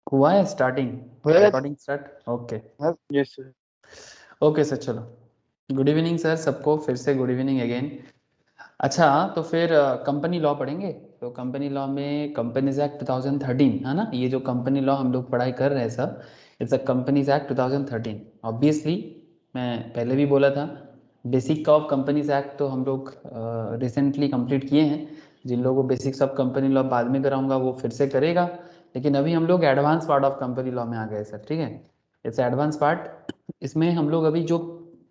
हुआ है starting, recording start. Okay yes sir. Okay sir, चलो गुड इवनिंग सर सबको, फिर से गुड इवनिंग अगेन। अच्छा तो फिर कंपनी लॉ पढ़ेंगे। तो कंपनी लॉ में कंपनीज एक्ट 2013 है ना, ये जो कंपनी लॉ हम लोग पढ़ाई कर रहे हैं sir, it's a companies act 2013। Obviously मैं पहले भी बोला था, बेसिक ऑफ कंपनीज एक्ट तो हम लोग रिसेंटली कंप्लीट किए हैं। जिन लोगों को बेसिक्स ऑफ कंपनी लॉ बाद में कराऊंगा वो फिर से करेगा, लेकिन अभी हम लोग advance part of company law में आ गए सर, ठीक है। It's advance part. इसमें हम लोग अभी जो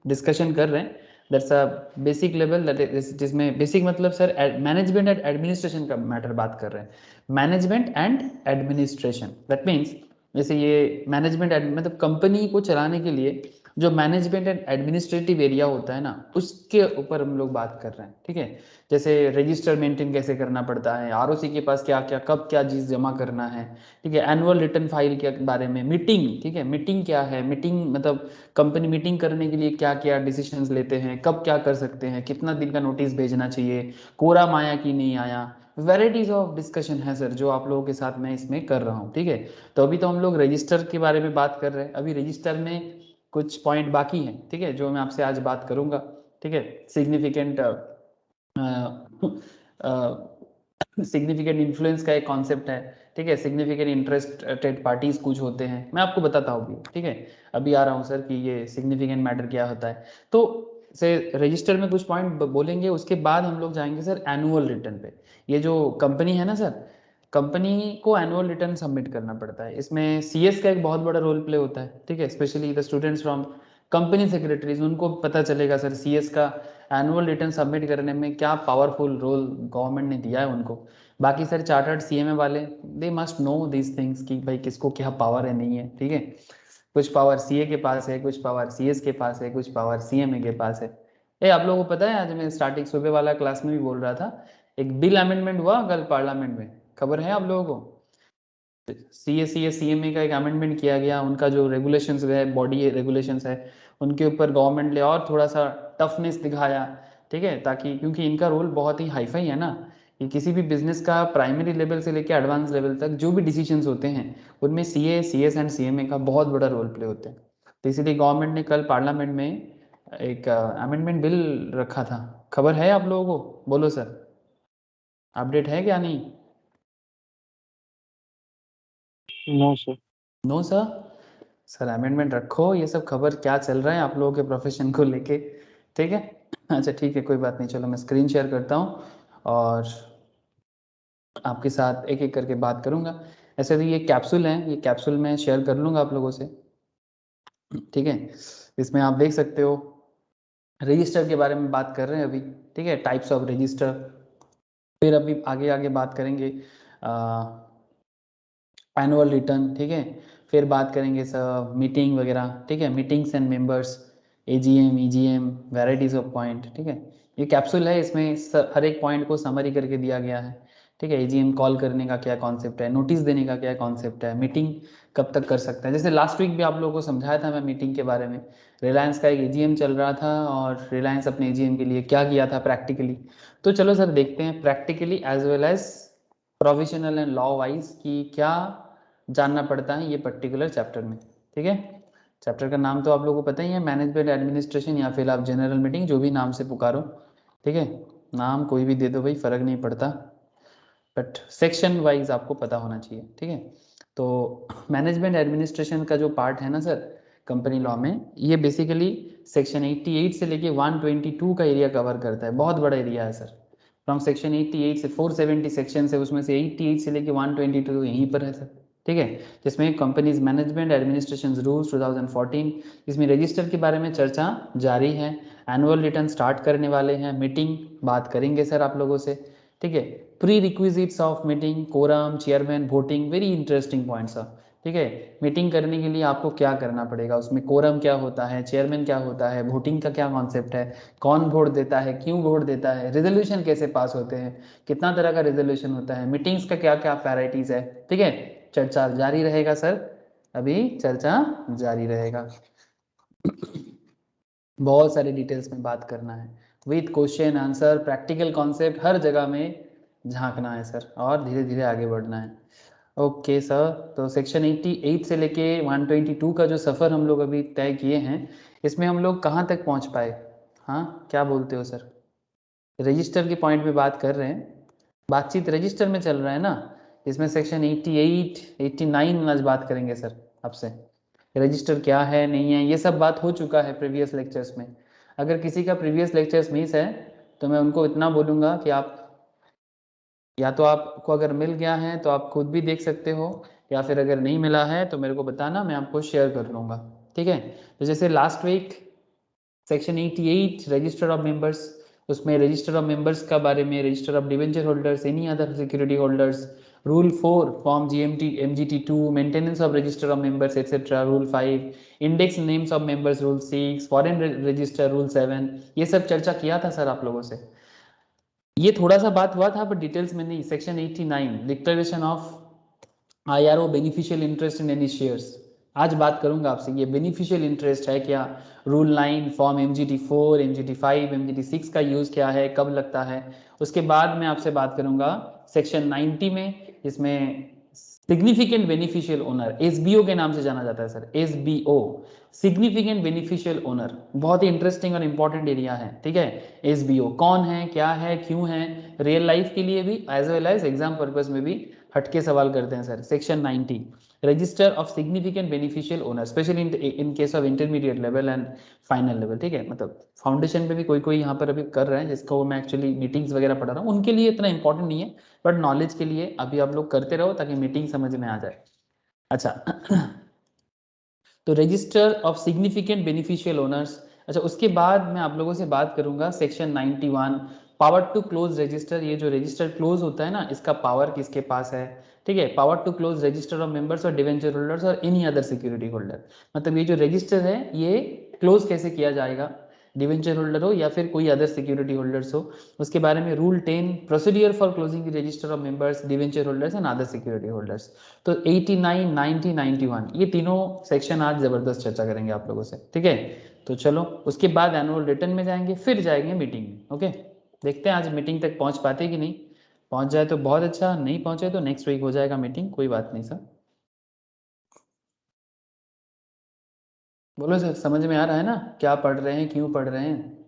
डिस्कशन कर रहे हैं दैट्स अ बेसिक लेवल, जिसमें बेसिक मतलब सर मैनेजमेंट एंड एडमिनिस्ट्रेशन का मैटर बात कर रहे हैं। Management and administration that means, जैसे ये मैनेजमेंट मतलब कंपनी को चलाने के लिए जो मैनेजमेंट एंड एडमिनिस्ट्रेटिव एरिया होता है ना, उसके ऊपर हम लोग बात कर रहे हैं, ठीक है। जैसे रजिस्टर मेंटेन कैसे करना पड़ता है, आरओसी के पास क्या क्या कब क्या चीज़ जमा करना है, ठीक है। एनुअल रिटर्न फाइल के बारे में, मीटिंग, ठीक है, मीटिंग क्या है, मीटिंग मतलब कंपनी मीटिंग करने के लिए क्या क्या डिसीजंस लेते हैं, कब क्या कर सकते हैं, कितना दिन का नोटिस भेजना चाहिए, कोरम आया कि नहीं आया, वेराइटीज ऑफ डिस्कशन है सर जो आप लोगों के साथ मैं इसमें कर रहा हूँ, ठीक है। तो अभी तो हम लोग रजिस्टर के बारे में बात कर रहे हैं, अभी रजिस्टर में कुछ पॉइंट बाकी हैं, ठीक है, जो मैं आपसे आज बात करूंगा, ठीक है। सिग्निफिकेंट सिग्निफिकेंट इन्फ्लुएंस का एक कॉन्सेप्ट है, ठीक है। सिग्निफिकेंट इंटरेस्टेड पार्टीज कुछ होते हैं, मैं आपको बताता हूँ, ठीक है। अभी आ रहा हूँ सर कि ये सिग्निफिकेंट मैटर क्या होता है। तो से रजिस्टर में कुछ पॉइंट बोलेंगे, उसके बाद हम लोग जाएंगे सर एनुअल रिटर्न पे। ये जो कंपनी है ना सर, कंपनी को एनुअल रिटर्न सबमिट करना पड़ता है, इसमें सीएस का एक बहुत बड़ा रोल प्ले होता है, ठीक है। Specially the students from company secretaries, उनको पता चलेगा सर सीएस का एनुअल रिटर्न सबमिट करने में क्या पावरफुल रोल गवर्नमेंट ने दिया है उनको। बाकी सर चार्टर्ड सीएमए वाले, they must know this things कि भाई किसको क्या पावर है नहीं है, ठीक है। कुछ पावर सीए के पास है, कुछ पावर सीएस के पास है, कुछ पावर सीएमए के पास है। ए आप लोगों को पता है, आज मैं स्टार्टिंग सुबह वाला क्लास में भी बोल रहा था, एक बिल अमेंडमेंट हुआ कल पार्लियामेंट में, खबर है आप लोगों को। सीएस सीएमए का एक अमेंडमेंट किया गया, उनका जो रेगुलेशंस है, बॉडी रेगुलेशंस है, उनके ऊपर गवर्नमेंट ने और थोड़ा सा टफनेस दिखाया, ठीक है, ताकि क्योंकि इनका रोल बहुत ही हाईफाई है ना, कि किसी भी बिजनेस का प्राइमरी लेवल से लेकर एडवांस लेवल तक जो भी डिसीजंस होते हैं उनमें सीए सीएस एंड सीएमए का बहुत बड़ा रोल प्ले होता है। तो इसीलिए गवर्नमेंट ने कल पार्लियामेंट में एक अमेंडमेंट बिल रखा था। खबर है आप लोगों को, बोलो सर, अपडेट है क्या नहीं? No sir. No sir. Sir amendment रखो, ये सब खबर क्या चल रहा है आप लोगों के प्रोफेशन को लेके, ठीक है। अच्छा ठीक है, कोई बात नहीं, चलो मैं स्क्रीन शेयर करता हूँ और आपके साथ एक एक करके बात करूँगा। ऐसे तो ये कैप्सूल है, ये कैप्सूल मैं शेयर कर लूँगा आप लोगों से, ठीक है। इसमें आप देख सकते हो रजिस्टर के बारे में बात कर रहे हैं अभी, ठीक है, टाइप्स ऑफ रजिस्टर। फिर अभी आगे आगे बात करेंगे एनुअल रिटर्न, ठीक है। फिर बात करेंगे सर मीटिंग वगैरह, ठीक है, meetings and members, AGM EGM, varieties of point, ठीक है। ये कैप्सूल है, इसमें हर एक पॉइंट को समरी करके दिया गया है, ठीक है। एजीएम कॉल करने का क्या कॉन्सेप्ट है, नोटिस देने का क्या कॉन्सेप्ट है, मीटिंग कब तक कर सकते हैं। जैसे लास्ट वीक भी आप लोगों को समझाया था मैं मीटिंग के बारे में, रिलायंस का एक एजीएम चल रहा था और रिलायंस अपने एजीएम के लिए क्या किया था प्रैक्टिकली। तो चलो सर देखते हैं practically as well as provisional and law wise कि क्या जानना पड़ता है ये पर्टिकुलर चैप्टर में, ठीक है। चैप्टर का नाम तो आप लोगों को पता ही है, मैनेजमेंट एडमिनिस्ट्रेशन, या फिर आप जनरल मीटिंग जो भी नाम से पुकारो, ठीक है। नाम कोई भी दे दो भाई, फर्क नहीं पड़ता, बट सेक्शन वाइज आपको पता होना चाहिए, ठीक है। तो मैनेजमेंट एडमिनिस्ट्रेशन का जो पार्ट है ना सर कंपनी लॉ में, ये बेसिकली सेक्शन 88 से लेके 122 का एरिया कवर करता है, बहुत बड़ा एरिया है सर। फ्रॉम सेक्शन 88 से 470 सेक्शन है, उसमें से 88 से लेके 122 यहीं पर है सर, ठीक है। जिसमें कंपनीज मैनेजमेंट एडमिनिस्ट्रेशन रूल्स 2014, इसमें रजिस्टर के बारे में चर्चा जारी है, एनुअल रिटर्न स्टार्ट करने वाले हैं, मीटिंग बात करेंगे सर आप लोगों से, ठीक है। Prerequisites of meeting, quorum, chairman, voting, very interesting points sir, ठीक है। मीटिंग करने के लिए आपको क्या करना पड़ेगा, उसमें कोरम क्या होता है, चेयरमैन क्या होता है, वोटिंग का क्या कॉन्सेप्ट है, कौन वोट देता है, क्यों वोट देता है, रेजोल्यूशन कैसे पास होते हैं, कितना तरह का रेजोल्यूशन होता है, मीटिंग्स का क्या क्या वैराइटीज है, ठीक है। चर्चा जारी रहेगा सर, अभी चर्चा जारी रहेगा। बहुत सारे डिटेल्स में बात करना है, with question answer, practical concept, हर जगह में झांकना है सर और धीरे धीरे आगे बढ़ना है। ओके सर, तो सेक्शन 88 से लेके 122 का जो सफ़र हम लोग अभी तय किए हैं, इसमें हम लोग कहाँ तक पहुँच पाए? हाँ, क्या बोलते हो सर? रजिस्टर के पॉइंट पे बात कर रहे हैं, बातचीत रजिस्टर में चल रहा है ना। इसमें सेक्शन 88, 89 आज बात करेंगे सर आपसे। रजिस्टर क्या है नहीं है ये सब बात हो चुका है प्रीवियस लेक्चर्स में। अगर किसी का प्रीवियस लेक्चर्स मिस है तो मैं उनको इतना बोलूँगा कि आप या तो आपको अगर मिल गया है तो आप खुद भी देख सकते हो, या फिर अगर नहीं मिला है तो मेरे को बताना, मैं आपको शेयर कर लूँगा। ठीक है, तो जैसे last week section 88 register of members, उसमें रजिस्टर ऑफ मेंबर्स का बारे में, register of debenture holders, any other security holders, rule 4 form GMT MGT 2, maintenance of register of members etcetera, rule 5, index names of members rule 6, foreign register rule 7, ये सब चर्चा किया था sir आप लोगों से। ये थोड़ा सा बात हुआ था पर डिटेल्स में नहीं। Section 89 declaration of IRO beneficial interest in any shares, आज बात करूंगा आपसे ये बेनिफिशियल इंटरेस्ट है क्या, rule 9 form MGT 4, MGT 5, MGT 6 का यूज़ क्या है, कब लगता है। उसके बाद मैं आपसे बात करूंगा सेक्शन 90 में, इसमें सिग्निफिकेंट बेनिफिशियल ओनर, एसबीओ के नाम से जाना जाता है sir, SBO, significant beneficial owner, बहुत ही इंटरेस्टिंग और इंपॉर्टेंट एरिया है। ठीक है, एसबीओ कौन है, क्या है, क्यों है, रियल लाइफ के लिए भी as well as exam purpose में भी हटके सवाल करते हैं sir. Section 90 register of significant beneficial owner, specially in case of intermediate level and final level. ठीक है, मतलब फाउंडेशन पे भी कोई कोई यहाँ पर अभी कर रहे हैं जिसको मैं एक्चुअली मीटिंग्स वगैरह पढ़ा रहा हूँ, उनके लिए इतना इंपॉर्टेंट नहीं है, बट नॉलेज के लिए अभी आप लोग करते रहो ताकि मीटिंग समझ में आ जाए। अच्छा तो register of significant beneficial owners. अच्छा, उसके बाद मैं आप लोगों से बात करूंगा section 91 power to close register, ये जो रजिस्टर क्लोज होता है ना, इसका पावर किसके पास है। ठीक है, power to close register of members और डिवेंचर होल्डर्स और एनी अदर सिक्योरिटी होल्डर, मतलब ये जो रजिस्टर है ये क्लोज कैसे किया जाएगा, डिवेंचर होल्डर हो या फिर कोई अदर सिक्योरिटी होल्डर्स हो, उसके बारे में rule 10 procedure for closing the register of members, debenture holders and other security holders. तो 89, 90, 91 ये तीनों सेक्शन आज जबरदस्त चर्चा करेंगे आप लोगों से। ठीक है, तो चलो उसके बाद एनुअल रिटर्न में जाएंगे, फिर जाएंगे मीटिंग में। ओके, देखते हैं आज मीटिंग तक पहुंच पाते कि नहीं, पहुंच जाए तो बहुत अच्छा, नहीं पहुंचे तो नेक्स्ट वीक हो जाएगा मीटिंग, कोई बात नहीं सर। बोलो सर, समझ में आ रहा है ना, क्या पढ़ रहे हैं, क्यों पढ़ रहे हैं,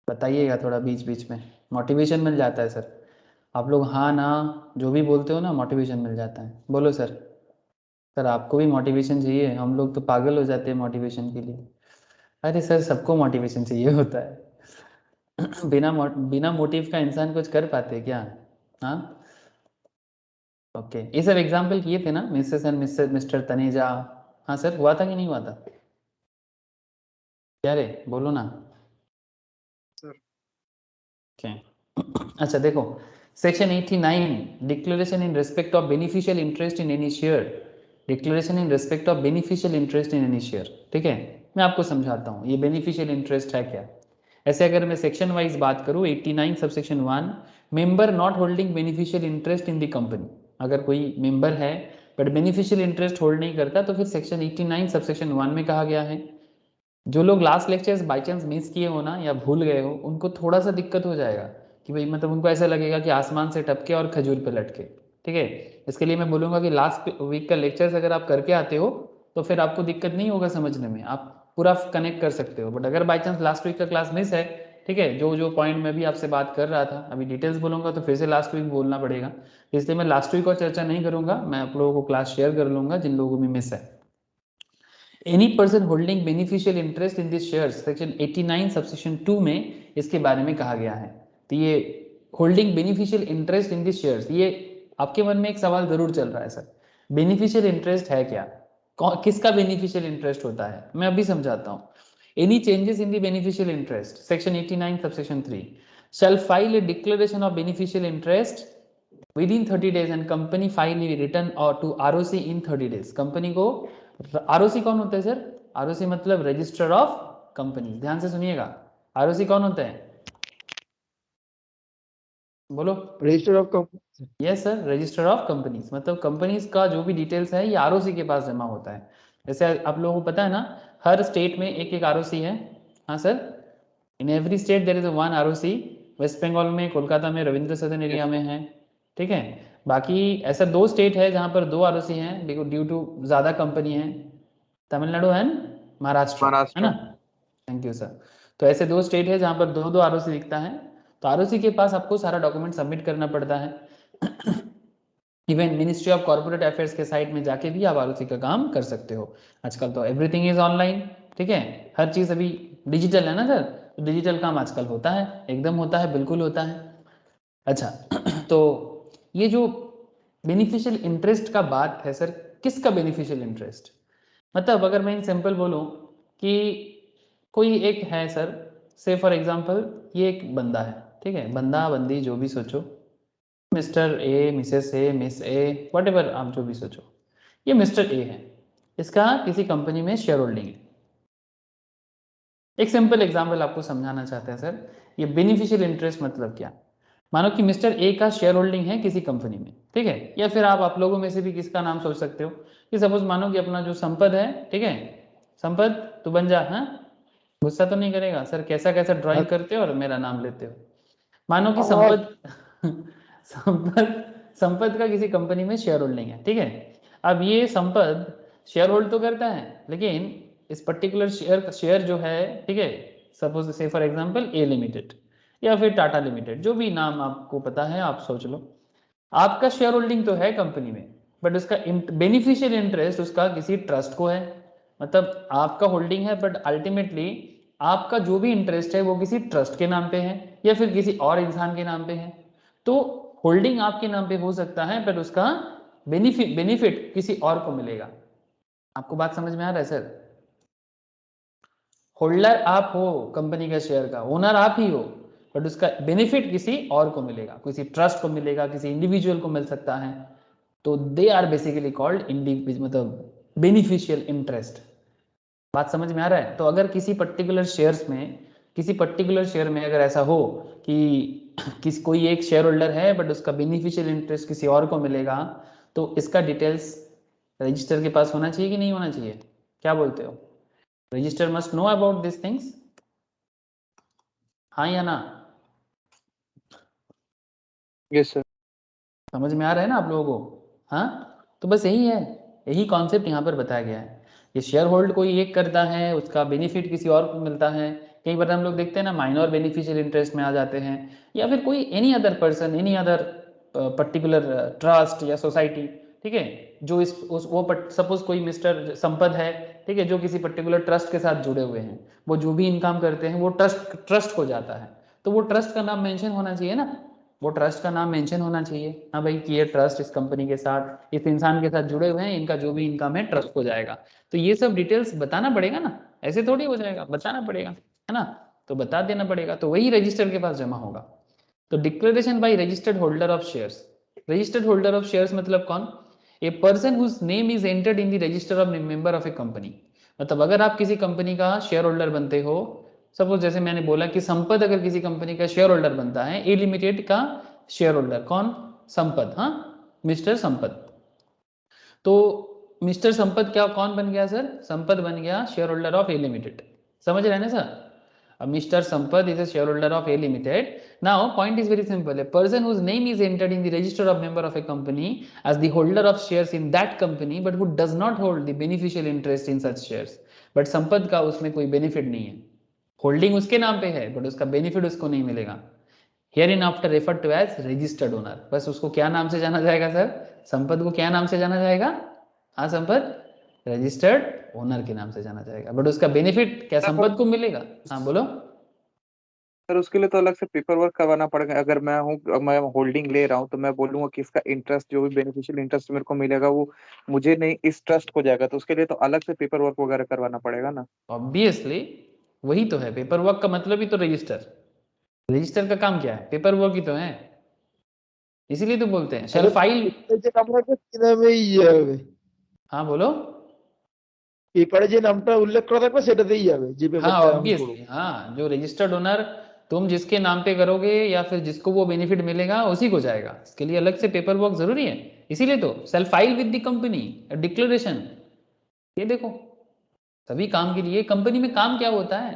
बताइएगा थोड़ा बीच बीच में, मोटिवेशन मिल जाता है सर। आप लोग हाँ ना जो भी बोलते हो ना, मोटिवेशन मिल जाता है। बोलो सर। सर आपको भी मोटिवेशन चाहिए, हम लोग तो पागल हो जाते हैं मोटिवेशन के लिए। अरे सर सबको मोटिवेशन चाहिए होता है बिना मोटिव का इंसान कुछ कर पाते हैं क्या? हाँ, ओके, ये सब एग्जाम्पल किए थे ना, Mrs and mister mister Taneja. हाँ सर, हुआ था कि नहीं हुआ था? क्या रे, बोलो ना। सर ओके अच्छा देखो, section 89 declaration in respect of beneficial interest in any share, declaration in respect of beneficial interest in any share. ठीक है, मैं आपको समझाता हूँ ये बेनिफिशियल इंटरेस्ट है क्या। ऐसे अगर मैं सेक्शन वाइज बात करूँ, 89 subsection 1, member not holding beneficial interest in the company, अगर कोई मेंबर है बट बेनिफिशियल इंटरेस्ट होल्ड नहीं करता तो फिर सेक्शन 89 सबसेक्शन 1 में कहा गया है, जो लोग last lectures by chance miss किए हो ना या भूल गए हो, उनको थोड़ा सा दिक्कत हो जाएगा कि भाई, मतलब उनको ऐसा लगेगा कि आसमान से टपके और खजूर पे लटके। ठीक है, इसके लिए मैं बोलूँगा कि लास्ट वीक का लेक्चर्स अगर आप करके आते हो तो फिर आपको दिक्कत नहीं होगा समझने में, आप पूरा कनेक्ट कर सकते हो। बट अगर बाई चांस लास्ट वीक का क्लास मिस है, ठीक है, जो जो पॉइंट मैं भी आपसे बात कर रहा था, अभी डिटेल्स बोलूँगा तो फिर से लास्ट वीक बोलना पड़ेगा, इसलिए मैं लास्ट वीक और चर्चा नहीं करूँगा, मैं आप लोगों को क्लास शेयर कर लूँगा जिन लोगों को भी मिस है। Any person holding beneficial interest in this share, section 89 subsection 2 में इसके बारे में कहा गया है। तो ये holding beneficial interest in this shares, ये आपके मन में एक सवाल जरूर चल रहा है सर, बेनिफिशियल इंटरेस्ट है क्या, किसका बेनिफिशियल इंटरेस्ट होता है, मैं अभी समझाता हूँ। Any changes in the beneficial interest, section 89 subsection 3 shall file a declaration of beneficial interest within 30 days and company file a return or to ROC in 30 days। Company को, आरओसी कौन होता है सर? आरओसी मतलब register of company, ध्यान से सुनिएगा, ROC कौन होता है, बोलो। Register of company. Yes sir, register of companies, मतलब कंपनीज का जो भी डिटेल्स है ये आरओसी के पास जमा होता है। जैसे आप लोगों को पता है ना, हर स्टेट में एक एक आरओसी है। हाँ sir, in every state there is one ROC, West Bengal में, कोलकाता में, रविंद्र सदन एरिया यस में है। ठीक है, बाकी ऐसा 2 स्टेट है जहाँ पर 2 आरओसी हैं ड्यू टू ज़्यादा कंपनी है, तमिलनाडु एंड महाराष्ट्र, है ना। Thank you sir. तो ऐसे 2 स्टेट है जहाँ पर 2 आरओसी दिखता है। तो आरओसी के पास आपको सारा डॉक्यूमेंट सबमिट करना पड़ता है। Even ministry of corporate affairs के साइट में जाके भी आप आरओसी का काम कर सकते हो। आजकल तो एवरीथिंग इज ऑनलाइन, ठीक है, हर चीज़ अभी डिजिटल है ना सर, तो डिजिटल काम आजकल होता है, एकदम होता है, बिल्कुल होता है। अच्छा, तो ये जो बेनिफिशियल इंटरेस्ट का बात है सर, किसका बेनिफिशियल इंटरेस्ट, मतलब अगर मैं इन सिंपल बोलूँ कि कोई एक है सर, से फॉर एग्जांपल ये एक बंदा है, ठीक है, बंदा बंदी जो भी सोचो, mister A, Mrs A, miss A, what ever आप जो भी सोचो, ये मिस्टर ए है, इसका किसी कंपनी में शेयर होल्डिंग है। एक सिंपल एग्जांपल आपको समझाना चाहते हैं सर, ये बेनिफिशियल इंटरेस्ट मतलब क्या। मानो कि मिस्टर ए का शेयर होल्डिंग है किसी कंपनी में, ठीक है, या फिर आप लोगों में से भी किसका नाम सोच सकते हो कि सपोज मानो कि अपना जो संपद है, ठीक है, संपद तू बन जा, हाँ, गुस्सा तो नहीं करेगा सर, कैसा कैसा ड्राइंग करते हो और मेरा नाम लेते हो। मानो कि और संपद संपद संपद का किसी कंपनी में शेयर होल्डिंग है, ठीक है। अब ये संपद शेयर होल्ड तो करता है, लेकिन इस पर्टिकुलर शेयर जो है, ठीक है, सपोज से फॉर एग्जांपल ए लिमिटेड या फिर टाटा लिमिटेड, जो भी नाम आपको पता है आप सोच लो, आपका शेयर होल्डिंग तो है कंपनी में, बट उसका बेनिफिशियल इंटरेस्ट उसका किसी ट्रस्ट को है। मतलब आपका होल्डिंग है, बट अल्टीमेटली आपका जो भी इंटरेस्ट है वो किसी ट्रस्ट के नाम पे है या फिर किसी और इंसान के नाम पे है। तो होल्डिंग आपके नाम पे हो सकता है, बट उसका बेनिफिट किसी और को मिलेगा। आपको बात समझ में आ रहा है सर? होल्डर आप हो कंपनी का शेयर का, ओनर आप ही हो, बट उसका बेनिफिट किसी और को मिलेगा, किसी ट्रस्ट को मिलेगा, किसी इंडिविजुअल को मिल सकता है। तो दे आर बेसिकली कॉल्ड मतलब बेनिफिशियल इंटरेस्ट। बात समझ में आ रहा है? तो अगर किसी पर्टिकुलर शेयर्स में, किसी पर्टिकुलर शेयर में अगर ऐसा हो कि कोई एक शेयर होल्डर है बट उसका बेनिफिशियल इंटरेस्ट किसी और को मिलेगा, तो इसका डिटेल्स रजिस्टर के पास होना चाहिए कि नहीं होना चाहिए? क्या बोलते हो? Register must know about this things, हाँ या ना? Yes sir. समझ में आ रहा है ना आप लोगों को? हाँ, तो बस यही है, यही कॉन्सेप्ट यहाँ पर बताया गया है। ये शेयर होल्ड कोई एक करता है, उसका बेनिफिट किसी और को मिलता है। कई बार हम लोग देखते हैं ना, माइनर बेनिफिशियल इंटरेस्ट में आ जाते हैं, या फिर कोई any other person, any other particular trust या सोसाइटी, ठीक है, जो वो सपोज कोई मिस्टर संपद है, ठीक है, जो किसी पर्टिकुलर ट्रस्ट के साथ जुड़े हुए हैं, वो जो भी इनकम करते हैं वो ट्रस्ट को जाता है, तो वो ट्रस्ट का नाम मेंशन होना चाहिए ना, वो ट्रस्ट का नाम मेंशन होना चाहिए, हाँ भाई कि ये ट्रस्ट इस कंपनी के साथ, इस इंसान के साथ जुड़े हुए हैं, इनका जो भी इनकम है ट्रस्ट को जाएगा। तो ये सब डिटेल्स बताना पड़ेगा ना, ऐसे थोड़ी हो जाएगा, बताना पड़ेगा, है ना, तो बता देना पड़ेगा, तो वही रजिस्टर के पास जमा होगा। तो declaration by registered holder of shares. Registered holder of shares मतलब कौन? A person whose name is entered in the register of member of a company. मतलब अगर आप किसी कंपनी का शेयर होल्डर बनते हो, सपोज जैसे मैंने बोला कि संपद अगर किसी कंपनी का शेयर होल्डर बनता है, ए लिमिटेड का शेयर होल्डर कौन? संपद, हाँ, मिस्टर संपद। तो मिस्टर संपद क्या कौन बन गया सर? संपद बन गया share holder of A limited. समझ रहे हैं ना sir? Mr. Sampath is a shareholder of A Limited. Now, point is very simple. A person whose name is entered in the register of member of a company as the holder of shares in that company, but who does not hold the beneficial interest in such shares. But संपद का उसमें कोई benefit नहीं है, holding उसके नाम पे है, but उसका बेनिफिट उसको नहीं मिलेगा। Hereinafter refer to as registered owner. बस उसको क्या नाम से जाना जाएगा सर? संपद को क्या नाम से जाना जाएगा? हाँ संपद, रजिस्टर्ड ओनर के नाम से जाना जाएगा, बट उसका बेनिफिट क्या संपद को मिलेगा? हाँ बोलो सर उसके लिए तो अलग से पेपर वर्क करवाना पड़ेगा। अगर मैं होल्डिंग ले रहा हूँ तो मैं बोलूंगा कि इसका इंटरेस्ट जो भी बेनिफिशियल इंटरेस्ट मेरे को मिलेगा वो मुझे नहीं, इस ट्रस्ट को जाएगा, तो उसके लिए तो अलग से पेपर वर्क वगैरह करवाना पड़ेगा ना। ऑब्वियसली, वही तो है पेपर वर्क का मतलब ही तो रजिस्टर। रजिस्टर का काम क्या है? पेपर वर्क ही तो है, इसीलिए तो बोलते हैं शेल फाइल। हाँ बोलो। পেপারে যে নামটা উল্লেখ করা থাকবে সেটাতেই যাবে যে हाँ পেপারটা আমি করব। ऑब्वियसली, हाँ, जो रजिस्टर्ड ओनर तुम जिसके नाम पे करोगे या फिर जिसको वो बेनिफिट मिलेगा उसी को जाएगा, इसके लिए अलग से पेपर वर्क जरूरी है। इसीलिए तो self file with the company declaration. ये देखो, सभी काम के लिए कंपनी में काम क्या होता है,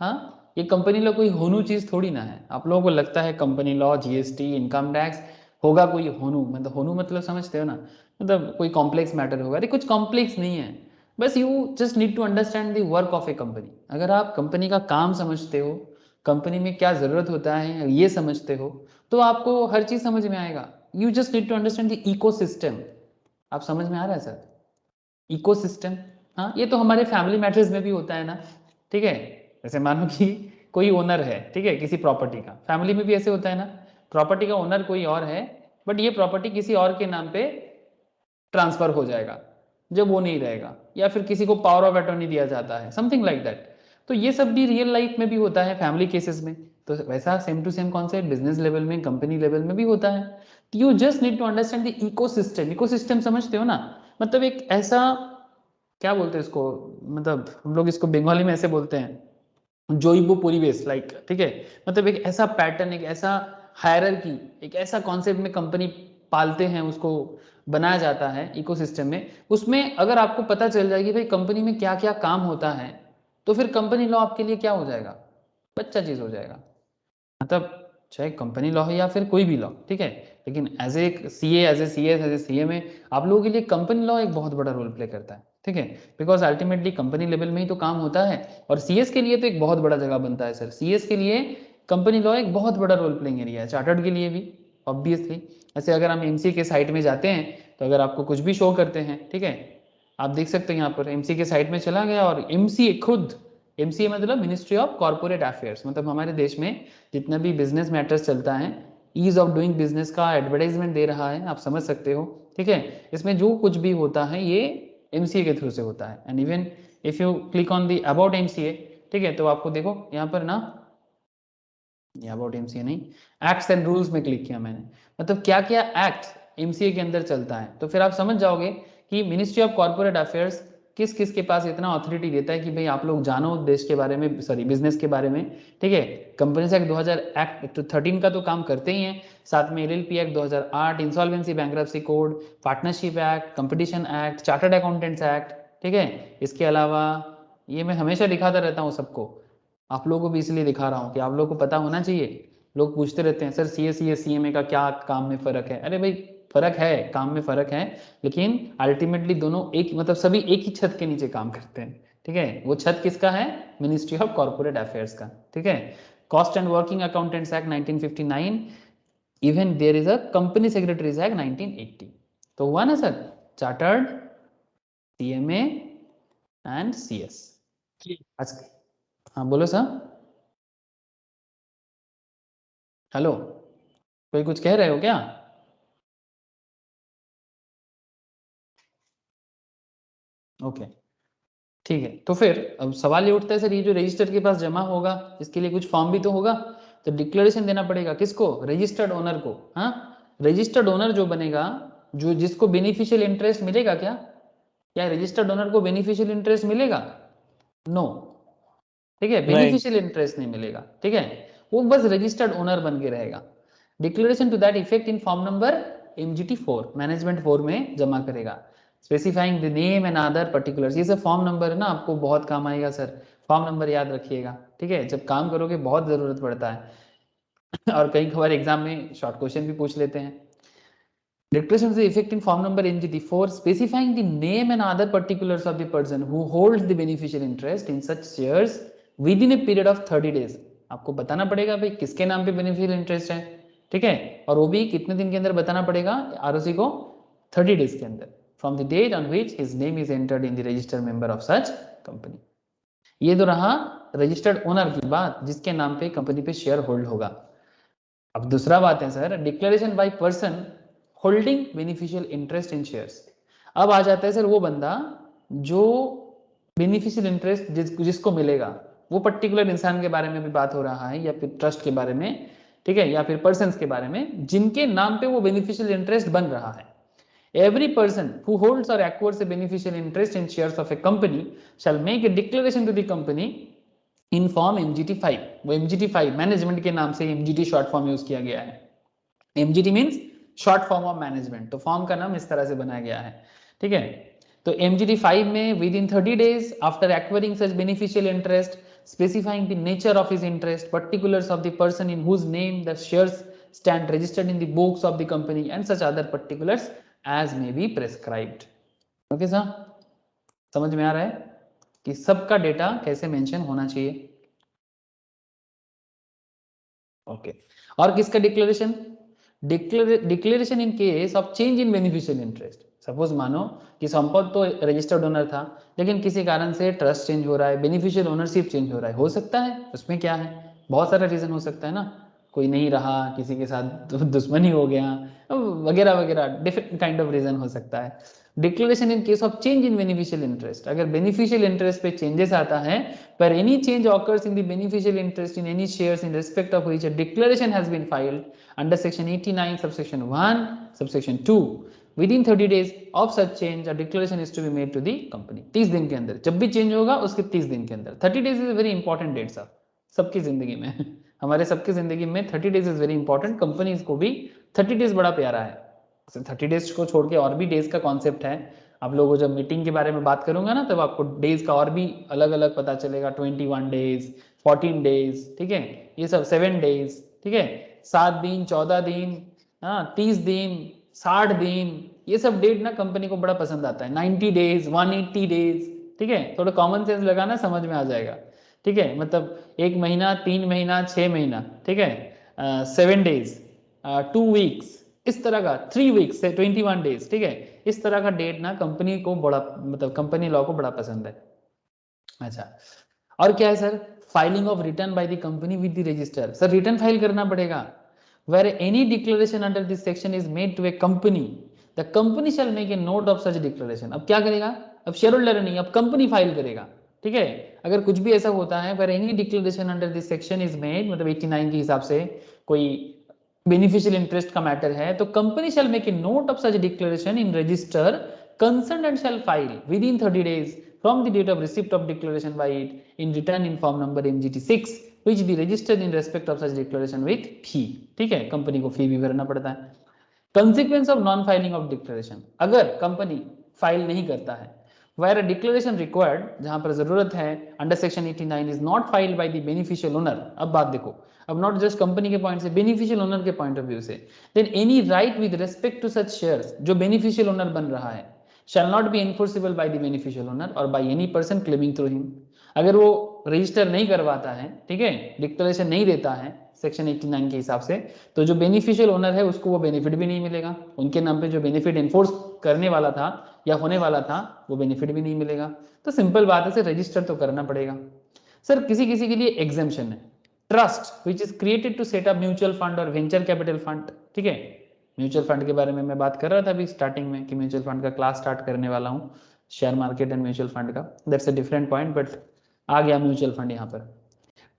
हाँ, ये कंपनी लॉ कोई होनू चीज थोड़ी ना है। आप लोगों को लगता है company law, GST, income tax, होगा कोई होनू, मतलब होनू मतलब समझते हो ना, मतलब कोई कॉम्प्लेक्स मैटर होगा। अरे कुछ कॉम्प्लेक्स नहीं है, बस you just need to understand the work of a company. अगर आप कंपनी का काम समझते हो, कंपनी में क्या ज़रूरत होता है ये समझते हो, तो आपको हर चीज़ समझ में आएगा। You just need to understand the ecosystem. आप समझ में आ रहा है सर? इकोसिस्टम, हाँ, ये तो हमारे फैमिली मैटर्स में भी होता है ना, ठीक है। जैसे मानो कि कोई ओनर है, ठीक है, किसी प्रॉपर्टी का, फैमिली में भी ऐसे होता है ना, प्रॉपर्टी का ओनर कोई और है, बट ये प्रॉपर्टी किसी और के नाम पे ट्रांसफर हो जाएगा जब वो नहीं रहेगा, या फिर किसी को पावर ऑफ अटॉर्नी दिया जाता है, समथिंग लाइक दैट। तो ये सब भी रियल लाइफ में भी होता है, फैमिली केसेस में। तो वैसा same to same concept business level में, कंपनी लेवल में भी होता है। You just need to understand the ecosystem. Ecosystem समझते हो ना, मतलब एक ऐसा, क्या बोलते हैं इसको, मतलब हम लोग इसको बंगाली में ऐसे बोलते हैं जैव परिवेश, लाइक, ठीक है, मतलब एक ऐसा पैटर्न, एक ऐसा हायरार्की, एक ऐसा कॉन्सेप्ट में कंपनी पालते हैं, उसको बनाया जाता है इकोसिस्टम में। उसमें अगर आपको पता चल जाएगी भाई कंपनी में क्या क्या काम होता है, तो फिर कंपनी लॉ आपके लिए क्या हो जाएगा, अच्छा चीज हो जाएगा। मतलब चाहे कंपनी लॉ है या फिर कोई भी लॉ, ठीक है, लेकिन as a CA, as a CS, as a CA में आप लोगों के लिए कंपनी लॉ एक बहुत बड़ा रोल प्ले करता है, ठीक है, बिकॉज अल्टीमेटली कंपनी लेवल में ही तो काम होता है। और सीएस के लिए तो एक बहुत बड़ा जगह बनता है सर, सीएस के लिए कंपनी लॉ एक बहुत बड़ा रोल प्लेइंग एरिया है, चार्टर्ड के लिए भी ऑब्वियसली। ऐसे अगर हम एमसीए के साइट में जाते हैं, तो अगर आपको कुछ भी शो करते हैं, ठीक है, आप देख सकते हैं यहाँ पर एमसीए के साइट में चला गया, और एमसीए खुद, एमसीए मतलब मिनिस्ट्री ऑफ कॉर्पोरेट अफेयर्स, मतलब हमारे देश में जितना भी बिजनेस मैटर्स चलता है, ईज ऑफ डूइंग बिजनेस का एडवर्टाइजमेंट दे रहा है, आप समझ सकते हो, ठीक है। इसमें जो कुछ भी होता है ये एमसीए के थ्रू से होता है। And even if you click on the about MCA, ठीक है, तो आपको देखो यहाँ पर ना, ये अबाउट एमसीए नहीं, एक्ट्स एंड रूल्स में क्लिक किया मैंने, मतलब क्या क्या एक्ट एमसीए के अंदर चलता है, तो फिर आप समझ जाओगे कि मिनिस्ट्री ऑफ कॉर्पोरेट अफेयर्स किस किस के पास इतना अथॉरिटी देता है कि भाई आप लोग जानो देश के बारे में, सॉरी बिजनेस के बारे में, ठीक है। कंपनीज एक्ट 2013 का तो काम करते ही हैं, साथ में LLP act 2008, insolvency bankruptcy code, partnership act, competition act, chartered accountants act, ठीक है। इसके अलावा ये मैं हमेशा दिखाता रहता हूँ सबको, आप लोगों को भी इसलिए दिखा रहा हूँ कि आप लोगों को पता होना चाहिए। लोग पूछते रहते हैं सर सीए सीएमए का क्या काम में फर्क है, अरे भाई फर्क है, काम में फर्क है, लेकिन अल्टीमेटली दोनों एक, मतलब सभी एक ही छत के नीचे काम करते हैं, ठीक है। वो छत किसका है, मिनिस्ट्री ऑफ कॉर्पोरेट अफेयर्स का, ठीक है। Cost and working accountants act 1959, even there is a company secretaries act 1980। तो हुआ ना sir, chartered, CMA and CS. आज, हाँ बोलो सर, हेलो, कोई कुछ कह रहे हो क्या? ओके, ठीक है। तो फिर अब सवाल ये उठता है सर, ये जो रजिस्टर के पास जमा होगा, इसके लिए कुछ फॉर्म भी तो होगा, तो डिक्लेरेशन देना पड़ेगा किसको, रजिस्टर्ड ओनर को। हाँ, रजिस्टर्ड ओनर जो बनेगा, जो जिसको बेनिफिशियल इंटरेस्ट मिलेगा, क्या क्या रजिस्टर्ड ओनर को बेनिफिशियल इंटरेस्ट मिलेगा? नो, ठीक है, बेनिफिशियल इंटरेस्ट नहीं मिलेगा, ठीक है, वो बस रजिस्टर्ड ओनर बन के रहेगा। Declaration to that effect in form number MGT 4, management 4 में जमा करेगा, specifying the name and other particulars. ये सब फॉर्म नंबर है ना, आपको बहुत काम आएगा सर, फॉर्म नंबर याद रखिएगा, ठीक है, जब काम करोगे बहुत जरूरत पड़ता है और कई बार एग्जाम में शॉर्ट क्वेश्चन भी पूछ लेते हैं। Declaration of effect in form number NGT4 specifying the name and other particulars of the person who holds the beneficial interest in such shares within a period of 30 days। आपको बताना पड़ेगा भाई किसके नाम पे बेनिफिशियल इंटरेस्ट है, ठीक है, और वो भी कितने दिन के अंदर बताना पड़ेगा आरओसी को, 30 डेज के अंदर, from the date on which his name is entered in the registered member of such company. ये तो रहा रजिस्टर्ड ओनर की बात, जिसके नाम पे कंपनी पे शेयर होल्ड होगा। अब दूसरा बात है sir, declaration by person holding beneficial interest in shares. अब आ जाता है सर वो बंदा जो बेनिफिशियल इंटरेस्ट जिसको मिलेगा, वो पर्टिकुलर इंसान के बारे में भी बात हो रहा है, या फिर ट्रस्ट के बारे में, ठीक है, या फिर पर्सन्स के बारे में जिनके नाम पे वो बेनिफिशियल इंटरेस्ट बन रहा है। Every person who holds or acquires a beneficial interest in shares of a company shall make a declaration to the company in form MGT5। वो MGT5 मैनेजमेंट के नाम से MGT शॉर्ट फॉर्म यूज किया गया है। MGT means short form of management, तो form का नाम इस तरह से बनाया गया है, ठीक है। तो MGT5 में with in 30 days after acquiring such beneficial interest, specifying the nature of his interest, particulars of the person in whose name the shares stand registered in the books of the company and such other particulars as may be prescribed. Okay sir, समझ में आ रहा है कि सबका data कैसे mention होना चाहिए? ओके और किसका declaration? Declaration in case of change in beneficial interest. Suppose मानो कि संपत तो रजिस्टर्ड ओनर था, लेकिन किसी कारण से ट्रस्ट चेंज हो रहा है, बेनिफिशियल ओनरशिप चेंज हो रहा है, हो सकता है, उसमें क्या है, बहुत सारा रीजन हो सकता है ना, कोई नहीं रहा, किसी के साथ दुश्मनी हो गया वगैरह वगैरह, डिफरेंट काइंड ऑफ रीजन हो सकता है। Declaration in case of change in beneficial interest, अगर बेनिफिशियल इंटरेस्ट पे चेंजेस आता है, पर any change occurs in the beneficial interest in any shares in respect of which a declaration has been filed under section 89 subsection 1 subsection 2 within 30 days of such change a declaration is to be made to the company. 30 दिन के अंदर, जब भी change होगा उसके 30 दिन के अंदर। 30 days is very important date साहब, सबकी जिंदगी में हमारे सबकी जिंदगी में 30 days is very important. Companies को भी 30 days बड़ा प्यारा है। 30 days को छोड़ के और भी डेज का कॉन्सेप्ट है, आप लोगों को जब मीटिंग के बारे में बात करूंगा ना, तब आपको डेज का और भी अलग अलग पता चलेगा। 21 days, 14 days, ठीक है, ये सब 7 days, ठीक है, 7 दिन, 14 दिन, हाँ 30 दिन, 60 दिन, ये सब डेट ना कंपनी को बड़ा पसंद आता है। 90 days, 180 days, ठीक है, थोड़ा कॉमन सेंस लगाना, समझ में आ जाएगा, ठीक है, मतलब 1 महीना, 3 महीना, 6 महीना, ठीक है, 7 days, 2 weeks, इस तरह का 3 weeks से 21 days, ठीक है, इस तरह का डेट ना कंपनी को बड़ा, मतलब कंपनी लॉ को बड़ा पसंद है। अच्छा, और क्या है sir? Filing of return by the company with the register. Sir return file करना पड़ेगा। Where any declaration under this section is made to a company, the company shall make a note of such declaration. अब क्या करेगा? अब share holder नहीं, अब company file करेगा, ठीक है। अगर कुछ भी ऐसा होता है, where any declaration under this section is made, मतलब 89 के हिसाब से कोई बेनिफिशियल इंटरेस्ट का मैटर है, तो company shall make a note of such declaration in register concerned and shall file with in 30 days from the date of receipt of declaration by it in return in form number MGT6 which be registered in respect of such declaration with fee। ठीक है, company को फी भी भरना पड़ता है। Consequence of non filing of declaration, अगर company file नहीं करता है, where a declaration required, जहां पर जरूरत है, under section 89 is not filed by the beneficial owner। अब बात देखो, अब नॉट जस्ट कंपनी के पॉइंट से, बेनिफिशियल ओनर के पॉइंट ऑफ व्यू से, then any right with respect to such shares, जो बेनिफिशियल ओनर बन रहा है, shall not be enforceable by the beneficial owner or by any person claiming through him। अगर वो register नहीं करवाता है, ठीक है, डिक्लेरेशन नहीं देता है सेक्शन 89 के हिसाब से, तो जो बेनिफिशियल ओनर है उसको वो बेनिफिट भी नहीं मिलेगा, उनके नाम पे जो बेनिफिट एनफोर्स करने वाला था या होने वाला था वो बेनिफिट भी नहीं मिलेगा। तो सिंपल बात है, सर रजिस्टर तो करना पड़ेगा। सर किसी किसी के लिए एग्जेम्पशन है, trust which is created to set up mutual fund और वेंचर कैपिटल फंड, ठीक है। म्यूचुअल फंड के बारे में मैं बात कर रहा था अभी स्टार्टिंग में कि म्यूचुअल फंड का क्लास स्टार्ट करने वाला हूँ, share market and mutual fund का, that's a different point, but आ गया म्यूचुअल फंड यहाँ पर।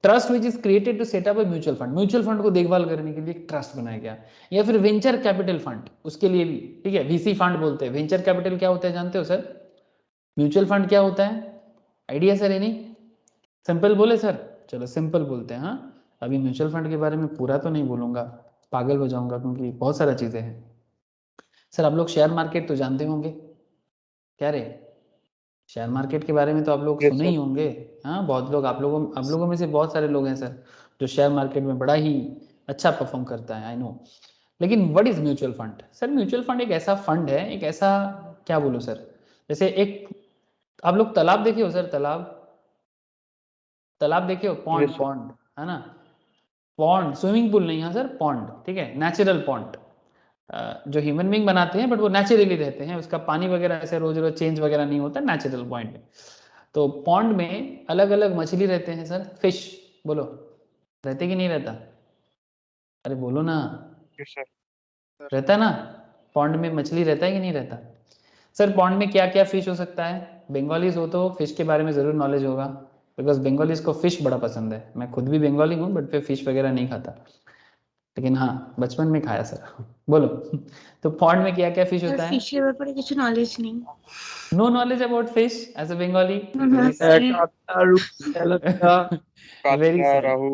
Trust which is created to set up a mutual fund, mutual fund को देखभाल करने के लिए एक ट्रस्ट बनाया गया, या फिर वेंचर कैपिटल फंड, उसके लिए भी, ठीक है, वीसी फंड बोलते हैं। वेंचर कैपिटल क्या होता है जानते हो सर? म्यूचुअल फंड क्या होता है, आइडिया सर? यानी सिंपल बोले सर? चलो सिंपल बोलते हैं। हाँ, अभी म्यूचुअल फंड के बारे में पूरा तो नहीं बोलूंगा, पागल हो जाऊंगा, क्योंकि बहुत सारा चीजें हैं। सर आप लोग शेयर मार्केट तो जानते होंगे, क्या रे? शेयर मार्केट के बारे में तो आप लोग Yes, सुने ही होंगे। हाँ, बहुत लोग, आप लोगों में से बहुत सारे लोग हैं सर जो शेयर मार्केट में बड़ा ही अच्छा परफॉर्म करता है, आई नो। लेकिन what is mutual fund? Sir mutual fund एक ऐसा फंड है, एक ऐसा, क्या बोलूं सर, जैसे एक, आप लोग तालाब देखे हो सर? तालाब देखे हो? Pond, Yes, sir. पॉन्ड है ना, पॉन्ड, स्विमिंग पूल नहीं, हाँ सर, पॉन्ड, ठीक है, नेचुरल पॉन्ड, जो ह्यूमन बीइंग बनाते हैं, बट वो नेचुरली रहते हैं, उसका पानी वगैरह ऐसे रोज रोज चेंज वगैरह नहीं होता, नेचुरल पॉइंट में। तो पॉन्ड में अलग अलग मछली रहते हैं सर, फिश, बोलो रहते कि नहीं रहता? अरे बोलो ना, Yes, sir. रहता है ना? पॉन्ड में मछली रहता है कि नहीं रहता? सर पॉन्ड में क्या क्या फिश हो सकता है? बंगालीज हो तो फिश के बारे में जरूर नॉलेज होगा, बिकॉज बंगालीज को फिश बड़ा पसंद है। मैं खुद भी बंगाली हूँ, बट फिर फिश वगैरह नहीं खाता, लेकिन हाँ बचपन में खाया सर। बोलो तो पॉन्ड में क्या क्या फिश होता है? ফিশের ব্যাপারে কিছু নলেজ নেই। No knowledge about fish as a Bengali? Catla, rui, tilapia, very catla, sad. राहू,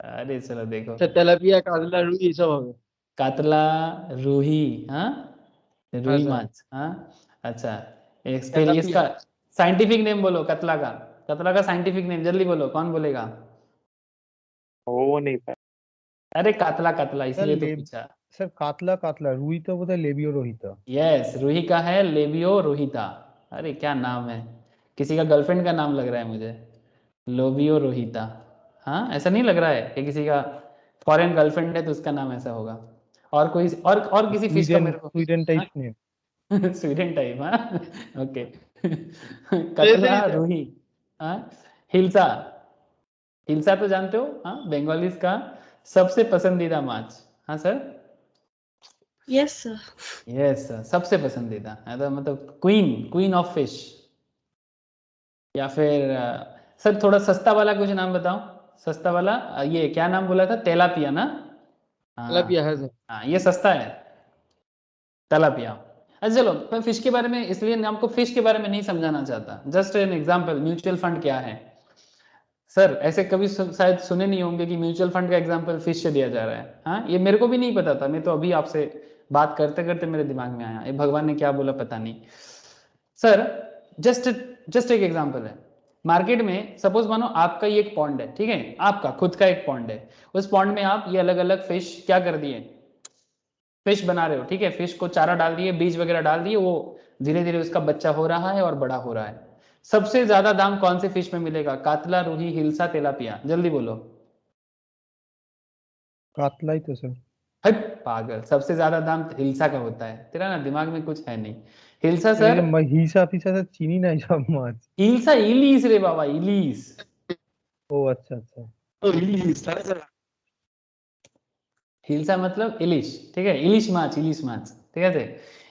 अरे चलो देखो, तेलापिया, कातला, रुई ये सब হবে। कातला, रूही, हाँ रूही सर। माछ, हाँ अच्छा, एक फिर तेलापिया। इसका साइंटिफिक नेम बोलो कतला का, कतला का साइंटिफिक नेम जल्दी बोलो, कौन बोलेगा? वो नहीं पाया। अरे कातला कातला सर इसलिए तो ले पूछा। सर कातला कातला रूही तो बोलते लेबियो रोहिता। यस, रूही का है लेबियो रोहिता। अरे क्या नाम है, किसी का गर्लफ्रेंड का नाम लग रहा है मुझे, लोबियो रोहिता। हाँ ऐसा नहीं लग रहा है कि किसी का फॉरेन गर्लफ्रेंड है तो उसका नाम ऐसा होगा। और कोई और किसी फिश का स्वीडन मेरे को। स्वीडन हाँ टाइप नेम। स्वीडन टाइप, हाँ ओके जैसे कतला ही सर। रूही। हाँ हिल्सा, हिल्सा तो जानते हो, हाँ बंगालीज का सबसे पसंदीदा माछ। हाँ sir. Yes, sir. Yes sir, सबसे पसंदीदा है तो मतलब क्वीन, क्वीन ऑफ फिश। या फिर सर थोड़ा सस्ता वाला कुछ नाम बताओ, सस्ता वाला ये क्या नाम बोला था, तेलापिया ना। तिलापिया हाँ है सर। हाँ ये सस्ता है, तेलापिया। अच्छा चलो, मैं फिश के बारे में इसलिए आपको फिश के बारे में नहीं समझाना चाहता, just an example. Mutual fund क्या है सर, ऐसे कभी शायद सुने नहीं होंगे कि म्यूचुअल फंड का एग्जांपल फिश से दिया जा रहा है। हाँ ये मेरे को भी नहीं पता था, मैं तो अभी आपसे बात करते करते मेरे दिमाग में आया, ये भगवान ने क्या बोला पता नहीं। सर जस्ट जस्ट एक एग्जांपल है, मार्केट में सपोज मानो आपका ये एक पॉन्ड है, ठीक है, आपका खुद का एक पॉन्ड है, उस पॉन्ड में आप ये अलग अलग फिश क्या कर दिए, फिश बना रहे हो, ठीक है, फिश को चारा डाल दिए, बीज वगैरह डाल दिए, वो धीरे धीरे उसका बच्चा हो रहा है और बड़ा हो रहा है। सबसे ज्यादा दाम कौन से फिश में मिलेगा, कातला, रूही, हिल्सा, तेलापिया, जल्दी बोलो। कातला ही तो सर। हट पागल, सबसे ज्यादा दाम हिल्सा का होता है, तेरा ना दिमाग में कुछ है नहीं। हिल्सा ये सर, हिसा फिसा सर चीनी नहीं सब माछ। हिल्सा इलीस रे बाबा, इलीस। ओ अच्छा अच्छा। तो इलिश सारे सर। হিলসা मतलब ইলিশ, ঠিক আছে, ইলিশ মাছ, ইলিশ মাছ, ঠিক আছে।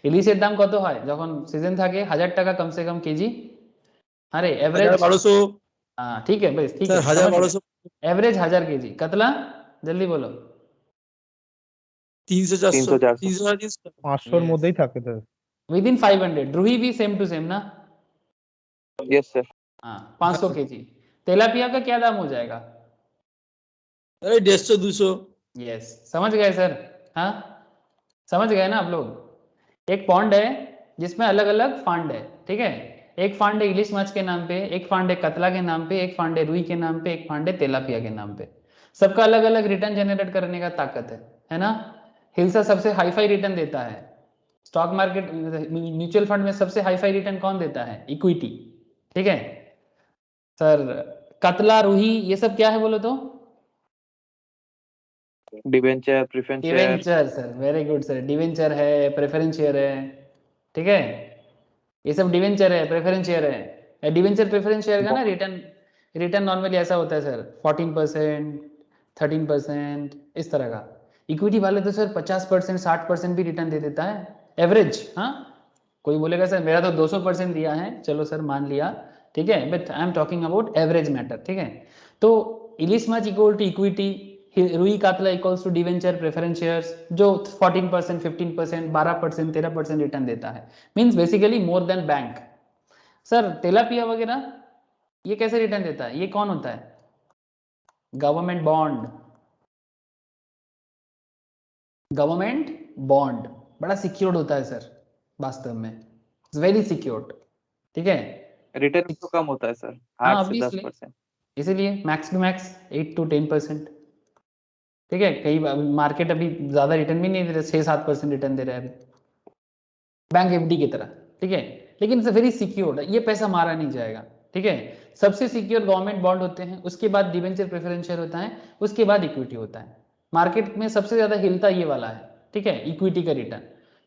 ইলিশের দাম কত হয় যখন সিজন থাকে, 1000 টাকা কমসে কম কেজি। আরে এভারেজ, 1200। हाँ ठीक है बस, ठीक सर है समझ गए। 1200। एवरेज 1000 केजी कतला, जल्दी बोलो। 300 400 300 400। 300 300। 500 Yes. মধ্যেই থাকে স্যার। विद इन 500, रूही भी सेम टू सेम ना। Yes sir. हाँ 500 केजी। तेलापिया का क्या दाम हो जाएगा? अरे 150 200। यस समझ गए सर। हाँ समझ गए ना आप लोग। एक पॉन्ड है जिसमें अलग अलग फांड है, ठीक है, एक फांड है इलिश माछ के नाम पे, एक फांड है कतला के नाम पे, एक फांड है रुई के नाम पे, एक फांड है तेलापिया के नाम पे। सबका अलग अलग रिटर्न जनरेट करने का ताकत है ना। हिल्सा सबसे हाईफाई रिटर्न देता है स्टॉक मार्केट, म्यूचुअल फंड में सबसे हाईफाई रिटर्न कौन देता है, इक्विटी, ठीक है। सर कतला, रूही, ये सब क्या है बोलो तो? Debenture, preference share. Debenture sir, very good sir, debenture है, प्रेफरेंस शेयर है, ठीक है, ये सब डिवेंचर है, प्रेफरेंस शेयर है। डिवेंचर प्रेफरेंस शेयर का ना रिटर्न, रिटर्न नॉर्मली ऐसा होता है सर 14%, 13%, इस तरह का। इक्विटी वाले तो सर 50%, 60% भी रिटर्न दे देता है एवरेज। हाँ कोई बोलेगा सर मेरा तो 200% दिया है, चलो सर मान लिया, ठीक है, but I am talking about average matter, ठीक है। तो ilish maach equal to equity, rui catla equals to debenture preference shares, जो 14%, 15%, 12%, 13% रिटर्न देता है, means basically more than bank. Sir tilapia वगैरह ये कैसे रिटर्न देता है, ये कौन होता है? गवर्नमेंट बॉन्ड, गवर्नमेंट बॉन्ड बड़ा सिक्योर्ड होता है सर, वास्तव में वेरी सिक्योर्ड, ठीक है। रिटर्न तो कम होता है सर, हाँ 8 से ऑब्वियसली, 10%। इसीलिए मैक्स टू मैक्स 8 to 10%, ठीक है। कई मार्केट अभी ज्यादा रिटर्न भी नहीं दे रहे, 6-7% रिटर्न दे रहा है अभी, बैंक एफडी की तरह, ठीक है। लेकिन इट्स वेरी सिक्योर्ड, ये पैसा मारा नहीं जाएगा, ठीक है। सबसे सिक्योर गवर्नमेंट बॉन्ड होते हैं, उसके बाद डिवेंचर प्रेफरेंस शेयर होता है, उसके बाद इक्विटी होता है। मार्केट में सबसे ज्यादा हिलता ये वाला है, ठीक है, इक्विटी का रिटर्न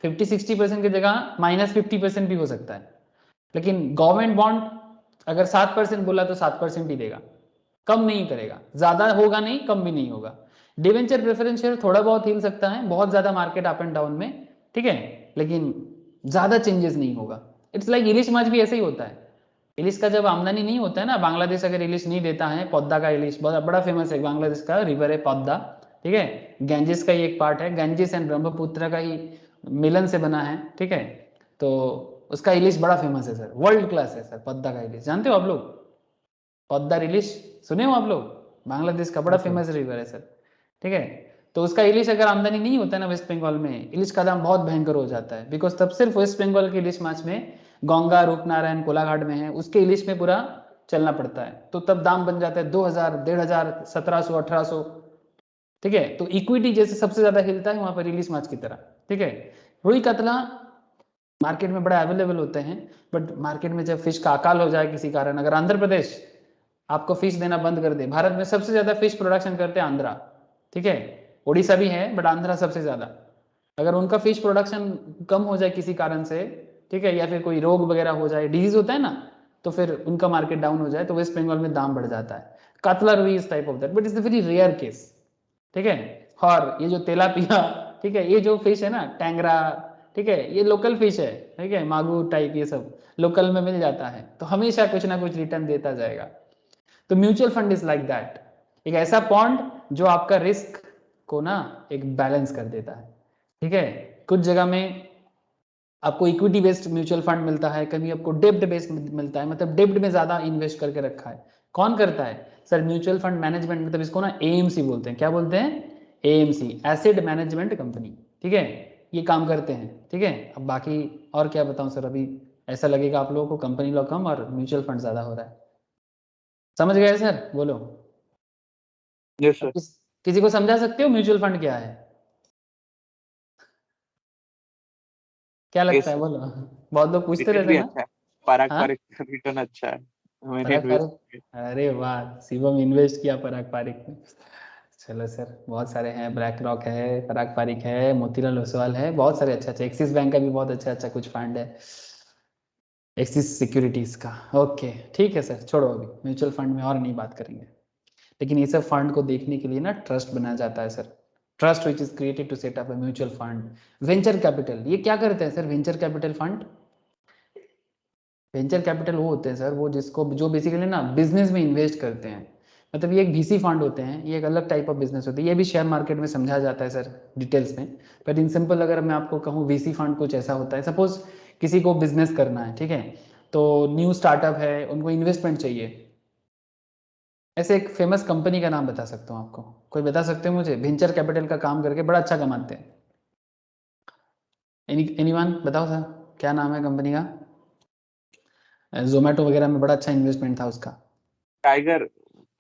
50-60% की जगह -50% भी हो सकता है। लेकिन गवर्नमेंट बॉन्ड अगर 7% बोला तो 7% ही देगा, कम नहीं करेगा, ज्यादा होगा नहीं, कम भी नहीं होगा। डिवेंचर प्रेफरेंस शेयर थोड़ा बहुत हिल सकता है, बहुत ज्यादा मार्केट अप एंड डाउन में, ठीक है, लेकिन ज्यादा चेंजेस नहीं होगा। इट्स लाइक इलिश माछ भी ऐसे ही होता है। इलिश का जब आमदनी नहीं होता है ना, बांग्लादेश अगर इलिश नहीं देता है, पौधा का इलिश बहुत बड़ा फेमस है, बांग्लादेश का रिवर है पौधा, ठीक है, गंजेस का ही एक पार्ट है, गंजेस एंड ब्रह्मपुत्र का ही मिलन से बना है, ठीक है। तो उसका इलिश बड़ा फेमस है सर, वर्ल्ड क्लास है सर, पद्दा का इलिश जानते हो आप लोग? पद्दा इलिश सुने हो आप लोग? बांग्लादेश का बड़ा फेमस रिवर है सर, ठीक है। तो उसका इलिश अगर आमदनी नहीं होता है ना वेस्ट बंगाल में, इलिश का दाम बहुत भयंकर हो जाता है, बिकॉज तब सिर्फ वेस्ट बंगाल के इलिश माछ में गंगा, रूपनारायण, कोलाघाट में है, उसके इलिश में पूरा चलना पड़ता है, तो तब दाम बन जाता है 2000, 1500, 1700, 1800, ठीक है। तो इक्विटी जैसे सबसे ज्यादा हिलता है वहां पर रिलीज मार्च की तरह, ठीक है। रुई कतला मार्केट में बड़ा अवेलेबल होते हैं, बट मार्केट में जब फिश का अकाल हो जाए किसी कारण, अगर आंध्र प्रदेश आपको फिश देना बंद कर दे, भारत में सबसे ज्यादा फिश प्रोडक्शन करते हैं आंध्रा, ठीक है। उड़ीसा भी है बट आंध्रा सबसे ज्यादा। अगर उनका फिश प्रोडक्शन कम हो जाए किसी कारण से, ठीक है, या फिर कोई रोग वगैरह हो जाए, डिजीज होता है ना, तो फिर उनका मार्केट डाउन हो जाए तो वेस्ट बंगाल में दाम बढ़ जाता है। कतला रुई इस type of that, but it's a very rare case, ठीक है। और ये जो तेलापिया, ठीक है, ये जो फिश है ना टैंगरा, ठीक है, ये लोकल फिश है, ठीक है, मागुर टाइप ये सब लोकल में मिल जाता है, तो हमेशा कुछ ना कुछ रिटर्न देता जाएगा। तो mutual fund is like that, एक ऐसा पॉन्ड जो आपका रिस्क को ना एक बैलेंस कर देता है, ठीक है। कुछ जगह में आपको इक्विटी बेस्ड म्यूचुअल फंड मिलता है, कभी आपको डेब्ट बेस्ड मिलता है, मतलब डेब्ट में ज्यादा इन्वेस्ट करके रखा है। कौन करता है सर? म्यूचुअल फंड मैनेजमेंट, मतलब इसको ना एएमसी बोलते हैं। क्या बोलते हैं? एएमसी, एसेट मैनेजमेंट कंपनी, ठीक है, ये काम करते हैं, ठीक है। अब बाकी और क्या बताऊं सर, अभी ऐसा लगेगा आप लोगों को कंपनी लॉ कम और म्यूचुअल फंड ज्यादा हो रहा है। समझ गए सर? बोलो। Yes sir. किसी को समझा सकते हो म्यूचुअल फंड क्या है? क्या लगता है? बोलो, बहुत लोग पूछते रिटर्न रहते भी हैं ना। अच्छा है, पारंपरिक हाँ, रिटर्न अच्छा है, मैंने पराग इन्वेस्ट पारिक, किया। अरे वाह, शिवम इन्वेस्ट किया पराग पारिक में। चलो सर, बहुत सारे हैं, ब्लैक रॉक है, पराग पारिक है, मोतीलाल ओसवाल है, बहुत सारे अच्छा अच्छा, एक्सिस बैंक का भी बहुत अच्छा अच्छा कुछ फंड है, एक्सिस सिक्योरिटीज का। ओके ठीक है सर, छोड़ो, अभी म्यूचुअल फंड में और नहीं बात करेंगे। लेकिन ये सब फंड को देखने के लिए ना ट्रस्ट बनाया जाता है sir, trust which is created to set up a mutual fund. Venture capital, ये क्या करते हैं sir venture capital fund? Venture capital वो होते हैं सर, वो जिसको जो बेसिकली ना बिजनेस में इन्वेस्ट करते हैं, मतलब ये एक वीसी फंड होते हैं, ये एक अलग टाइप ऑफ बिजनेस होती है। ये भी शेयर मार्केट में समझा जाता है सर डिटेल्स में, बट इन सिंपल अगर मैं आपको कहूँ वीसी फंड कुछ ऐसा होता है। सपोज किसी को बिजनेस करना है, ठीक है, तो न्यू स्टार्टअप है, उनको इन्वेस्टमेंट चाहिए। ऐसे एक फेमस कंपनी का नाम बता सकता हूँ आपको, कोई बता सकते हो मुझे? वेंचर कैपिटल का काम करके बड़ा अच्छा कमाते हैं। एनीवन बताओ सर, क्या नाम है कंपनी का? जोमेटो वगैरह में बड़ा अच्छा इन्वेस्टमेंट था उसका। Tiger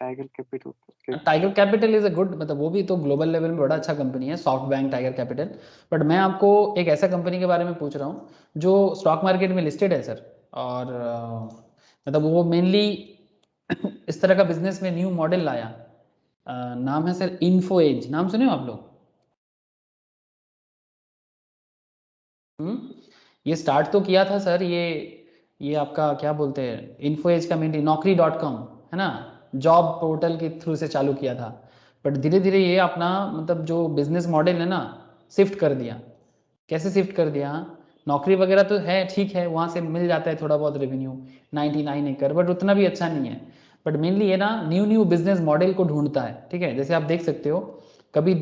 tiger capital. Tiger capital is a good, मतलब वो भी तो ग्लोबल लेवल में बड़ा अच्छा कंपनी है, soft bank, tiger capital. But मैं आपको एक ऐसा कंपनी के बारे में पूछ रहा हूँ जो स्टॉक मार्केट में लिस्टेड है सर, और मतलब वो मेनली इस तरह का बिजनेस में न्यू मॉडल लाया। नाम है सर इन्फो एज, नाम सुने हो आप लोग? ये स्टार्ट तो किया था सर, ये आपका क्या बोलते हैं, इन्फो एज का मेनली नौकरी.com है ना, जॉब पोर्टल के थ्रू से चालू किया था। बट धीरे धीरे ये अपना मतलब जो बिजनेस मॉडल है ना शिफ्ट कर दिया। कैसे शिफ्ट कर दिया? नौकरी वगैरह तो है, ठीक है, वहाँ से मिल जाता है थोड़ा बहुत रेवेन्यू, 99 एकड़, बट उतना भी अच्छा नहीं है। बट मेनली ये ना न्यू न्यू बिजनेस मॉडल को ढूंढता है, ठीक है। जैसे आप देख सकते हो, कभी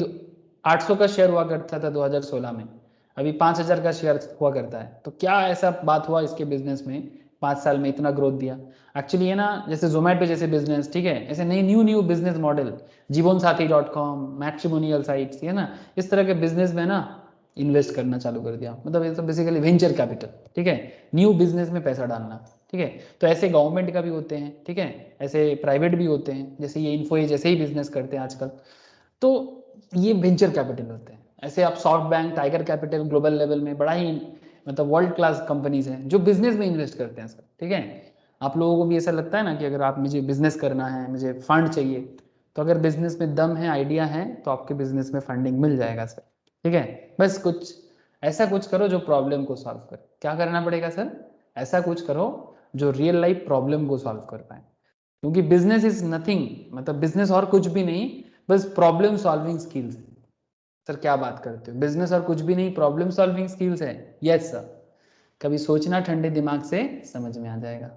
800 का शेयर हुआ करता था 2016 में, अभी 5000 का शेयर हुआ करता है। तो क्या ऐसा बात हुआ इसके बिजनेस में 5 साल में इतना ग्रोथ दिया? एक्चुअली ये ना जैसे जोमेटो जैसे बिजनेस, ठीक है, ऐसे नई न्यू न्यू बिजनेस मॉडल, जीवनसाथी.com, मैट्रिमोनियल साइट्स, है ना, इस तरह के बिजनेस में ना इन्वेस्ट करना चालू कर दिया। मतलब ये तो बेसिकली वेंचर कैपिटल, ठीक है, न्यू बिजनेस में पैसा डालना, ठीक है। तो ऐसे गवर्नमेंट का भी होते हैं, ठीक है, ऐसे प्राइवेट भी होते हैं, जैसे ये इन्फो जैसे ही बिजनेस करते हैं आजकल, तो ये वेंचर कैपिटल होते हैं। ऐसे आप soft bank, tiger capital global level में बड़ा ही मतलब वर्ल्ड क्लास कंपनीज हैं जो बिजनेस में इन्वेस्ट करते हैं सर, ठीक है। आप लोगों को भी ऐसा लगता है ना कि अगर आप मुझे बिजनेस करना है, मुझे फंड चाहिए, तो अगर बिजनेस में दम है, आइडिया है, तो आपके बिजनेस में फंडिंग मिल जाएगा सर, ठीक है। बस कुछ ऐसा कुछ करो जो प्रॉब्लम को सॉल्व करे। क्या करना पड़ेगा सर? ऐसा कुछ करो जो रियल लाइफ प्रॉब्लम को सॉल्व कर पाए, क्योंकि बिजनेस इज नथिंग, मतलब बिजनेस और कुछ भी नहीं, बस प्रॉब्लम सॉल्विंग स्किल्स। सर क्या बात करते हो, बिजनेस और कुछ भी नहीं, प्रॉब्लम सॉल्विंग स्किल्स है। यस सर, कभी सोचना ठंडे दिमाग से, समझ में आ जाएगा।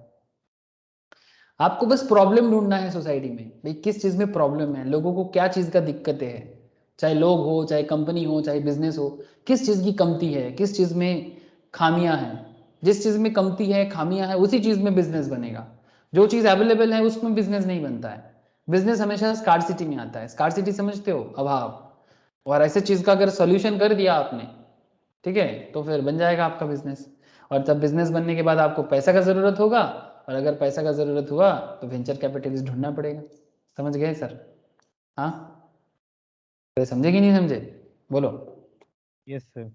आपको बस प्रॉब्लम ढूंढना है सोसाइटी में, भाई किस चीज में प्रॉब्लम है, लोगों को क्या चीज का दिक्कतें है, चाहे लोग हो, चाहे कंपनी हो, चाहे बिजनेस हो, किस चीज की कमती है, किस चीज में खामियां हैं। जिस चीज में कमती है, खामियां है, उसी चीज में बिजनेस बनेगा। जो चीज अवेलेबल है उसमें बिजनेस नहीं बनता है। बिजनेस हमेशा स्कार्सिटी में आता है। स्कार्सिटी समझते हो? अभाव। और ऐसे चीज का अगर सोल्यूशन कर दिया आपने, ठीक है, तो फिर बन जाएगा आपका बिजनेस। और जब बिजनेस बनने के बाद आपको पैसा का जरूरत होगा, और अगर पैसा का जरूरत हुआ तो वेंचर कैपिटलिस्ट ढूंढना पड़ेगा। समझ गए सर? हाँ, तो समझे कि नहीं समझे, बोलो। Yes sir.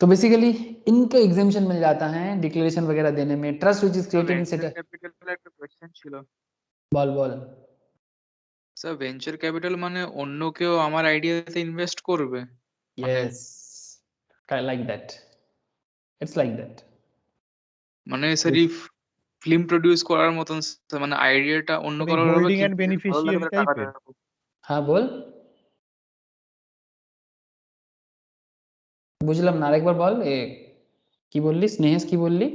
तो बेसिकली इनको एग्जामिशन मिल जाता है डिक्लेरेशन वगैरह देने में। Trust which is created in set. Capital একটা কোশ্চেন ছিল বল বল। স্যার ভেঞ্চার ক্যাপিটাল মানে অন্য কেউ আমার আইডিয়াতে ইনভেস্ট করবে Yes, like that. It's like that. মানে স্যার এই ফিল্ম প্রডিউস করার মতন মানে আইডিয়াটা অন্য মানে কারোর হবে হোল্ডিং কিন্তু এন্ড যদি ভালো লাগে বেনিফিশিয়ারি তাহলে টাকাটা টাইপের। দেবো। হ্যাঁ বল, বুঝলাম না, আরেকবার বল। কি বললি স্নেহেশ, কি বললি?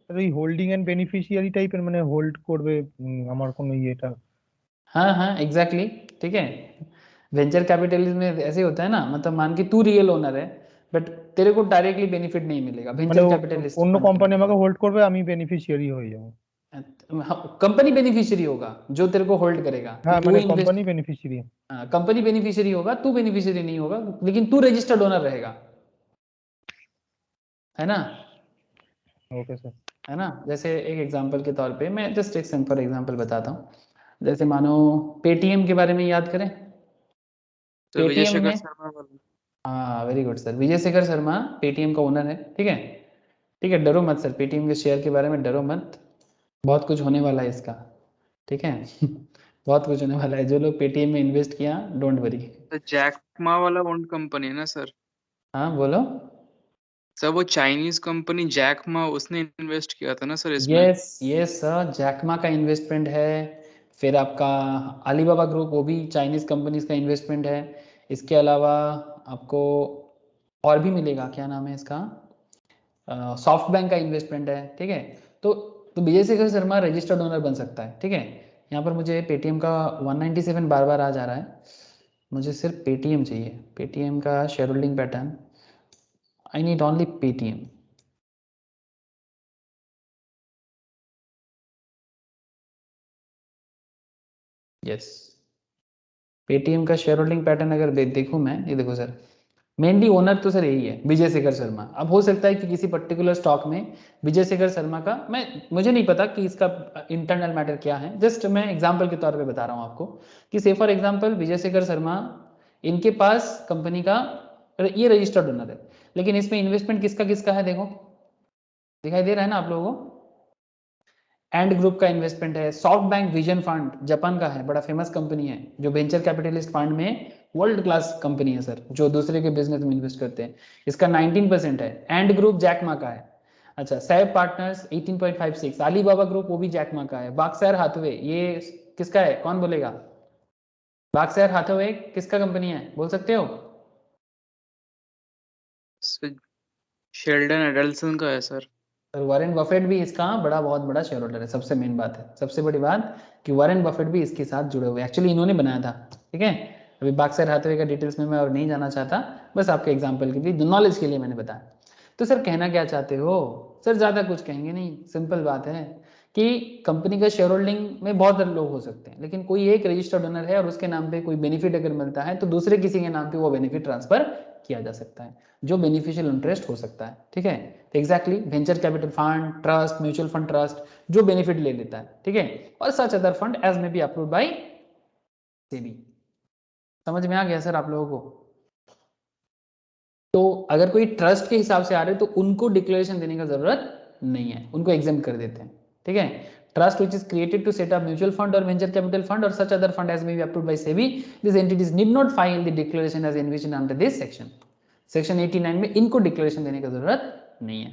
স্যার ওই হোল্ডিং এন্ড বেনিফিশিয়ারি টাইপের, মানে হোল্ড করবে আমার কোনো ইয়েটা। हाँ हाँ एग्जैक्टली, ठीक है। वेंचर कैपिटलिज्म में ऐसे होता है ना, मतलब मान के तू रियल ओनर है बट तेरे को डायरेक्टली बेनिफिट नहीं मिलेगा মানে वेंचर कैपिटलिस्ट অন্য কোম্পানি আমাকে হোল্ড করবে, আমি বেনিফিশিয়ারি হয়ে যাবো। कंपनी बेनिफिशियरी होगा जो तेरे को होल्ड करेगा। হ্যাঁ तू মানে invest, company beneficiary. Company beneficiary होगा, तू बेनिफिशियरी नहीं होगा, लेकिन तू रजिस्टर्ड ओनर रहेगा, है ना। Okay sir. है ना। जैसे एक एग्जांपल के तौर पे मैं जस्ट एक सिंपल एग्जांपल बताता हूँ। जैसे मानो पेटीएम के बारे में याद करें। तो विजय पेटीएम शेखर में, शर्मा वाला हाँ very good sir, Vijay Shekhar Sharma Paytm का ओनर है, ठीक है। ठीक है, डरो मत सर, पेटीएम के शेयर के बारे में डरो मत, बहुत कुछ होने वाला है इसका, ठीक है। बहुत कुछ होने वाला है, जो लोग पेटीएम में इन्वेस्ट किया डोंट वरी। तो जैक मा वाला ओन कंपनी है ना सर। हाँ बोलो। सर वो चाइनीज कंपनी जैक मा उसने इन्वेस्ट किया था ना सर इसमें। यस यस सर, जैकमा का इन्वेस्टमेंट है। फिर आपका अलीबाबा ग्रुप, वो भी चाइनीज कंपनीज का इन्वेस्टमेंट है। इसके अलावा आपको और भी मिलेगा, क्या नाम है इसका, सॉफ्ट बैंक का इन्वेस्टमेंट है, ठीक है। तो विजय शेखर शर्मा रजिस्टर्ड ओनर बन सकता है, ठीक है। यहाँ पर मुझे पेटीएम का 197 बार बार आ जा रहा है, मुझे सिर्फ पेटीएम चाहिए, पेटीएम का share holding pattern. I need only Paytm. Yes, Paytm का शेयर होल्डिंग पैटर्न अगर देखूं मैं, ये देखो सर, मेनली ओनर तो सर यही है विजय शेखर शर्मा। अब हो सकता है कि किसी पर्टिकुलर स्टॉक में विजय शेखर शर्मा का, मुझे नहीं पता कि इसका इंटरनल मैटर क्या है, जस्ट मैं एग्जांपल के तौर पे बता रहा हूँ आपको कि से फॉर एग्जांपल विजय शेखर शर्मा, इनके पास कंपनी का ये रजिस्टर्ड ओनर है, लेकिन इसमें इन्वेस्टमेंट किसका किसका है, देखो दिखाई दे रहा है ना आप लोगों को। एंड ग्रुप का इन्वेस्टमेंट है, soft bank vision fund Japan का है, बड़ा फेमस कंपनी है, जो वेंचर कैपिटलिस्ट फंड में वर्ल्ड क्लास कंपनी है सर, जो दूसरे के बिजनेस में इन्वेस्ट करते हैं, इसका 19% है। एंड ग्रुप जैकमा का है। अच्छा, सैब पार्टनर्स 18.56, अलीबाबा ग्रुप वो भी जैकमा का है। बाक्सायर हाथवे ये किसका है, कौन बोलेगा? बाक्सायर हाथवे किसका कंपनी है, बोल सकते हो? शेल्डन एडल्सन का है सर। वॉरेन बफेट भी इसका बहुत बड़ा शेयर होल्डर है। सबसे मेन बात है, सबसे बड़ी बात कि वॉरेन बफेट भी इसके साथ जुड़े हुए, एक्चुअली इन्होंने बनाया था, ठीक है। अभी बाक्सायर हाथवे का डिटेल्स में मैं और नहीं जाना चाहता, बस आपके एग्जांपल के लिए, नॉलेज के लिए मैंने बताया। तो सर कहना क्या चाहते हो? सर ज़्यादा कुछ कहेंगे नहीं, सिंपल बात है कि कंपनी का शेयर होल्डिंग में बहुत लोग हो सकते हैं, लेकिन कोई एक रजिस्टर्ड ओनर है और उसके नाम पे कोई बेनिफिट अगर मिलता है तो दूसरे किसी के नाम पे वो बेनिफिट ट्रांसफर किया जा सकता है, जो बेनिफिशियल इंटरेस्ट हो सकता है, ठीक है। तो exactly venture capital fund, trust, mutual fund trust जो बेनिफिट ले लेता है, ठीक है, और such other fund as may be approved by SEBI. समझ में आ गया सर आप लोगों को? तो अगर कोई ट्रस्ट के हिसाब से आ रहे तो उनको डिक्लेरेशन देने का जरूरत नहीं है, उनको एग्जाम कर देते हैं, ठीक है। Trust which is created to set up mutual fund or venture capital fund or such other fund as may be approved by SEBI, these entities need not file the declaration as envisioned under this section. Section 89 में इनको declaration देने की जरूरत नहीं है,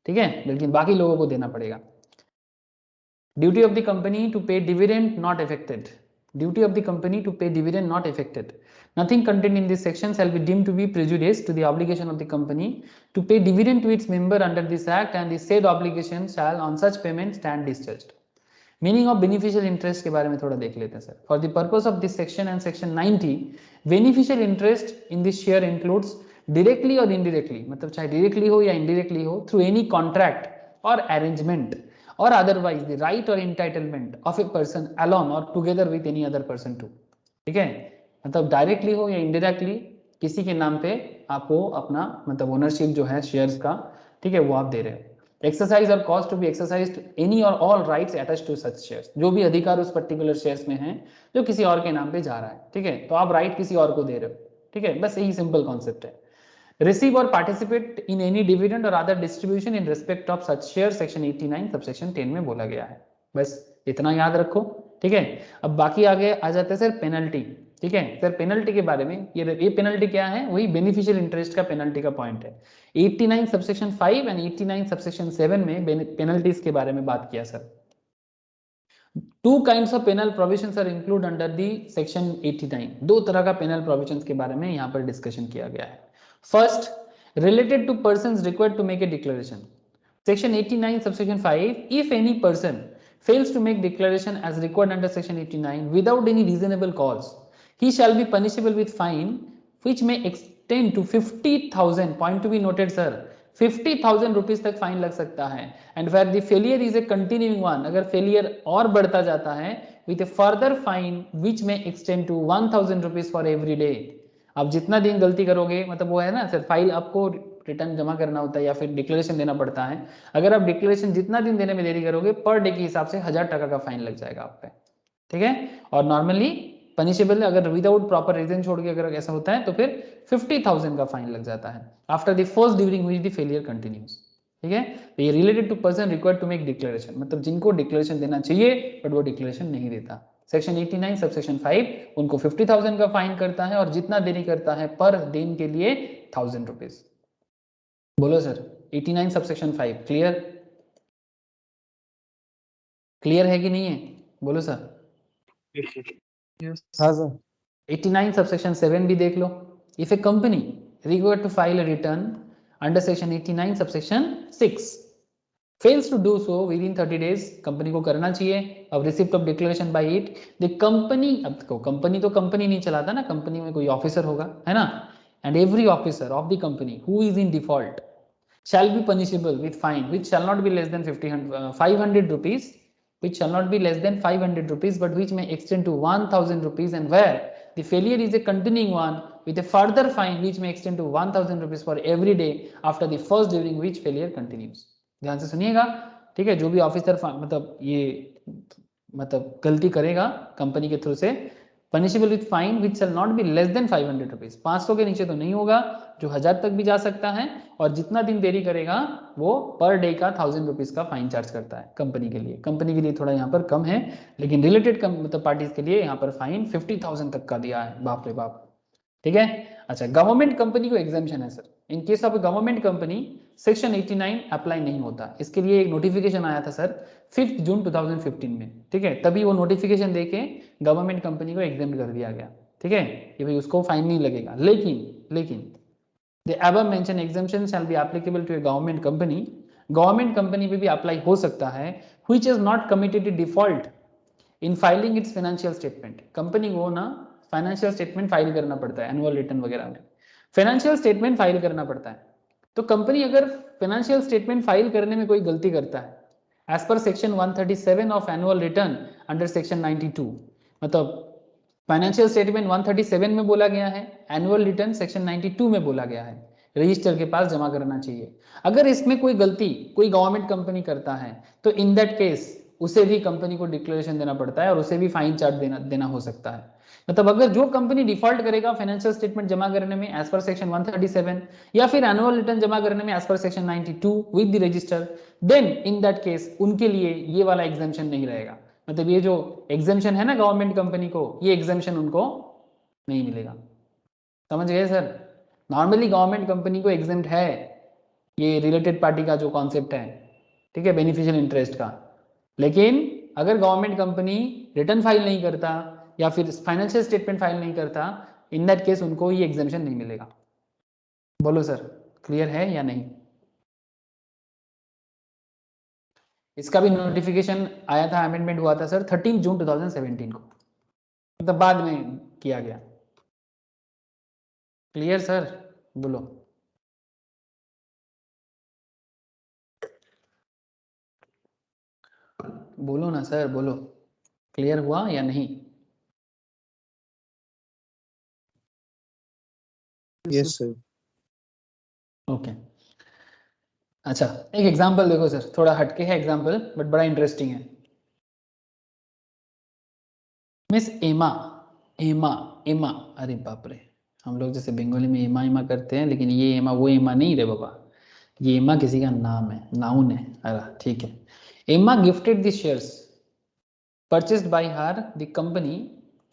ठीक है, लेकिन बाकी लोगों को देना पड़ेगा। Duty of the company to pay dividend not affected, duty of the company to pay dividend not affected, nothing contained in this section shall be deemed to be prejudice to the obligation of the company to pay dividend to its member under this act, and the said obligation shall on such payment stand discharged. Meaning of beneficial interest के बारे में थोड़ा देख लेते हैं sir. For the purpose of this section and section 90, beneficial interest in this share includes directly or indirectly, मतलब चाहे directly हो या इनडायरेक्टली हो, through any contract or arrangement or otherwise the right or entitlement of a person alone or together with any other person to, ठीक है। मतलब directly हो या इनडायरेक्टली किसी के नाम पे आपको अपना मतलब ओनरशिप जो है शेयर्स का, ठीक है, वो आप दे रहे हो। Exercise or cost to be exercised any or all rights attached to such shares, जो भी अधिकार उस पर्टिकुलर शेयर्स में है जो किसी और के नाम पे जा रहा है, ठीक है, तो आप राइट किसी और को दे रहे हो, ठीक है, बस यही सिंपल कॉन्सेप्ट है। Receive or participate in any dividend और other distribution in respect of such share, section 89 subsection 10 में बोला गया है, बस इतना याद रखो, ठीक है। अब बाकी आगे आ जाते हैं सर पेनल्टी, ठीक है सर, पेनल्टी के बारे में, ये पेनल्टी क्या है, वही बेनिफिशियल इंटरेस्ट का पेनल्टी का पॉइंट है। 89 सबसेक्शन 5 एंड 89 सबसेक्शन 7 में पेनल्टीज के बारे में बात किया sir. Two kinds of penal provisions are include under the section 89, दो तरह का पेनल प्रोविजंस के बारे में यहाँ पर डिस्कशन किया गया है। First, related to persons required to make a declaration, section 89 subsection 5, if any person fails to make declaration as required under section 89 without any reasonable cause, he shall be punishable with fine which may extend to 50,000, point to be noted sir, 50,000 rupees तक fine लग सकता है। And where the failure is a continuing one, अगर failure और बढ़ता जाता है, with a further fine which may extend to 1,000 rupees for every day। आप जितना दिन गलती करोगे, मतलब वो है ना सर, फाइल आपको रिटर्न जमा करना होता है या फिर डिक्लेरेशन देना पड़ता है, अगर आप डिक्लेरेशन जितना दिन देने में देरी करोगे पर डे के हिसाब से 1000 टका का फाइन लग जाएगा आप पे, ठीक है। और नॉर्मली पनिशेबल अगर विदाउट प्रॉपर रीजन छोड़ के अगर ऐसा होता है तो फिर 50,000 का फाइन लग जाता है after the first during which the failure continues, ठीक है। तो ये related to person required to make declaration, मतलब जिनको डिक्लेरेशन देना चाहिए बट वो डिक्लेरेशन नहीं देता। सेक्शन 89 सबसेक्शन 5 उनको 50,000 का फाइन करता है और जितना देरी करता है पर दिन के लिए 1,000 रुपीज। बोलो सर 89 सबसेक्शन 5 क्लियर, क्लियर है कि नहीं है, बोलो सर। हाँ सर। 89 सबसेक्शन 7 भी देख लो, if a company required to file a return under section 89 subsection 6 fails to do so within 30 days, company को करना चाहिए। अब receipt of declaration by it the company, अब देखो कंपनी तो कंपनी नहीं चलाता ना, कंपनी में कोई ऑफिसर होगा, है ना, and every officer of the company who is in default shall be punishable with fine which shall not be less than 500 rupees, which shall not be less than 500 rupees but which may extend to 1,000 rupees, and where the failure is a continuing one with a further fine which may extend to 1,000 rupees for every day after the first during which failure continues। ध्यान से सुनिएगा, ठीक है। जो भी officer मतलब ये मतलब गलती करेगा कंपनी के थ्रू से, punishable with fine which shell not be less then 500 rupees, 500 के नीचे तो नहीं होगा, जो 1000 तक भी जा सकता है, और जितना दिन देरी करेगा वो पर डे का 1,000 रुपीज का फाइन चार्ज करता है कंपनी के लिए। कंपनी के लिए थोड़ा यहाँ पर कम है, लेकिन रिलेटेड मतलब पार्टीज के लिए यहाँ पर फाइन 50,000 तक का दिया है, बाप रे बाप, ठीक है। अच्छा, गवर्नमेंट कंपनी को एग्जाम्पशन है sir, in case of government company section 89 apply नहीं होता। इसके लिए एक नोटिफिकेशन आया था सर 5 जून 2015 में, ठीक है, तभी वो नोटिफिकेशन देके गवर्नमेंट कंपनी को एग्जाम्प्ट कर दिया गया, ठीक है, कि भाई उसको फाइन नहीं लगेगा। लेकिन the above mention exemption shall be applicable to a government company, government company पे भी अप्लाई हो सकता है which is not committed default in filing its financial statement. Company को ना फाइनेंशियल स्टेटमेंट फाइल करना पड़ता है, एनुअल रिटर्न वगैरह में फाइनेंशियल स्टेटमेंट फाइल करना पड़ता है। तो कंपनी अगर फाइनेंशियल स्टेटमेंट फाइल करने में कोई गलती करता है as per section 137 of annual return under section 92, मतलब फाइनेंशियल स्टेटमेंट 137 में बोला गया है, एनुअल रिटर्न सेक्शन 92 में बोला गया है, रजिस्टर के पास जमा करना चाहिए। अगर इसमें कोई गलती कोई गवर्नमेंट कंपनी करता है तो इन दैट केस उसे भी कंपनी को डिक्लेरेशन देना पड़ता है और उसे भी फाइन चार्ज देना हो सकता है। मतलब अगर जो कंपनी डिफॉल्ट करेगा फाइनेंशियल स्टेटमेंट जमा करने में एज पर सेक्शन 137 या फिर एनुअल रिटर्न जमा करने में as per section 92 with the register, then in that case उनके लिए ये वाला एग्जाम्पशन नहीं रहेगा। मतलब ये जो एग्जाम्पशन है ना गवर्नमेंट कंपनी को, ये एग्जाम्पशन उनको नहीं मिलेगा। समझ गए सर? नॉर्मली गवर्नमेंट कंपनी को एग्जाम्प्ट है ये रिलेटेड पार्टी का जो कॉन्सेप्ट है, ठीक है, बेनिफिशियल इंटरेस्ट का। लेकिन अगर गवर्नमेंट कंपनी रिटर्न फाइल नहीं करता या फिर फाइनेंशियल स्टेटमेंट फाइल नहीं करता, इन दैट केस उनको ये एग्जाम्पशन नहीं मिलेगा। बोलो सर, क्लियर है या नहीं? इसका भी नोटिफिकेशन आया था, अमेंडमेंट हुआ था सर 13 जून 2017 को, मतलब बाद में किया गया। Clear sir? बोलो। बोलो ना सर, बोलो, क्लियर हुआ या नहीं? Yes sir. ओके, अच्छा एक एग्जांपल देखो सर, थोड़ा हटके है एग्जांपल बट बड़ा इंटरेस्टिंग है। मिस एमा, एमा एमा, अरे बाप रे, हम लोग जैसे बंगाली में एमा एमा करते हैं, लेकिन ये एमा वो एमा नहीं रे बाबा, ये एमा किसी का नाम है, नाउन है। अरे ठीक है, Emma gifted the shares purchased by her the company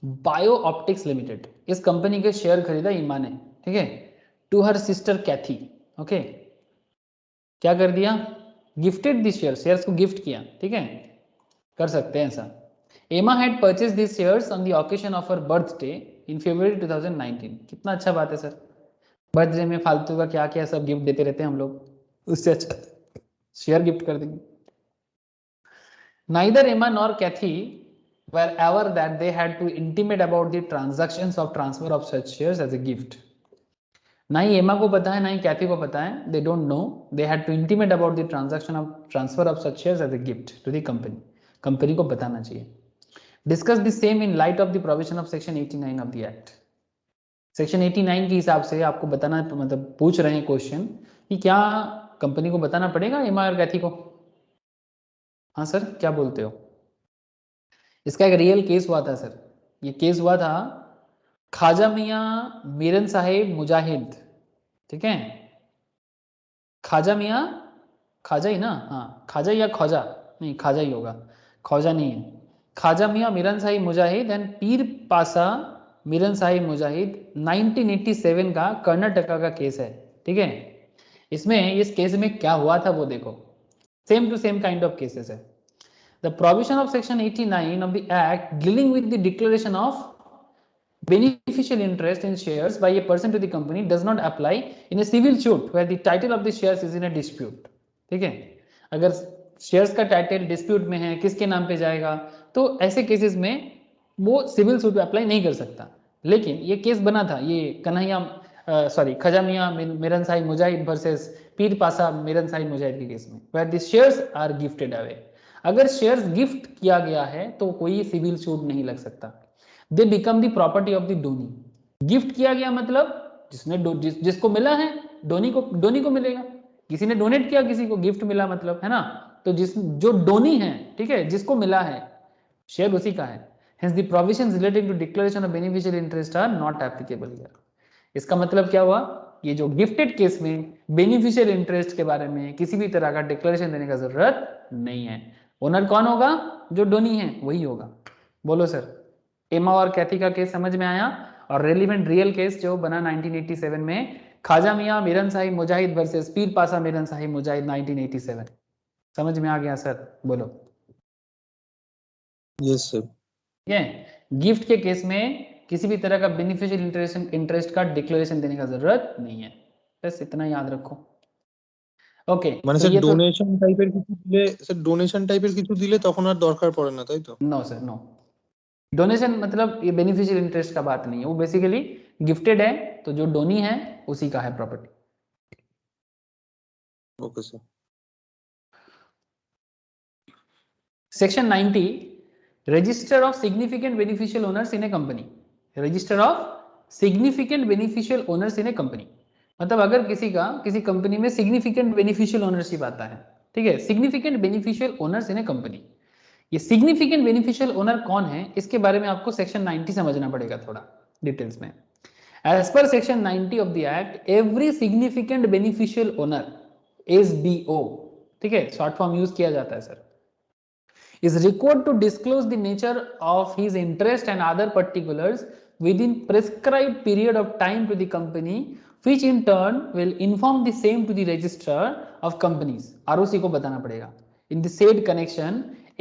Bio Optics Limited. इस कंपनी के शेयर खरीदा एमा ने, ठीक है, to her sister Kathy. Okay, क्या कर दिया, गिफ्टेड द शेयर, शेयर्स को गिफ्ट किया, ठीक है, कर सकते हैं ऐसा। Emma had purchase this shares on the occasion of her birthday in February 2019। कितना अच्छा बात है सर, बर्थडे में फालतू का क्या क्या सब गिफ्ट देते रहते हैं हम लोग, उससे अच्छा शेयर गिफ्ट कर देंगे। Neither Emma nor Kathy were aware that they had to intimate about the transactions of transfer of such shares as a gift. ना ही एमा को पता है ना ही कैथी को पता है, they don't know, they had to intimate about the transaction of transfer of such shares as a gift to the company. Company को बताना चाहिए। Discuss the same in light of the provision of section 89 of the act. Section 89 के हिसाब से आपको बताना, मतलब पूछ रहे हैं क्वेश्चन कि क्या कंपनी को बताना पड़ेगा एमा और कैथी को? हाँ सर, क्या बोलते हो? इसका एक रियल केस हुआ था सर, ये केस हुआ था ख्वाजा मियाँ मीरन साहिब मुजाहिद, ठीक है, ख्वाजा मियाँ, ख्वाजा ही ना, हाँ ख्वाजा या ख्वाजा, नहीं ख्वाजा ही होगा, ख्वाजा नहीं है, ख्वाजा मियाँ मीरन साहिब मुजाहिद एंड पीर पासा मीरन साहिब मुजाहिद 1987 का कर्नाटका का केस है, ठीक है। इसमें इस केस में क्या हुआ था वो देखो, same to same kind of cases है। The provision of section 89 of the act dealing with the declaration of beneficial interest in shares by a person to the company does not apply in a civil suit where the title of the shares is in a dispute। ठीक है, अगर shares का title dispute में है, किसके नाम पे जाएगा, तो ऐसे केसेस में वो सिविल सूट पे अप्लाई नहीं कर सकता। लेकिन ये केस बना था, ये कन्हैया सॉरी ख्वाजा मियाँ मीरन साहिब मुजाहिद वर्सेस पीर पासा मीरन साहिब मुजाहिद के केस में, where the shares are gifted away. अगर शेयर्स गिफ्ट किया गया है तो कोई सिविल सूट नहीं लग सकता। They become the property of the Downey. Gift किया गया मतलब जिसने जिसको मिला है, डोनी को मिलेगा। किसी ने डोनेट किया, किसी को गिफ्ट मिला, मतलब है ना, तो जो डोनी है, ठीक है, जिसको मिला है शेयर उसी का है। Hence the provisions relating to declaration of beneficial interest are not applicable here। इसका मतलब क्या हुआ, ये जो गिफ्टेड केस में बेनिफिशियल इंटरेस्ट के बारे में किसी भी तरह का डिक्लेरेशन देने का जरूरत नहीं है। ओनर कौन होगा, जो डोनी है वही होगा। बोलो सर, एमा और कैथी का केस समझ में आया? और रेलिवेंट रियल केस जो बना 1987 में, ख्वाजा मियाँ मीरन साहिब मुजाहिद वर्सेस पीर पासा मीरन साहिब मुजाहिद 1987, समझ में आ गया सर? बोलो। Yes sir. ठीक है, गिफ्ट के केस में किसी भी तरह का बेनिफिशियल इंटरेस्ट का डिक्लेरेशन देने का जरूरत नहीं है, बस इतना याद रखो। ওকে, মানে তো স্যার ये तो ডোনেশন টাইপের কিছু দিলে, স্যার ডোনেশন টাইপের কিছু দিলে তখন আর দরকার পড়ে না, তাই তো? नो सर नो, डोनेशन मतलब ये बेनिफिशियल इंटरेस्ट का बात नहीं है, वो बेसिकली गिफ्टेड है तो जो डोनी है उसी का है property. Okay sir. Section 90, register of significant beneficial owners in A company. Register of significant beneficial owners in A company मतलब अगर किसी कंपनी में सिग्निफिकेंट बेनिफिशियल ओनरशिप आता है, ठीक है, significant beneficial owners in A company. ये सिग्निफिकेंट बेनिफिशियल ओनर कौन है, इसके बारे में आपको सेक्शन 90 समझना पड़ेगा थोड़ा डिटेल्स में। As per section 90 of the act, every significant beneficial owner, SBO, ठीक है, शॉर्ट फॉर्म यूज किया जाता है sir, is required to disclose the nature of his interest and other particulars within prescribed period of time to the company, which in turn will inform the same to the registrar of companies। ROC को बताना पड़ेगा। In the said connection,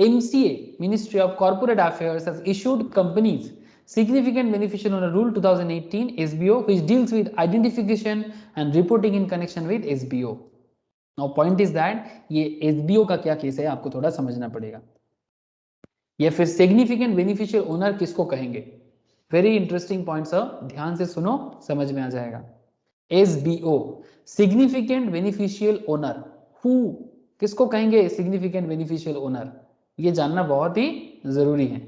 MCA Ministry of Corporate Affairs has issued companies significant beneficial owner rule 2018 SBO, which deals with identification and reporting in connection with SBO। Now point is that ये SBO का क्या case है आपको थोड़ा समझना पड़ेगा। या फिर सिग्निफिकेंट बेनिफिशियल ओनर किसको कहेंगे, वेरी इंटरेस्टिंग पॉइंट सर, ध्यान से सुनो समझ में आ जाएगा। SBO, significant beneficial owner, who, किसको कहेंगे सिग्निफिकेंट बेनिफिशियल ओनर, ये जानना बहुत ही जरूरी है।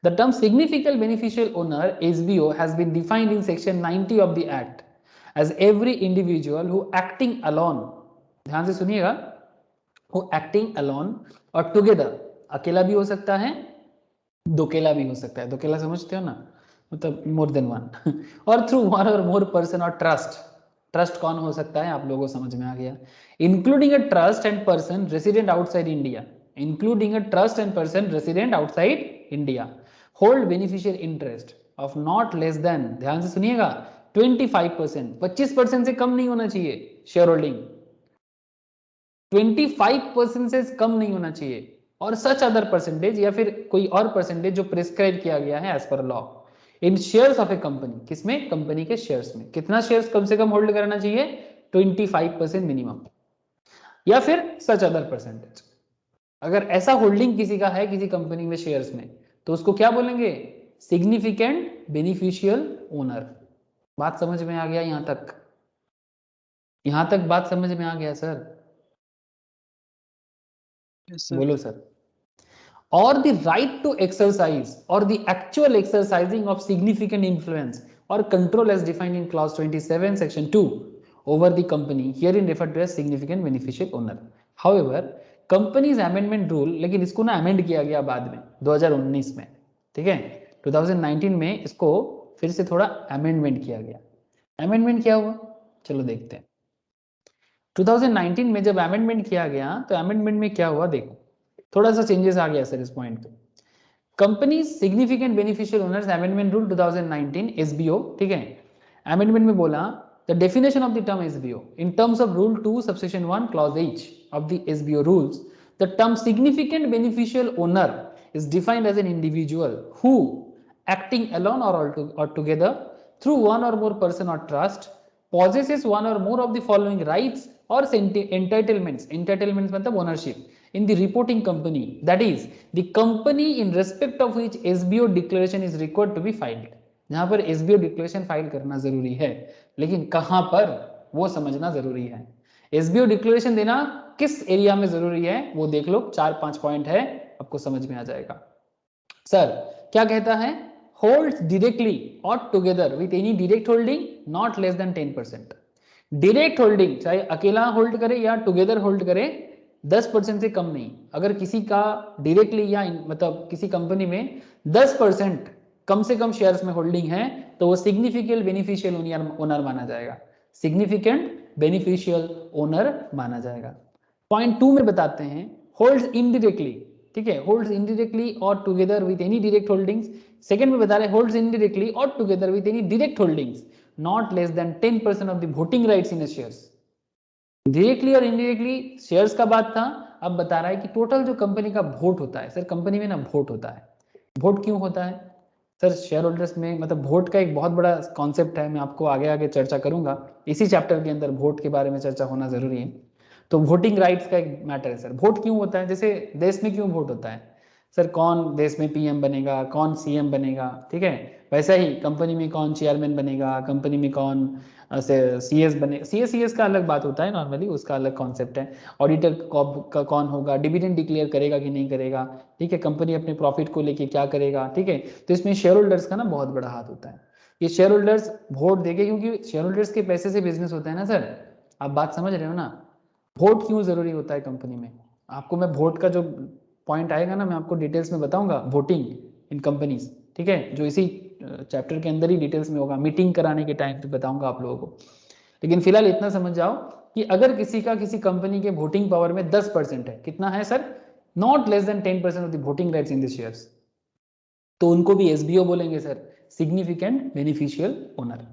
The term significant beneficial owner SBO has been defined in section 90 of the act as every individual who acting alone, ध्यान से सुनिएगा, who acting alone और together, अकेला भी हो सकता है, दोकेला भी हो सकता है, दोकेला समझते हो ना, मतलब मोर देन वन, और थ्रू वन और मोर पर्सन और ट्रस्ट, ट्रस्ट कौन हो सकता है आप लोगों को समझ में आ गया, including a trust and person resident outside India, including a trust and person resident outside India, hold beneficial interest of not less then, ध्यान से सुनिएगा, 25%, 25% से कम नहीं होना चाहिए शेयर होल्डिंग, 25% से कम नहीं होना चाहिए, और सच अदर परसेंटेज या फिर कोई और परसेंटेज जो प्रिस्क्राइब किया गया है as per law in shares of a company, किसमें, कंपनी के शेयर्स में, कितना शेयर्स कम से कम होल्ड करना चाहिए, 25% मिनिमम, या फिर सच अदर परसेंटेज। अगर ऐसा होल्डिंग किसी का है किसी कंपनी में शेयर्स में, तो उसको क्या बोलेंगे, सिग्निफिकेंट बेनिफिशियल ओनर। बात समझ में आ गया यहां तक, यहां तक बात समझ में आ गया सर? बोलो sir. Or the right to exercise or the actual exercising of significant influence or control as defined in clause 27 section 2 over the company herein referred to as significant beneficial owner. However, companies amendment rule, लेकिन इसको ना amend किया गया बाद में 2019 में, ठीक है, 2019 में इसको फिर से थोड़ा amendment किया गया। amendment क्या हुआ, चलो देखते हैं। 2019 में जब amendment किया गया तो amendment में क्या हुआ, देखो थोड़ा सा चेंजेस आ गया सर इस पॉइंट पे। Company significant beneficial owners amendment rule 2019 SBO, ठीक है, अमेंडमेंट में बोला the definition of the term SBO in terms of rule 2 subsection 1 clause H of the SBO rules, the term significant beneficial owner is defined as an individual who acting alone or together through one or more person or trust possesses one or more of the following rights or entitlements, entitlements मतलब ownership in the reporting company, that is the company in respect of which SBO declaration is required to be filed। जहां पर SBO declaration file करना जरूरी है, लेकिन कहां पर वो समझना जरूरी है। SBO declaration देना किस एरिया में जरूरी है वो देख लो, 4-5 पॉइंट है, आपको समझ में आ जाएगा। सर क्या कहता है, holds directly or together with any direct holding not less than 10%। Direct holding चाहे अकेला होल्ड करे या टुगेदर होल्ड करे 10% से कम नहीं। अगर किसी का डायरेक्टली या मतलब किसी कंपनी में 10% कम से कम शेयर्स में होल्डिंग है तो वो सिग्निफिकेंट बेनिफिशियल ओनर माना जाएगा, सिग्निफिकेंट बेनिफिशियल ओनर माना जाएगा। पॉइंट 2 में बताते हैं होल्ड्स इनडायरेक्टली, ठीक है, होल्ड्स इनडायरेक्टली और together with any direct holdings. Second में बता रहे होल्ड्स इनडायरेक्टली और together with any direct holdings not less than 10% of the voting rights in a shares। Directly or indirectly shares का बात था, अब बता रहा है कि टोटल जो कंपनी का वोट होता है, सर कंपनी में ना वोट होता है, वोट क्यों होता है सर, शेयर होल्डर्स में मतलब वोट का एक बहुत बड़ा कॉन्सेप्ट है, मैं आपको आगे आगे चर्चा करूंगा, इसी चैप्टर के अंदर वोट के बारे में चर्चा होना जरूरी है। तो वोटिंग राइट्स का एक मैटर है सर। वोट क्यों होता है, जैसे देश में क्यों वोट होता है सर, कौन देश में पीएम बनेगा, कौन सीएम बनेगा, ठीक है, वैसा ही कंपनी में कौन चेयरमैन बनेगा, कंपनी में कौन सीएस बने, सीएस का अलग बात होता है नॉर्मली, उसका अलग कॉन्सेप्ट है। ऑडिटर का कौन होगा, डिविडेंड डिक्लेयर करेगा कि नहीं करेगा, ठीक है, कंपनी अपने प्रॉफिट को लेके क्या करेगा, ठीक है। तो इसमें शेयर होल्डर्स का ना बहुत बड़ा हाथ होता है। ये शेयर होल्डर्स वोट देंगे क्योंकि शेयर होल्डर्स के पैसे से बिजनेस होता है ना सर, आप बात समझ रहे हो ना। वोट क्यों जरूरी होता है कंपनी में, आपको मैं वोट का जो पॉइंट आएगा ना मैं आपको डिटेल्स में बताऊंगा, वोटिंग इन कंपनीज, ठीक है, जो इसी चैप्टर के अंदर ही डिटेल्स में होगा, मीटिंग कराने के टाइम पे बताऊंगा आप लोगों को। लेकिन फिलहाल इतना समझ जाओ कि अगर किसी का किसी कंपनी के वोटिंग पावर में 10% है, कितना है sir, not less than 10% of the voting rights in the shares, तो उनको भी एसबीओ बोलेंगे sir, significant beneficial owner.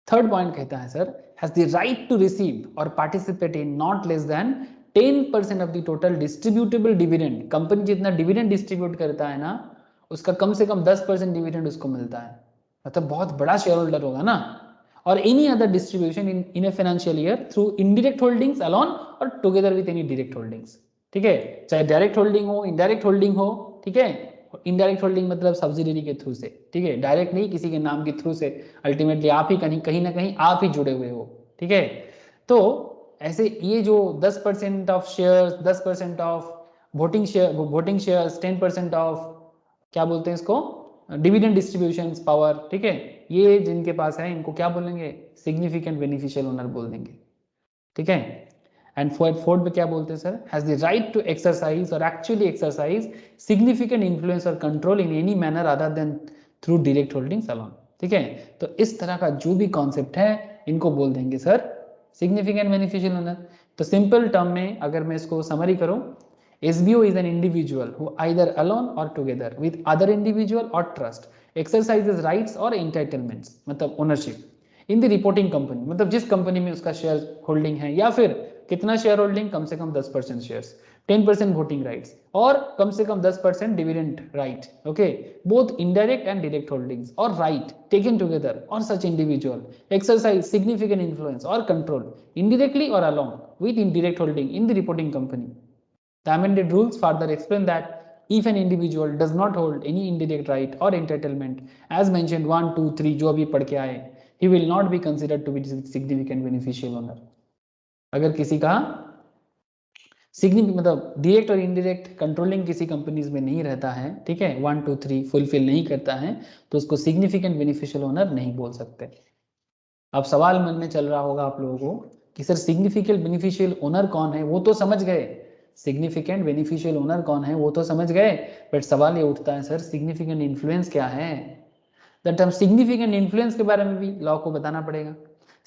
Third point कहता है sir has the right to receive or participate in not less than 10% of the total distributable dividend. Company जितना dividend distribute करता है ना उसका कम से कम 10% डिविडेंड उसको मिलता है, मतलब बहुत बड़ा शेयर होल्डर होगा ना। Or any other distribution in a financial year through indirect holdings alone or together with any direct holdings, ठीक है, चाहे डायरेक्ट होल्डिंग हो इनडायरेक्ट होल्डिंग हो, ठीक है, इनडायरेक्ट होल्डिंग मतलब सब्सिडरी के थ्रू से, ठीक है, डायरेक्ट नहीं किसी के नाम के थ्रू से, अल्टीमेटली आप ही कहीं ना कहीं आप ही जुड़े हुए हो, ठीक है। तो ऐसे ये जो 10% of shares, 10% of voting shares, 10% of क्या बोलते हैं इसको, डिविडेंड डिस्ट्रीब्यूशन पावर, ठीक है, ये जिनके पास है इनको क्या बोलेंगे, सिग्निफिकेंट बेनिफिशियल ओनर बोल देंगे, ठीक है। एंड फोर्थ में क्या बोलते हैं sir, has the right to exercise और एक्चुअली एक्सरसाइज सिग्निफिकेंट इन्फ्लुएंस और control in any manner other than through direct holdings alone, ठीक है। तो इस तरह का जो भी कॉन्सेप्ट है इनको बोल देंगे सर सिग्निफिकेंट बेनिफिशियल ओनर। तो सिंपल टर्म में अगर मैं इसको समरी करूं, SBO is an individual who either alone or together with other individual or trust exercises rights or entitlements, मतलब ownership in the reporting company, मतलब जिस कंपनी में उसका शेयर होल्डिंग है, या फिर कितना शेयर होल्डिंग, कम से कम 10% शेयर्स, 10% वोटिंग राइट्स और कम से कम 10% dividend right, okay, both indirect and direct holdings और राइट टेकन टुगेदर और such individual exercise significant influence or control indirectly or along with indirect holding in the reporting company. The amended rules further explain that if an individual does not hold any indirect right or entitlement as mentioned 1, 2, 3 जो अभी पढ़ के आए, he will not be considered to be significant beneficial owner. अगर किसी का मतलब direct और इनडायरेक्ट कंट्रोलिंग किसी कंपनीज में नहीं रहता है, ठीक है, 1, 2, 3 फुलफिल नहीं करता है, तो उसको सिग्निफिकेंट बेनिफिशियल ओनर नहीं बोल सकते। अब सवाल मन में चल रहा होगा आप लोगों को कि सर सिग्निफिकेंट बेनिफिशियल ओनर कौन है, वो तो समझ गए, सिग्निफिकेंट बेनिफिशियल ओनर कौन है वो तो समझ गए, बट सवाल ये उठता है सर सिग्निफिकेंट इन्फ्लुएंस क्या है। दैट हम सिग्निफिकेंट इन्फ्लुएंस के बारे में भी लॉ को बताना पड़ेगा।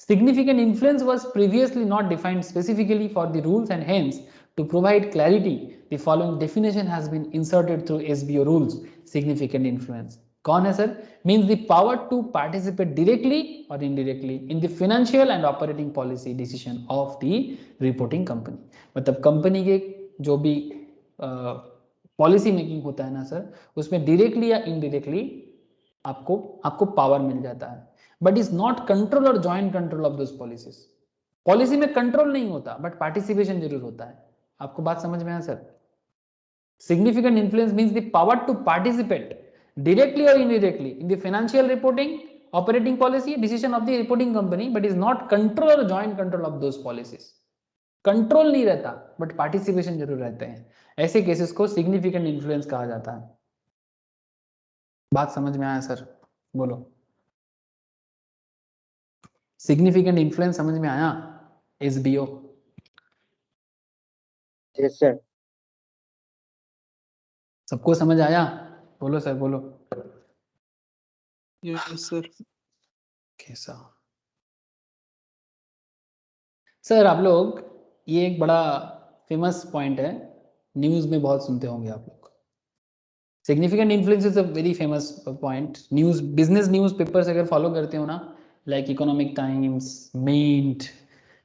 Significant influence was previously not defined specifically for the rules and hence to provide clarity the following definition has been inserted through SBO rules. Significant influence कौन है sir, means the power to participate directly or indirectly in the financial and operating policy decision of the reporting company। मतलब company के जो भी policy making होता है ना sir, उसमें डायरेक्टली या इनडायरेक्टली आपको पावर मिल जाता है, बट इज नॉट कंट्रोल और joint control of those policies. Policy में कंट्रोल नहीं होता बट पार्टिसिपेशन जरूर होता है। आपको बात समझ में आया sir? Significant influence means the power to participate directly or indirectly in the financial reporting, operating policy decision of the reporting company, but is not control or joint control of those policies। Control नहीं रहता but participation जरूर रहते हैं, ऐसे cases को significant influence कहा जाता है। बात समझ में आया सर? बोलो, सिग्निफिकेंट इन्फ्लुएंस समझ में आया? SBO yes sir. सबको समझ आया? बोलो सर, बोलो। Yes sir. कैसा सर? आप लोग, ये एक बड़ा फेमस पॉइंट है, न्यूज में बहुत सुनते होंगे आप लोग। Significant influence is a very famous point. News, business news papers अगर फॉलो करते हो ना, लाइक इकोनॉमिक टाइम्स, मिंट,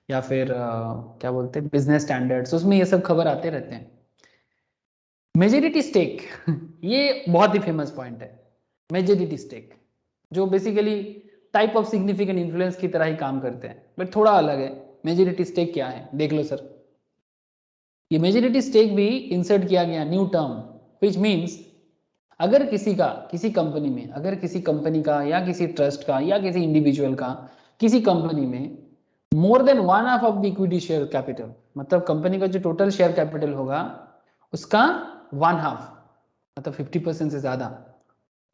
या फिर क्या बोलते हैं बिजनेस स्टैंडर्ड्स, उसमें ये सब खबर आते रहते हैं। मेजॉरिटी स्टेक ये बहुत ही फेमस पॉइंट है। मेजॉरिटी स्टेक जो basically type of significant influence की तरह ही काम करते हैं, बट थोड़ा अलग है। मेजॉरिटी स्टेक क्या है देख लो सर। ये मेजॉरिटी स्टेक भी इंसर्ट किया गया न्यू टर्म, विच मीन्स अगर किसी कंपनी में, अगर किसी कंपनी का या किसी ट्रस्ट का या किसी इंडिविजुअल का किसी कंपनी में मोर than 1/2 of the equity share capital, मतलब कंपनी का जो टोटल शेयर कैपिटल होगा उसका 1/2 मतलब 50% से ज्यादा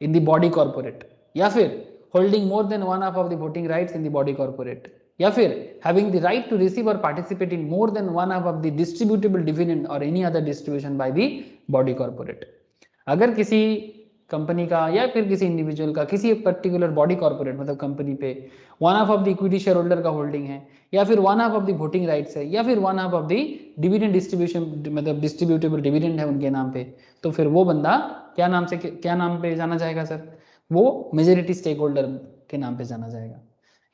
इन द बॉडी कॉर्पोरेट, या फिर holding more than 1/2 of the voting rights in the body corporate, या फिर having the right to receive or participate in more than 1/2 of the distributable dividend or any other distribution by the body corporate. अगर किसी company का या फिर किसी individual का किसी पर्टिकुलर बॉडी कॉर्पोरेट मतलब कंपनी पे 1/2 of the equity share holder का होल्डिंग है, या फिर 1/2 ऑफ द वोटिंग राइट्स है, या फिर 1/2 ऑफ द डिविडेंड डिस्ट्रीब्यूशन मतलब डिस्ट्रीब्यूटेबल डिविडेंड है उनके नाम पे, तो फिर वो बंदा क्या नाम पे जाना जाएगा सर? वो मेजॉरिटी स्टेक होल्डर के नाम पे जाना जाएगा।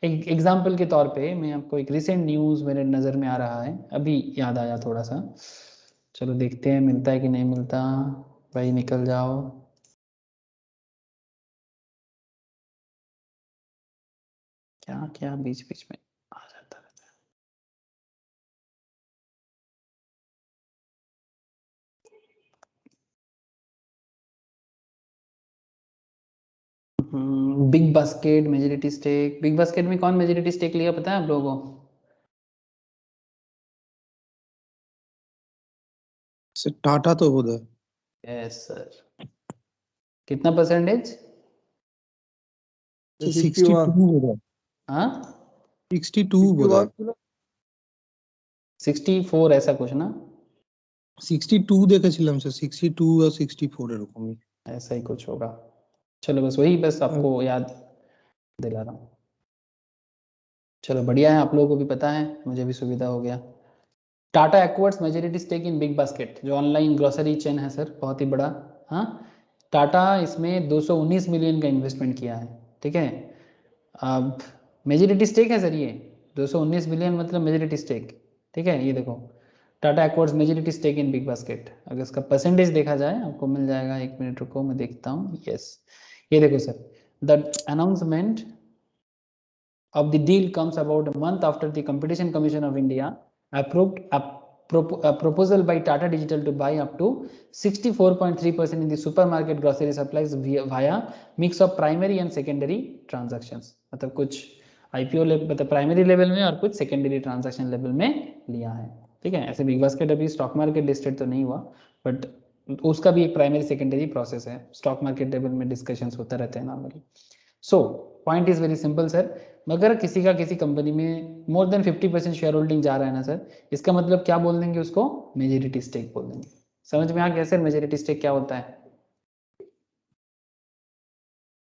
एक एग्जाम्पल के तौर पे मैं आपको एक रिसेंट न्यूज मेरे नज़र में आ रहा है, अभी याद आया थोड़ा सा, चलो देखते हैं मिलता है कि नहीं मिलता। भाई निकल जाओ। क्या क्या बीच बीच में आ जाता रहता है। Big basket majority stake. Big basket में कौन मेजॉरिटी स्टेक लिया पता है आप लोगों को? सर टाटा तो बोध है। Yes sir. कितना परसेंटेज? 62 বোধ হয়। हाँ 62 বোধ হয়। 64 ऐसा कुछ ना, 62 দেখেছিলাম স্যার, 62 আর 64 এরকমই। ऐसा ही कुछ होगा। चलो बस वही बस आपको याद दिला रहा हूँ। चलो बढ़िया है, आप लोगों को भी पता है, मुझे भी सुविधा हो गया। Tata acquires majority stake in big basket, जो ऑनलाइन ग्रोसरी चेन है सर, बहुत ही बड़ा। हाँ, टाटा इसमें 219 मिलियन का इन्वेस्टमेंट किया है, ठीक है। अब मेजॉरिटी स्टेक है सर ये, 219 मिलियन मतलब मेजॉरिटी स्टेक, ठीक है। ये देखो Tata acquires majority stake in big basket, अगर इसका परसेंटेज देखा जाए आपको मिल जाएगा। एक मिनट रुको, मैं देखता हूँ। यस, ये देखो sir, the announcement of the deal comes about a month after the Competition Commission of India approved a proposal by Tata Digital to buy up to 64.3% in the supermarket grocery supplies via mix of primary and secondary transactions। मतलब कुछ IPO मतलब primary level में और कुछ secondary transaction level में लिया है, ठीक है। ऐसे बिग बास्केट अभी स्टॉक मार्केट लिस्टेड तो नहीं हुआ, बट उसका भी एक प्राइमरी सेकेंडरी प्रोसेस है, स्टॉक मार्केट लेवल में डिस्कशंस होते रहते हैं normally. So point is very simple sir, अगर किसी का किसी कंपनी में मोर देन 50% शेयर होल्डिंग जा रहा है ना सर, इसका मतलब क्या बोल देंगे उसको? मेजॉरिटी स्टेक बोल देंगे। समझ में आ गया सर मेजॉरिटी स्टेक क्या होता है?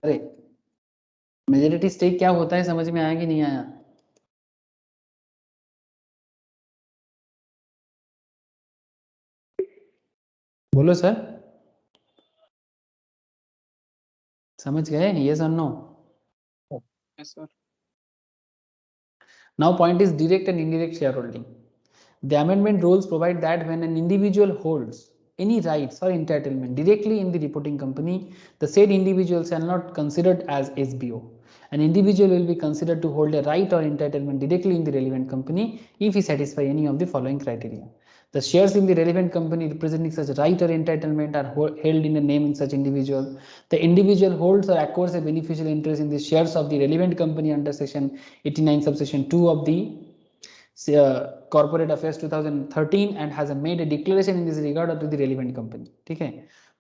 अरे मेजॉरिटी स्टेक क्या होता है, समझ में आया कि नहीं आया? बोलो सर, समझ गए? ये sir no? Yes, sir. Now point is direct and indirect shareholding. The amendment rules provide that when an individual holds any rights or entitlement directly in the reporting company, the said individual shall not considered as SBO. An individual will be considered to hold a right or entitlement directly in the relevant company if he satisfies any of the following criteria. The shares in the relevant company representing such right or entitlement are held in a name in such individual. The individual holds or acquires a beneficial interest in the shares of the relevant company under section 89 subsection 2 of the Corporate Affairs 2013 and has made a declaration in this regard to the relevant company, ठीक है।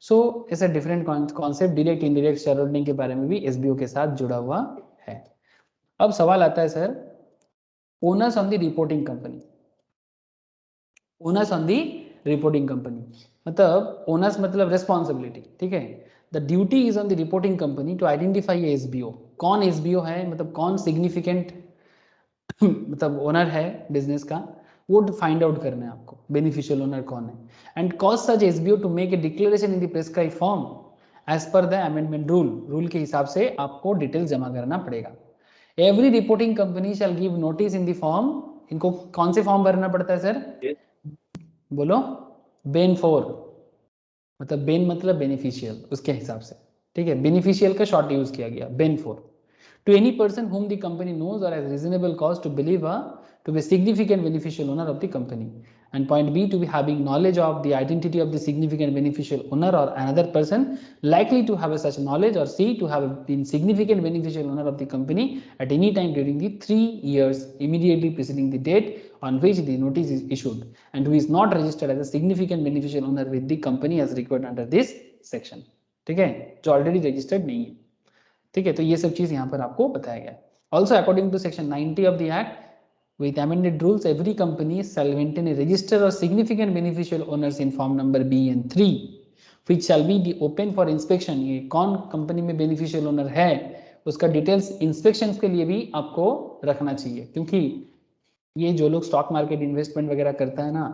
सो ऐसा different concept direct indirect share holding के बारे में भी SBO के साथ जुड़ा हुआ है। अब सवाल आता है sir, onus on the reporting company, onus on the reporting company मतलब ओनर्स मतलब रिस्पॉन्सिबिलिटी, ठीक है। The duty is on the reporting company to identify SBO. कौन एसबीओ है, मतलब कौन सिग्निफिकेंट मतलब ओनर है बिजनेस का, वो फाइंड आउट करना है आपको, बेनिफिशियल ओनर कौन है। And cause such SBO to make a declaration in the prescribe form as per the amendment rule के हिसाब से आपको डिटेल्स जमा करना पड़ेगा। Every reporting company shall give notice in the form. इनको कौन से फॉर्म भरना पड़ता है सर? बोलो, बेन 4 मतलब बेन मतलब बेनिफिशियल, उसके हिसाब से, ठीक है। बेनिफिशियल का शॉर्ट यूज किया गया, Ben 4। To any person whom the company knows or has reasonable cause to believe to be a significant beneficial owner of the company. And point B, to be having knowledge of the identity of the significant beneficial owner or another person likely to have such knowledge, or C, to have been significant beneficial owner of the company at any time during the 3 years immediately preceding the date on which the notice is issued, and who is not registered as a significant beneficial owner with the company as required under this section, ठीक है, जो already registered नहीं है, ठीक है। तो ये सब चीज यहाँ पर आपको बताया गया। Also according to section 90 of the act with amended rules, every company shall maintain a register of significant beneficial owners in form number B and 3, which shall be open for inspection। ये कौन company में beneficial owner है उसका details inspection के लिए भी आपको रखना चाहिए, क्योंकि ये जो लोग स्टॉक मार्केट इन्वेस्टमेंट वगैरह करता है ना,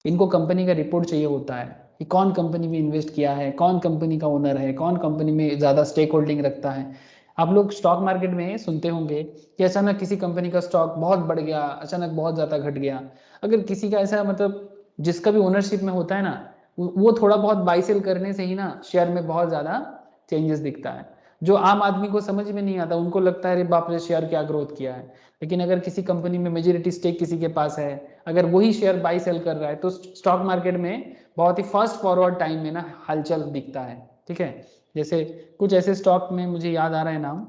इनको कंपनी का रिपोर्ट चाहिए होता है कि कौन कंपनी में इन्वेस्ट किया है, कौन कंपनी का ओनर है, कौन कंपनी में ज़्यादा स्टेक होल्डिंग रखता है। आप लोग स्टॉक मार्केट में सुनते होंगे कि अचानक किसी कंपनी का स्टॉक बहुत बढ़ गया, अचानक बहुत ज़्यादा घट गया। अगर किसी का ऐसा मतलब जिसका भी ओनरशिप में होता है ना, वो थोड़ा बहुत बाई सेल करने से ही ना शेयर में बहुत ज़्यादा चेंजेस दिखता है। जो आम आदमी को समझ में नहीं आता, उनको लगता है अरे बाप रे शेयर क्या ग्रोथ किया है। लेकिन अगर किसी कंपनी में मेजॉरिटी स्टेक किसी के पास है, अगर वही शेयर बाई सेल कर रहा है, तो स्टॉक मार्केट में बहुत ही फास्ट फॉरवर्ड टाइम में ना हलचल दिखता है, ठीक है। जैसे कुछ ऐसे स्टॉक में मुझे याद आ रहा है नाम,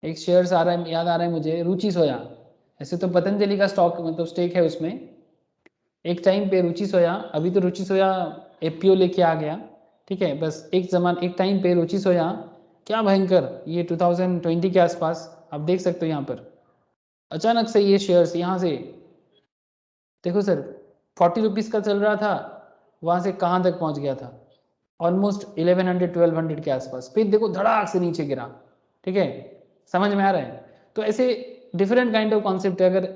एक शेयर आ रहा है, याद आ रहा है मुझे, रुचि सोया। ऐसे तो पतंजलि का स्टॉक मतलब स्टेक है उसमें, एक टाइम पे रुचि सोया, अभी तो रुचि सोया एपीओ लेके आ गया, ठीक है। बस एक टाइम पे रुचि सोया क्या भयंकर, ये 2020 के आसपास आप देख सकते हो यहाँ पर अचानक से ये शेयर्स यहाँ से देखो सर 40 रुपीज़ का चल रहा था, वहाँ से कहाँ तक पहुँच गया था, ऑलमोस्ट 1100-1200 के आसपास, फिर देखो धड़ाक से नीचे गिरा। ठीक है, समझ में आ रहा है। तो ऐसे डिफरेंट काइंड ऑफ कॉन्सेप्ट है। अगर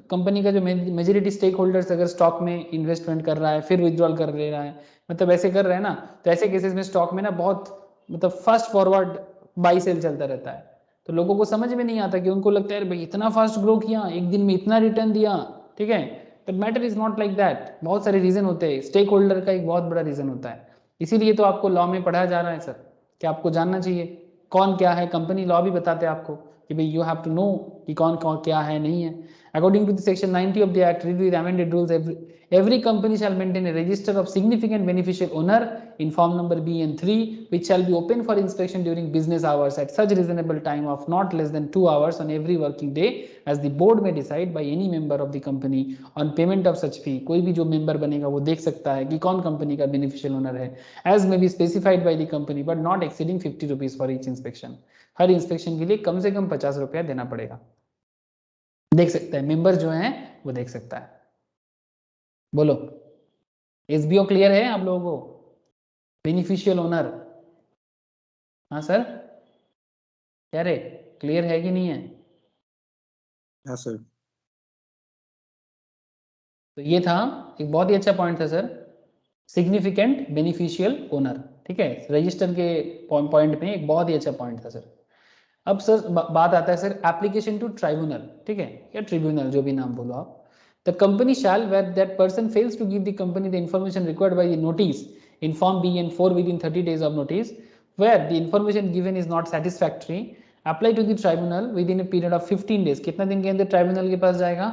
कंपनी का जो मेजॉरिटी स्टेक होल्डर्स अगर स्टॉक में इन्वेस्टमेंट कर रहा है फिर विड्रॉल कर ले रहा है, मतलब ऐसे कर रहे हैं ना, तो ऐसे केसेस में स्टॉक में ना बहुत मतलब फास्ट फॉरवर्ड बाई सेल चलता रहता है। तो लोगों को समझ में नहीं आता कि उनको लगता है भाई इतना फास्ट ग्रो किया, एक दिन में इतना रिटर्न दिया। ठीक है, but matter is not like that. बहुत सारे रीजन होते हैं, स्टेक होल्डर का एक बहुत बड़ा रीजन होता है। इसीलिए तो आपको लॉ में पढ़ाया जा रहा है सर कि आपको जानना चाहिए कौन क्या है। कंपनी लॉ भी बताते हैं आपको कि भाई यू हैव टू नो कि कौन कौन क्या है नहीं है। According to the section 90 of the act read with amended rules, every company shall maintain a register of significant beneficial owner in form number B and 3 which shall be open for inspection during business hours at such reasonable time of not less than 2 hours on every working day as the board may decide by any member of the company on payment of such fee। कोई भी जो member बनेगा वो देख सकता है कि कौन कंपनी का बेनिफिशियल ओनर है, as may be specified by the company but not exceeding 50 rupees for each inspection। Her inspection के लिए कम से कम 50 रुपया देना पड़ेगा। देख सकता है मेंबर जो है वो देख सकता है। बोलो एसबीओ क्लियर है आप लोगों को? बेनिफिशियल ओनर, हाँ सर क्या रे, क्लियर है कि नहीं है? हाँ सर। तो ये था एक बहुत ही अच्छा पॉइंट था सर, सिग्निफिकेंट बेनिफिशियल ओनर। ठीक है, रजिस्टर के पॉइंट में एक बहुत ही अच्छा पॉइंट था सर। अब सर बात आता है सर एप्लीकेशन टू ट्राइब्यूनल। ठीक है, या ट्रिब्यूनल जो भी नाम बोलो आप। The company shall, where that person fails to give the company the information required by the notice in form B and 4 within 30 days of notice, where the information given is not satisfactory, apply to the tribunal within a period of 15 days। कितना दिन के अंदर tribunal के पास जाएगा?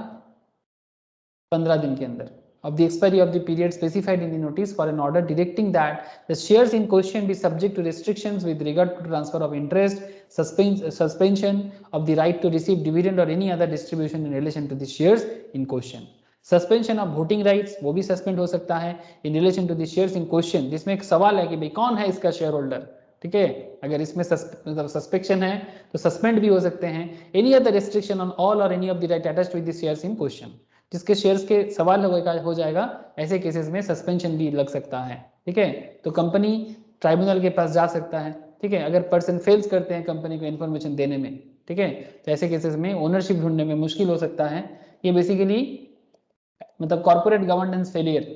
15 दिन के अंदर of the expiry of the period specified in the notice for an order directing that the shares in question be subject to restrictions with regard to transfer of interest, suspension of the right to receive dividend or any other distribution in relation to the shares in question। Suspension of voting rights वो भी suspend हो सकता है in relation to the shares in question, जिसमें एक सवाल है कि भाई कौन है इसका शेयर होल्डर। ठीक है, अगर इसमें मतलब सस्पेक्शन है तो सस्पेंड भी हो सकते हैं। Any other restriction on all or any of the right attached with the shares in question, जिसके शेयर्स के सवाल हो जाएगा, ऐसे केसेस में सस्पेंशन भी लग सकता है। ठीक है, तो कंपनी ट्राइब्यूनल के पास जा सकता है। ठीक है, अगर पर्सन फेल्स करते हैं कंपनी को इन्फॉर्मेशन देने में, ठीक है, तो ऐसे केसेस में ओनरशिप ढूंढने में मुश्किल हो सकता है। ये बेसिकली मतलब corporate governance failure.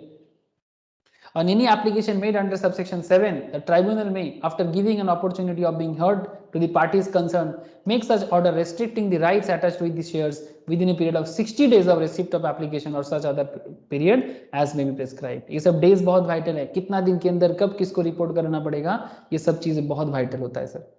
On any application made under subsection 7, the tribunal may, after giving an opportunity of being heard to the parties concerned, make such order restricting the rights attached with the shares within a period of 60 days of receipt of application or such other period as may be prescribed। ये सब days बहुत vital है, कितना दिन के अंदर कब किसको रिपोर्ट करना पड़ेगा, ये सब चीजें बहुत वाइटल होता है sir.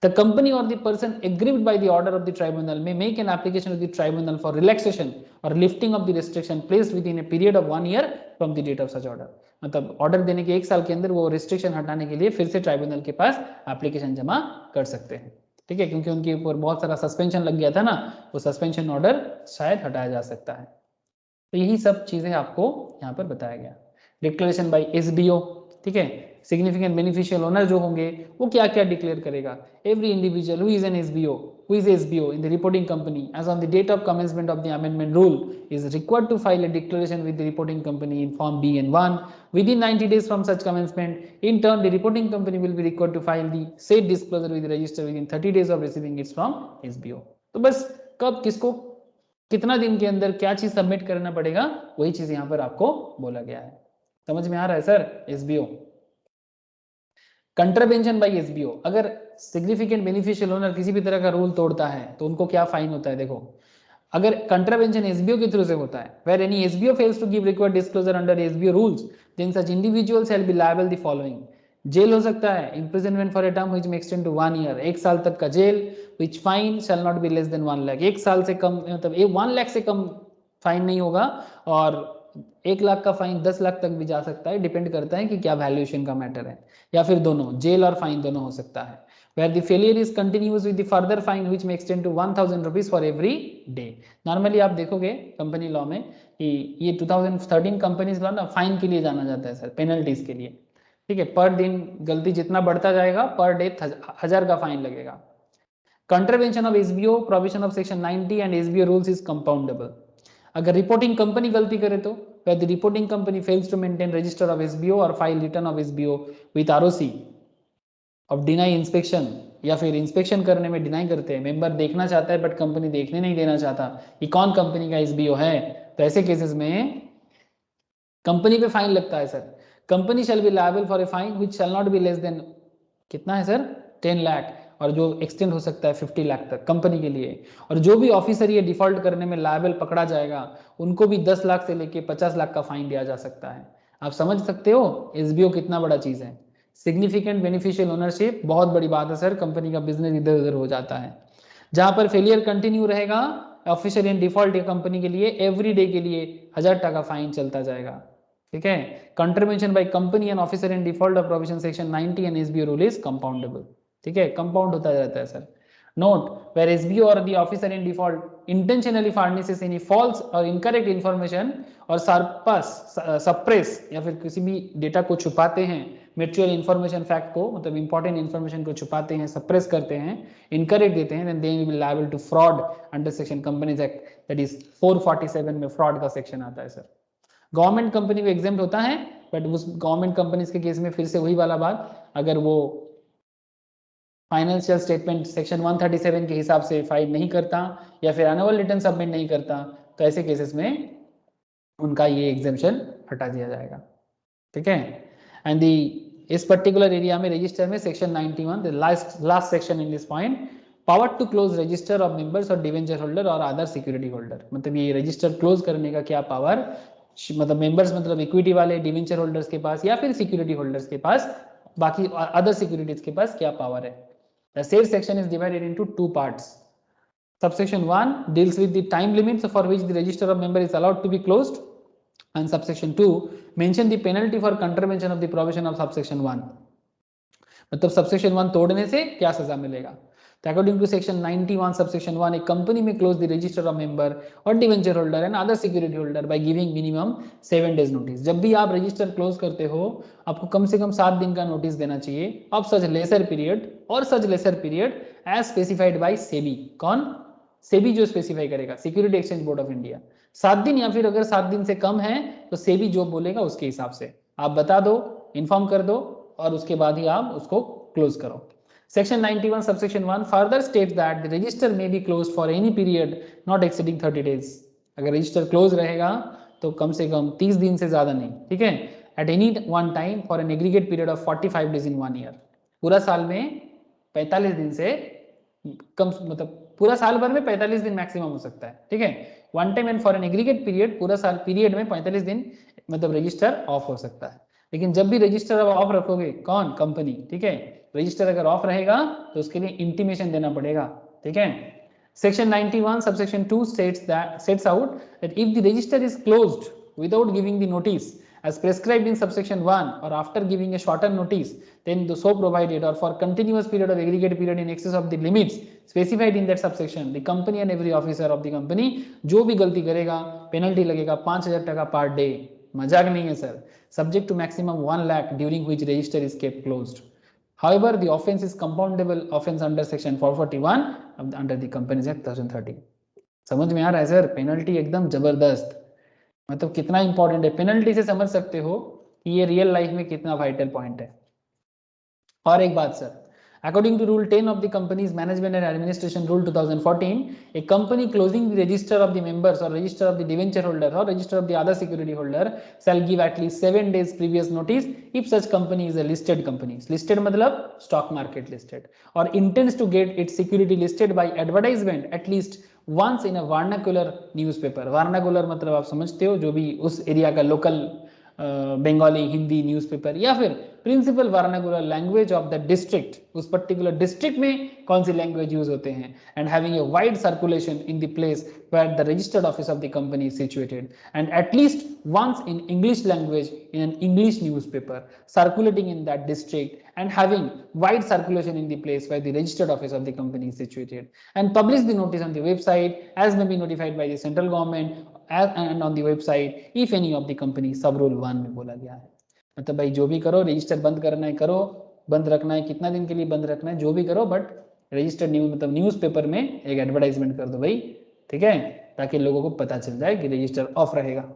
The company or the person aggrieved by the order of the tribunal may make an application to the tribunal for relaxation or lifting of the restriction placed within a period of 1 year from the date of such order। मतलब order देने के 1 साल के अंदर वो restriction हटाने के लिए फिर से ट्राइब्यूनल के पास एप्लीकेशन जमा कर सकते हैं। ठीक है, क्योंकि उनके ऊपर बहुत सारा सस्पेंशन लग गया था ना, वो सस्पेंशन ऑर्डर शायद हटाया जा सकता है। तो यही सब चीजें आपको यहाँ पर बताया गया। डिक्लेरेशन बाय एसबीओ, ठीक है, सिग्निफिकेंट बेनिफिशियल ओनर जो होंगे वो क्या क्या डिक्लेयर करेगा। Every individual who is an SBO in the reporting company as on the date of commencement of the amendment rule is required to file a declaration with the reporting company in form B and 1 within 90 days from such commencement। In turn, the reporting company will be required to file the said disclosure with the register within 30 days of receiving it from SBO। तो बस कब किसको कितना दिन के अंदर क्या चीज सबमिट करना पड़ेगा, वही चीज यहाँ पर आपको बोला गया है। समझ में आ रहा है sir? SBO contravention by SBO, अगर सिग्निफिकेंट बेनिफिशियल ओनर किसी भी तरह का रूल तोड़ता है तो उनको क्या फाइन होता है। देखो, अगर कंट्रावेंशन एसबीओ के थ्रू से होता है, where any SBO fails to give required disclosure under SBO rules, then such individual shall be liable the following. जेल हो सकता है, imprisonment for a term which may extend to 1 year, 1 साल तक का जेल, which fine shall not be less than 1 lakh. 1 साल से कम मतलब 1 लाख से कम फाइन नहीं होगा, और 1 लाख का फाइन 10 लाख तक भी जा सकता है, डिपेंड करता है कि क्या वैल्यूएशन का मैटर है, या फिर दोनों, जेल और फाइन दोनों हो सकता है। Where the failure is continuous with the further fine which may extend to 1000 rupees for every day। Normally आप देखोगे कंपनी लॉ में कि ये 2013 कंपनीज लॉ ना फाइन के लिए जाना जाता है सर, पेनल्टीज के लिए। ठीक है, पर दिन गलती जितना बढ़ता जाएगा पर डे 1000 का फाइन लगेगा। Contravention of SBO provision of section 90 and SBO rules is compoundable. अगर रिपोर्टिंग कंपनी गलती करे तो where the reporting company fails to maintain register of SBO or file return of SBO with ROC of deny inspection, या फिर inspection करने में deny करते हैं, मेंबर देखना चाहता है बट कंपनी देखने नहीं देना चाहता कि कौन कंपनी का एसबीओ है, तो ऐसे केसेस में कंपनी पे फाइन लगता है sir. Company shall be liable for a fine which shell not be less then, कितना है सर, 10 लाख, और जो एक्सटेंड हो सकता है 50 लाख तक कंपनी के लिए। और जो भी ऑफिसर ये डिफॉल्ट करने में लायबल पकड़ा जाएगा उनको भी 10 लाख से लेके 50 लाख का फाइन दिया जा सकता है। आप समझ सकते हो एसबीओ कितना बड़ा चीज है। सिग्निफिकेंट बेनिफिशियल ओनरशिप बहुत बड़ी बात है सर, कंपनी का बिजनेस इधर उधर हो जाता है। जहां पर फेलियर कंटिन्यू रहेगा ऑफिसर इन डिफॉल्ट या कंपनी के लिए एवरी डे के लिए 1000 टका फाइन चलता जाएगा। ठीक है, contribution by company and officer in default of provision section 90 and SBO rule is compoundable. ठीक है, कंपाउंड होता रहता है सर। नोट, वेयर एसबीओ और the officer in default intentionally furnishes any false और इनकरेक्ट इंफॉर्मेशन और सप्रेस या फिर किसी भी डेटा को छुपाते हैं, मेटेरियल इंफॉर्मेशन फैक्ट को, मतलब इंपॉर्टेंट इंफॉर्मेशन को छुपाते हैं, सप्रेस करते हैं, इनकरेक्ट देते हैं, then they will be liable to fraud under section companies act, that is 447 में फ्रॉड का सेक्शन आता है सर। गवर्नमेंट कंपनी में एग्जेम्प्ट होता है, बट उस गवर्नमेंट कंपनीज के केस में फिर से वही वाला बात, अगर वो फाइनेंशियल स्टेटमेंट सेक्शन 137 के हिसाब से फाइल नहीं करता या फिर एनुअल रिटर्न सबमिट नहीं करता, तो ऐसे केसेस में उनका ये एग्जेम्पशन हटा दिया जाएगा। ठीक है, एंड दी इस पर्टिकुलर एरिया में रजिस्टर में section 91 the last section in this point, power to close register of members और डिवेंचर होल्डर और अदर सिक्योरिटी होल्डर। मतलब ये रजिस्टर क्लोज करने का क्या पावर, मतलब मेंबर्स मतलब इक्विटी वाले, डिवेंचर होल्डर्स के पास या फिर सिक्योरिटी होल्डर्स के पास, बाकी अदर सिक्योरिटीज के पास क्या पावर है। The said section is divided into two parts. Subsection 1 deals with the time limits for which the register of member is allowed to be closed, and subsection 2 mention the penalty for contravention of the provision of subsection 1. मतलब subsection 1 तोड़ने से क्या सजा मिलेगा। तो according to section 91 subsection 1 एक company में close the register of member or debenture holder and other security holder by giving minimum 7 days notice. जब भी आप रजिस्टर क्लोज करते हो आपको कम से कम 7 दिन का नोटिस देना चाहिए of such lesser period or such lesser period as specified by SEBI. कौन? सेबी जो स्पेसिफाई करेगा, security exchange board of India. 7 दिन या फिर अगर 7 दिन से कम है तो सेबी जो बोलेगा उसके हिसाब से आप बता दो, इन्फॉर्म कर दो और उसके बाद ही आप उसको क्लोज करो। Section 91 subsection 1 further states that the register may be closed for any period not exceeding 30 days. अगर रजिस्टर क्लोज रहेगा तो कम से कम 30 दिन से ज्यादा नहीं। ठीक है, at any one time for an aggregate period of 45 days in 1 year. पूरा साल में 45 दिन से कम, मतलब पूरा साल भर में 45 दिन मैक्सिमम हो सकता है। ठीक है, one time and for an aggregate period, पूरा साल पीरियड में 45 दिन मतलब रजिस्टर ऑफ हो सकता है। लेकिन जब भी रजिस्टर ऑफ रखोगे, कौन? कंपनी। ठीक है, रजिस्टर अगर ऑफ रहेगा तो उसके लिए इंटीमेशन देना पड़ेगा। ठीक है, section 91 subsection 2 sets out that if the register is closed without giving the notice as prescribed in subsection 1 or after giving a shorter notice then the so provided or for continuous period of aggregate period in excess of the limits specified in that subsection, the company and every officer of the company जो भी गलती करेगा penalty लगेगा 5000 टका per day. मजाक नहीं है sir, subject to maximum 1 lakh during which register is kept closed. However, the offence is compoundable offence under section 441 under the Companies Act 2013. समझ में आ रहा है सर? पेनल्टी एकदम जबरदस्त, मतलब कितना इंपॉर्टेंट है। पेनल्टी से समझ सकते हो कि ये रियल लाइफ में कितना वाइटल पॉइंट है। और एक बात sir, according to rule 10 of the company's management and administration rule 2014, a company closing the register of the members or register of the debenture holder or register of the other security holder shall give at least 7 days previous notice if such company is a listed company. Listed मतलब stock market listed, or intends to get its security listed by advertisement at least once in a vernacular newspaper. Vernacular मतलब आप समझते हो, जो भी उस area का local Bengali, Hindi newspaper या फिर principal vernacular language of the district, उस पर्टिकुलर डिस्ट्रिक्ट में कौन सी लैंग्वेज यूज होते हैं, and having a wide circulation in the place where the registered office of the company is situated, and at least once in English language in an English newspaper circulating in that district, and having wide circulation in the place where the registered office of the company is situated, and publish the notice on the website as may be notified by the central government and on the website if any of the company sub rule 1 में बोला गया है। मतलब भाई जो भी करो, register बंद करना है करो, बंद रखना है कितना दिन के लिए बंद रखना है जो भी करो, बट रजिस्टर न्यूज मतलब न्यूज़पेपर में एक एडवर्टाइजमेंट कर दो भाई, ठीक है, ताकि लोगों को पता चल जाए कि रजिस्टर ऑफ रहेगा।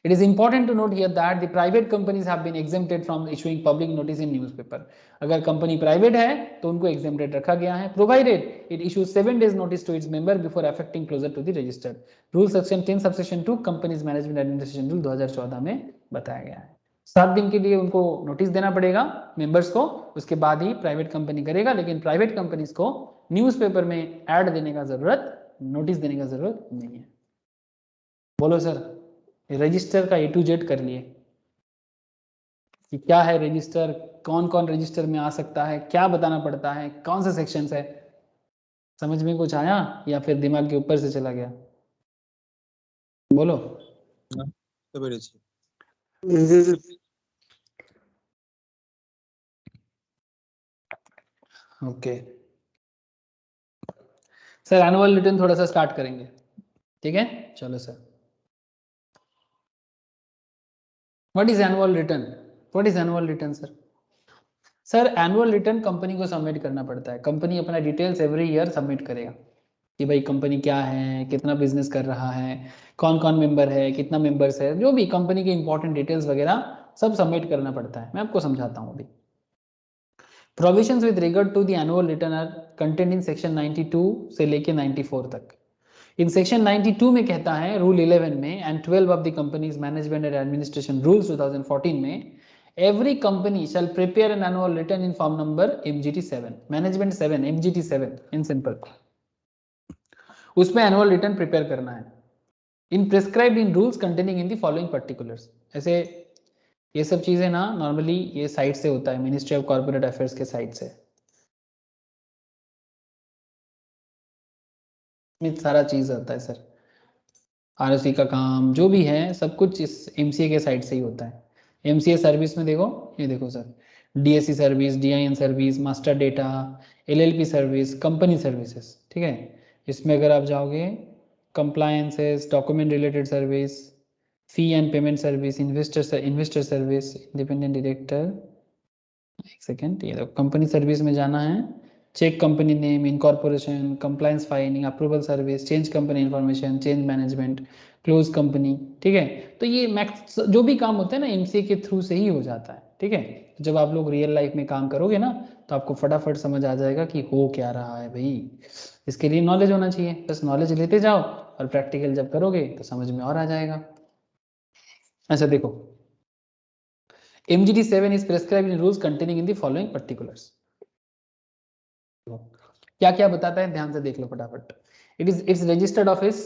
It is important to note here that the private companies have been exempted from issuing public notice in newspaper. अगर कंपनी प्राइवेट है तो उनको exempted रखा गया है, provided it issues 7 days notice to its member before affecting closure to the register. Rule section 10 subsection 2 Companies Management Administration Rule 2014 में बताया गया है। 7 दिन के लिए उनको नोटिस देना पड़ेगा मेंबर्स को, उसके बाद ही प्राइवेट कंपनी करेगा, लेकिन प्राइवेट कंपनीज को न्यूज़पेपर में ऐड देने का जरूरत, नोटिस देने का जरूरत नहीं है। बोलो सर, रजिस्टर का A to Z कर लिए कि क्या है रजिस्टर, कौन कौन रजिस्टर में आ सकता है, क्या बताना पड़ता है, कौन से सेक्शंस है, समझ में कुछ आया या फिर दिमाग के ऊपर से चला गया? बोलो। ओके सर, एनुअल रिटर्न थोड़ा सा स्टार्ट करेंगे, ठीक है, चलो sir. What is annual return? What is annual return sir? Sir annual return company को सबमिट करना पड़ता है, कंपनी अपना डिटेल्स एवरी ईयर सबमिट करेगा कि भाई कंपनी क्या है, कितना बिजनेस कर रहा है, कौन कौन मेंबर है, कितना मेंबर्स है, जो भी कंपनी के इंपॉर्टेंट डिटेल्स वगैरह सब सबमिट करना पड़ता है। मैं आपको समझाता हूँ अभी। Provisions with regard to the annual return are content in section 92 से लेके 94 तक। इन सेक्शन 92 में कहता है रूल 11 में and 12 of the companies management and administration rules 2014 में, every company shall prepare an annual return in form number MGT7, management 7 MGT7 in simple, उसमें annual return prepare करना है in prescribed in rules containing in the following particulars. ऐसे ये सब चीजें ना normally ये साइट से होता है, मिनिस्ट्री ऑफ कॉर्पोरेट अफेयर्स के साइट से सारा चीज आता है सर। आरओसी का काम जो भी है सब कुछ इस एमसीए के साइट से ही होता है। एमसीए सर्विस में देखो, ये देखो sir, DSC service, DIN service, master data, LLP service, company services, ठीक है। इसमें अगर आप जाओगे compliances, document related service, fee and payment service, investor service, independent director, एक सेकेंड, ये देखो कंपनी सर्विस में जाना है, check company name, incorporation, compliance filing, approval service, change company information, change management, close company, ठीक है। तो ये मैक्स जो भी काम होते हैं ना एमसीए के थ्रू से ही हो जाता है, ठीक है। तो जब आप लोग रियल लाइफ में काम करोगे ना तो आपको फटाफट समझ आ जाएगा कि हो क्या रहा है भाई। इसके लिए नॉलेज होना चाहिए, बस नॉलेज लेते जाओ और प्रैक्टिकल जब करोगे तो समझ में और आ जाएगा। अच्छा देखो, MGT7 is prescribed in rules containing in the following particulars. क्या क्या बताता है ध्यान से देख लो फटाफट। It's registered office,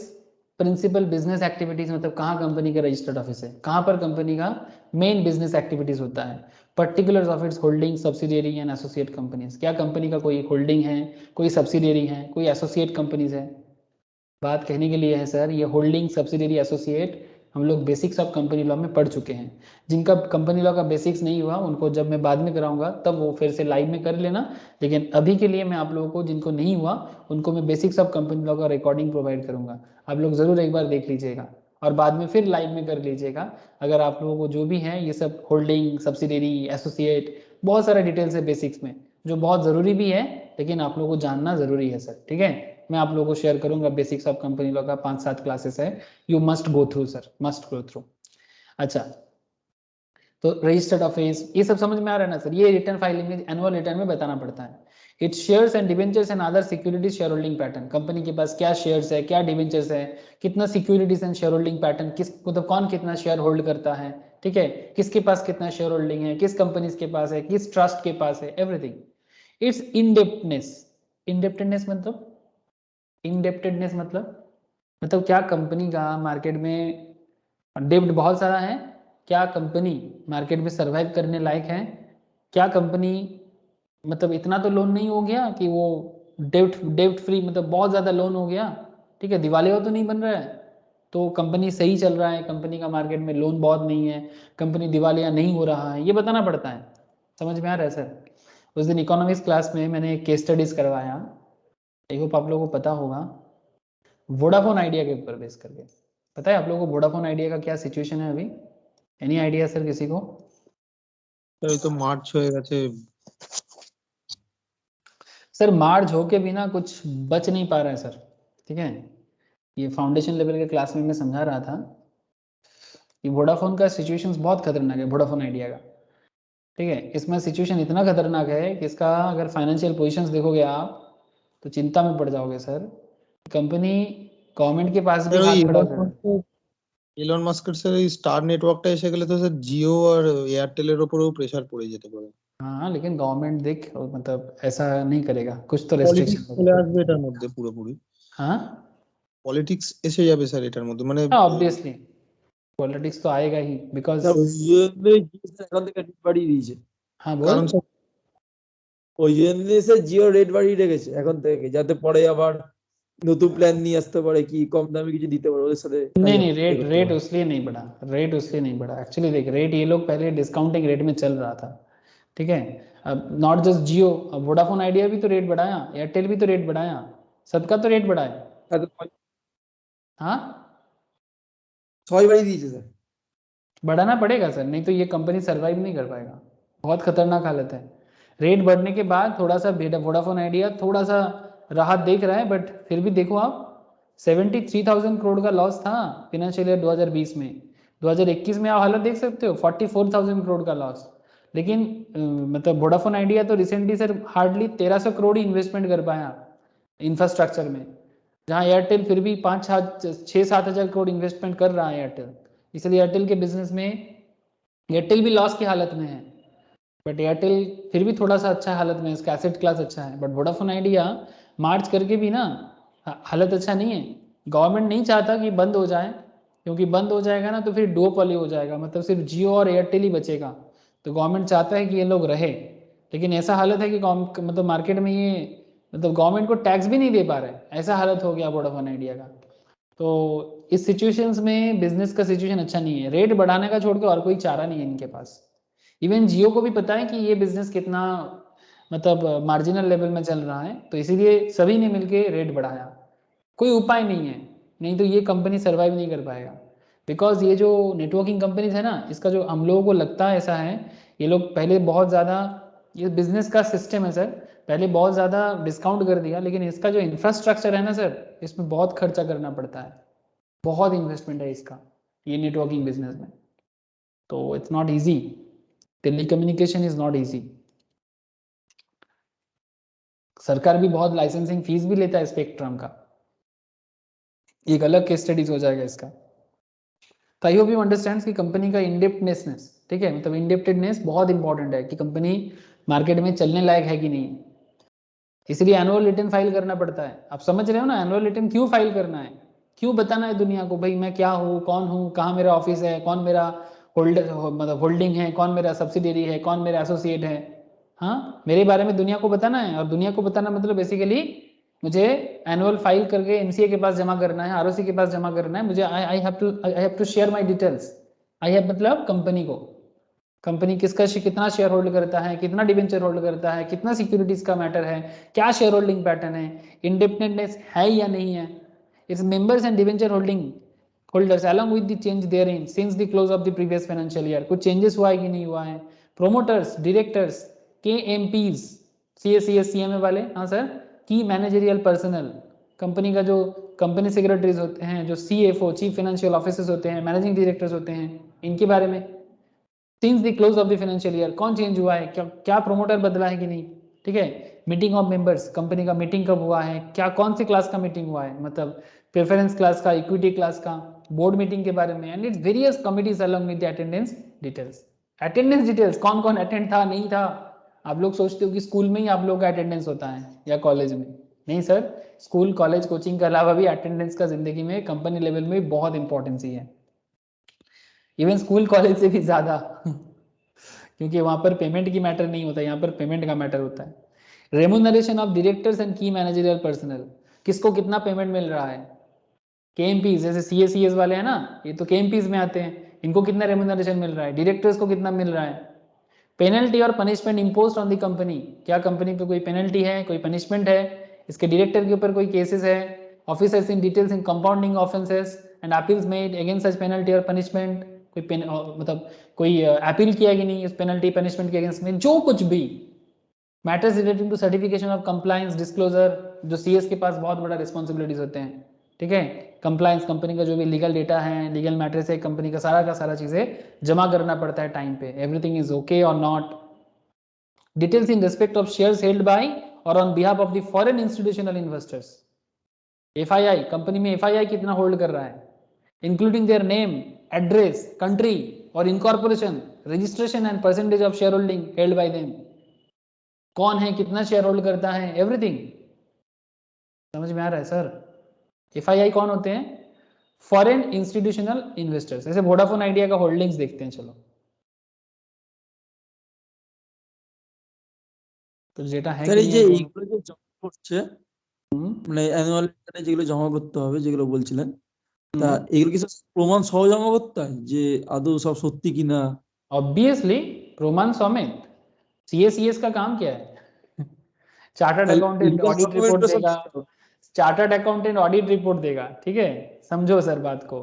principal business activities, मतलब कहाँ कंपनी का रजिस्टर्ड ऑफिस है, कहाँ पर कंपनी का मेन बिजनेस एक्टिविटीज होता है। Particulars of its holding, subsidiary and associate companies, क्या कंपनी का कोई होल्डिंग है, कोई सब्सिडियरी है, कोई एसोसिएट कंपनीज है। बात कहने के लिए है सर, ये होल्डिंग, सब्सिडियरी, एसोसिएट हम लोग बेसिक्स ऑफ कंपनी लॉ में पढ़ चुके हैं। जिनका कंपनी लॉ का बेसिक्स नहीं हुआ उनको जब मैं बाद में कराऊंगा तब वो फिर से लाइव में कर लेना, लेकिन अभी के लिए मैं आप लोगों को जिनको नहीं हुआ उनको मैं बेसिक्स ऑफ कंपनी लॉ का रिकॉर्डिंग प्रोवाइड करूंगा। आप लोग जरूर एक बार देख लीजिएगा और बाद में फिर लाइव में कर लीजिएगा। अगर आप लोगों को जो भी है ये सब होल्डिंग, सब्सिडियरी, एसोसिएट, बहुत सारे डिटेल्स है बेसिक्स में जो बहुत ज़रूरी भी है, लेकिन आप लोगों को जानना ज़रूरी है सर, ठीक है। मैं आप लोगों को शेयर करूंगा बेसिक्स ऑफ कंपनी लॉ का 5-7 क्लासेस है, you must go through sir, must go through. अच्छा तो रजिस्टर्ड ऑफिस ये सब समझ में आ रहा है ना सर। ये रिटर्न फाइलिंग में एनुअल रिटर्न में बताना पड़ता है। It's shares and debentures and other securities share holding pattern, company के पास क्या शेयर्स है, क्या डिवेंचर्स है, कितना securities and share holding pattern, किस मतलब कौन कितना शेयर होल्ड करता है, ठीक है, किसके पास कितना शेयर होल्डिंग है, किस कंपनीज के पास है, किस ट्रस्ट के पास है, एवरीथिंग। इट्स इनडेप्टनेस, इनडेप्टेडनेस मतलब इनडेप्टेडनेस मतलब क्या कंपनी का मार्केट में डेब्ट बहुत सारा है, क्या कंपनी मार्केट में सरवाइव करने लायक है, क्या कंपनी मतलब इतना तो लोन नहीं हो गया कि वो डेब्ट फ्री मतलब बहुत ज़्यादा लोन हो गया, ठीक है, दिवालिया तो नहीं बन रहा है, तो कंपनी सही चल रहा है, कंपनी का मार्केट में लोन बहुत नहीं है, कंपनी दिवालिया नहीं हो रहा है, ये बताना पड़ता है। समझ में आ रहा है सर। उस दिन इकोनॉमिक्स क्लास में मैंने एक केस स्टडीज करवाया, आई होप आप लोगों को पता होगा, वोडाफोन आइडिया के ऊपर बेस करके। पता है आप लोगों को वोडाफोन आइडिया का क्या सिचुएशन है अभी? एनी आइडिया सर किसी को? এই তো মার্চ হয়ে গেছে। सर मार्च हो के बिना कुछ बच नहीं पा रहा है सर, ठीक है। ये फाउंडेशन लेवल के क्लास में मैं समझा रहा था कि वोडाफोन का सिचुएशंस बहुत खतरनाक है, वोडाफोन आइडिया का, ठीक है। इसमें सिचुएशन इतना खतरनाक है कि इसका अगर फाइनेंशियल पोजीशंस देखोगे आप तो चिंता में पड़ जाओगे सर। कंपनी गवर्नमेंट के पास भी স্যার ওই हाथ खड़ा कर, ইলন মাস্কের স্যার এই স্টার নেটওয়ার্কটা এসে গেলে তো স্যার জিও আর এয়ারটেলের উপরেও প্রেসার পড়ে যেতে পারে। हाँ लेकिन गवर्नमेंट देख मतलब ऐसा नहीं करेगा, कुछ तो পলিটিক্স रेस्ट्रिक्शन চলে होगा। আসবে এটার মধ্যে পুরোপুরি। हाँ পলিটিক্স এসে যাবে স্যার এটার মধ্যে, মানে ऑब्वियसली पॉलिटिक्स तो आएगा ही बिकॉज এখন থেকে রেট বাড়িয়ে দিয়েছে, हाँ बोल। কারণ স্যার ওই জন্য সে জিও রেট বাড়িয়ে রেখেছে এখন থেকে, যাতে পরে আবার নতুন প্ল্যান নিয়ে আসতে পারে, কি কম দামে কিছু দিতে পারে ওদের साथे। नहीं नहीं रेट उसलिए नहीं बढ़ा, रेट उसलिए नहीं बढ़ा एक्चुअली। देख रेट ये लोग पहले डिस्काउंटिंग रेट में चल रहा था, ठीक है। अब नॉट जस्ट जियो, अब वोडाफोन आइडिया भी तो रेट बढ़ाया, एयरटेल भी तो रेट बढ़ाया, सबका तो रेट बढ़ाया। हाँ ছয় বাড়িয়ে দিয়েছে স্যার। बढ़ाना पड़ेगा सर, नहीं तो ये कंपनी सर्वाइव नहीं कर पाएगा, बहुत खतरनाक हालत है। रेट बढ़ने के बाद थोड़ा सा वोडाफोन आइडिया थोड़ा सा राहत देख रहा है, बट फिर भी देखो आप 73,000 करोड़ का लॉस था फिनेंशियल ईयर 2020 में। 2021 में आप हालत देख सकते हो 44,000 करोड़ का लॉस। लेकिन मतलब वोडाफोन आइडिया तो रिसेंटली सर हार्डली 1300 करोड़ ही इन्वेस्टमेंट कर पाया इंफ्रास्ट्रक्चर में, जहाँ एयरटेल फिर भी 5-6-7 हज़ार करोड़ इन्वेस्टमेंट कर रहा है एयरटेल। इसलिए एयरटेल के बिजनेस में एयरटेल भी लॉस की हालत में है, बट एयरटेल फिर भी थोड़ा सा अच्छा हालत में है, इसका एसेट क्लास अच्छा है। बट वोडाफोन आइडिया मार्च करके भी ना हालत अच्छा नहीं है। गवर्नमेंट नहीं चाहता कि बंद हो जाए, क्योंकि बंद हो जाएगा ना तो फिर डुओपोली हो जाएगा, मतलब सिर्फ जियो और एयरटेल ही बचेगा। तो गवर्नमेंट चाहता है कि ये लोग रहे, लेकिन ऐसा हालत है कि मतलब मार्केट में ये मतलब गवर्नमेंट को टैक्स भी नहीं दे पा रहे, ऐसा हालत हो गया वोडाफोन आइडिया का। तो इस सिचुएशंस में बिजनेस का सिचुएशन अच्छा नहीं है। रेट बढ़ाने का छोड़ के और कोई चारा नहीं है इनके पास। इवन जियो को भी पता है कि ये बिजनेस कितना मतलब मार्जिनल लेवल में चल रहा है, तो इसीलिए सभी ने मिलके रेट बढ़ाया। कोई उपाय नहीं है, नहीं तो ये कंपनी सर्वाइव नहीं कर पाएगा। बिकॉज ये जो नेटवर्किंग कंपनीज है ना, इसका जो हम लोगों को लगता है ऐसा है, ये लोग पहले बहुत ज़्यादा, ये बिजनेस का सिस्टम है सर, पहले बहुत ज़्यादा डिस्काउंट कर दिया, लेकिन इसका जो इंफ्रास्ट्रक्चर है ना सर, इसमें बहुत खर्चा करना पड़ता है, बहुत इन्वेस्टमेंट है इसका ये नेटवर्किंग बिजनेस में। तो it's not easy, telecommunication is not easy. सरकार भी बहुत लाइसेंसिंग फीस भी लेता है स्पेक्ट्रम का, एक अलग केस स्टडीज हो जाएगा इसका। तो आई होप यू अंडरस्टैंड्स कि कंपनी का इंडेप्टनेस, ठीक है, मतलब इंडेप्टेडनेस बहुत इंपॉर्टेंट है कि कंपनी मार्केट में चलने लायक है कि नहीं। इसलिए एनुअल रिटर्न फाइल करना पड़ता है। आप समझ रहे हो ना, एनुअल रिटर्न क्यों फाइल करना है, क्यों बताना है दुनिया को भाई मैं क्या हूँ, कौन हूँ, कहाँ मेरा ऑफिस है, कौन मेरा होल्डर मतलब होल्डिंग है, कौन मेरा सब्सिडियरी है, कौन मेरा एसोसिएट है। हाँ, मेरे बारे में दुनिया को बताना है, और दुनिया को बताना मतलब बेसिकली मुझे एनुअल फाइल करके एमसीए के पास जमा करना है, आरओसी के पास जमा करना है। मुझे I have to share my details. I have मतलब कंपनी को, कंपनी किसका कितना शेयर होल्ड करता है, कितना डिवेंचर होल्ड करता है, कितना सिक्योरिटीज का मैटर है, क्या शेयर होल्डिंग पैटर्न है, इंडिपेंडेंस है या नहीं है, its members and debenture holding holders along with the change therein since the close of the previous financial year, कुछ चेंजेस हुआ है कि नहीं हुआ है, promoters, directors, KMPs, CA CS CMA वाले, हाँ सर, की मैनेजरियल पर्सनल, कंपनी का जो कंपनी सेक्रेटरीज होते हैं, जो सीएफओ चीफ फाइनेंशियल ऑफिसर्स होते हैं, मैनेजिंग डायरेक्टर्स होते हैं, इनके बारे में since the close of the financial year कौन चेंज हुआ है, क्या प्रोमोटर बदला है कि नहीं, ठीक है। मीटिंग ऑफ मेंबर्स, कंपनी का मीटिंग कब हुआ है, क्या कौन सी क्लास का मीटिंग हुआ है, मतलब प्रेफरेंस क्लास का, इक्विटी क्लास का, बोर्ड मीटिंग के बारे में, and its various committees along with the attendance details. Attendance details कौन कौन अटेंड था नहीं था। आप लोग सोचते हो कि स्कूल में ही आप लोग का अटेंडेंस होता है या कॉलेज में, नहीं सर, स्कूल कॉलेज कोचिंग के अलावा भी अटेंडेंस का जिंदगी में कंपनी लेवल में बहुत इंपॉर्टेंस ही है, इवन स्कूल कॉलेज से भी ज्यादा क्योंकि वहां पर पेमेंट की मैटर नहीं होता, यहाँ पर पेमेंट का मैटर होता है। रेम्यूनरेशन ऑफ डायरेक्टर्स एंड की मैनेजरियल पर्सनल, किसको कितना पेमेंट मिल रहा है, केएमपीज जैसे सीएसीएस वाले हैं ना, ये तो केएमपीज में आते हैं, इनको कितना रेम्यूनरेशन मिल रहा है, डायरेक्टर्स को कितना मिल रहा है। पेनल्टी और punishment imposed on the company, क्या कंपनी पे कोई पेनल्टी है, कोई पनिशमेंट है, इसके डायरेक्टर के ऊपर कोई केसेस है, officers in details in compounding offences and appeals made against such penalty और पनिशमेंट, मतलब कोई अपील किया कि नहीं इस पेनल्टी पनिशमेंट के अगेंस्ट में, जो कुछ भी matters relating to certification of compliance disclosure, जो सीएस के पास बहुत बड़ा रिस्पॉन्सिबिलिटीज होते हैं, ठीक है। कंप्लायंस, कंपनी का जो भी लीगल डेटा है, लीगल मैटर्स है, कंपनी का सारा चीजें जमा करना पड़ता है टाइम पे, everything is okay or not. Details in respect of shares held by or on behalf of the foreign institutional investors. FII, company में एफआईआई कितना होल्ड कर रहा है, including their name, address, country और incorporation, registration and percentage of share holding held by them, कौन है, कितना share hold करता है, एवरीथिंग। समझ में आ रहा है सर? एफआईआई कौन होते हैं? Foreign institutional investors. ऐसे वोडाफोन आइडिया का होल्डिंग्स देखते हैं, चलो। তো যেটা है স্যার কি এই যে নিয়ে এইগুলো যে জমা করছে মানে অ্যানুয়াল রিটার্নে যেগুলো জমা করতে হবে যেগুলো বলছিলেন, তা এগুলো কি সব প্রমাণ সহ জমা করতে হয় যে আদৌ সব সত্যি কিনা? ऑब्वियसली प्रमाण समेत। सीएस का काम क्या है? Chartered accountant legal audit document report तो सब देगा, चार्टर्ड अकाउंटेंट ऑडिट रिपोर्ट देगा, ठीक है, समझो सर बात को।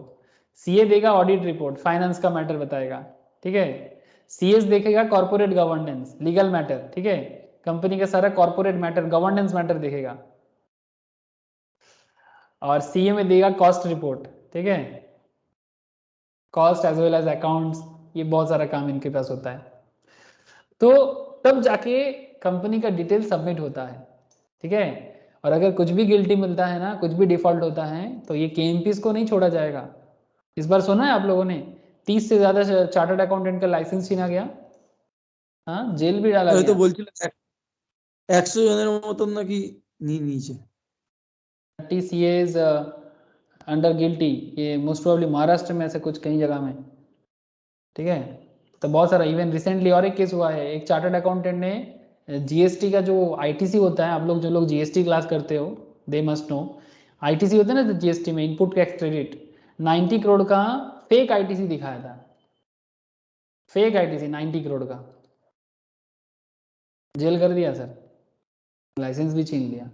सीए देगा ऑडिट रिपोर्ट, फाइनेंस का मैटर बताएगा, ठीक है। सीएस देखेगा कॉर्पोरेट गवर्नेंस, लीगल मैटर, ठीक है, कंपनी का सारा कॉर्पोरेट मैटर, गवर्नेंस मैटर देखेगा। और सीए में देगा कॉस्ट रिपोर्ट, ठीक है, cost as well as accounts, ये बहुत सारा काम इनके पास होता है। तो तब जाके कंपनी का डिटेल सबमिट होता है, ठीक है। और अगर कुछ भी गिल्टी मिलता है ना, कुछ भी डिफॉल्ट होता है, तो ये केएमपीस को नहीं छोड़ा जाएगा। इस बार सुना है आप लोगों ने 30 से ज्यादा चार्टर्ड अकाउंटेंट का लाइसेंस छीना गया, हाँ, जेल भी डाला তো गया। বলছিলেন 100 জনের মতন নাকি নিয়ে নিয়েছে। TCAs अंडर गिल्टी, ये मोस्ट प्रोबेबली महाराष्ट्र में ऐसे कुछ कई जगह में, ठीक है। तो बहुत सारा, इवन रिसेंटली और एक केस हुआ है, एक चार्टर्ड अकाउंटेंट ने जीएसटी का जो आईटीसी होता है, आप लोग जो लोग जीएसटी क्लास करते हो दे मस्ट नो, आईटीसी होता है ना जीएसटी में, इनपुट टैक्स क्रेडिट, 90 करोड़ का फेक आईटीसी दिखाया था, फेक आईटीसी 90 करोड़ का, जेल कर दिया सर, लाइसेंस भी छीन लिया।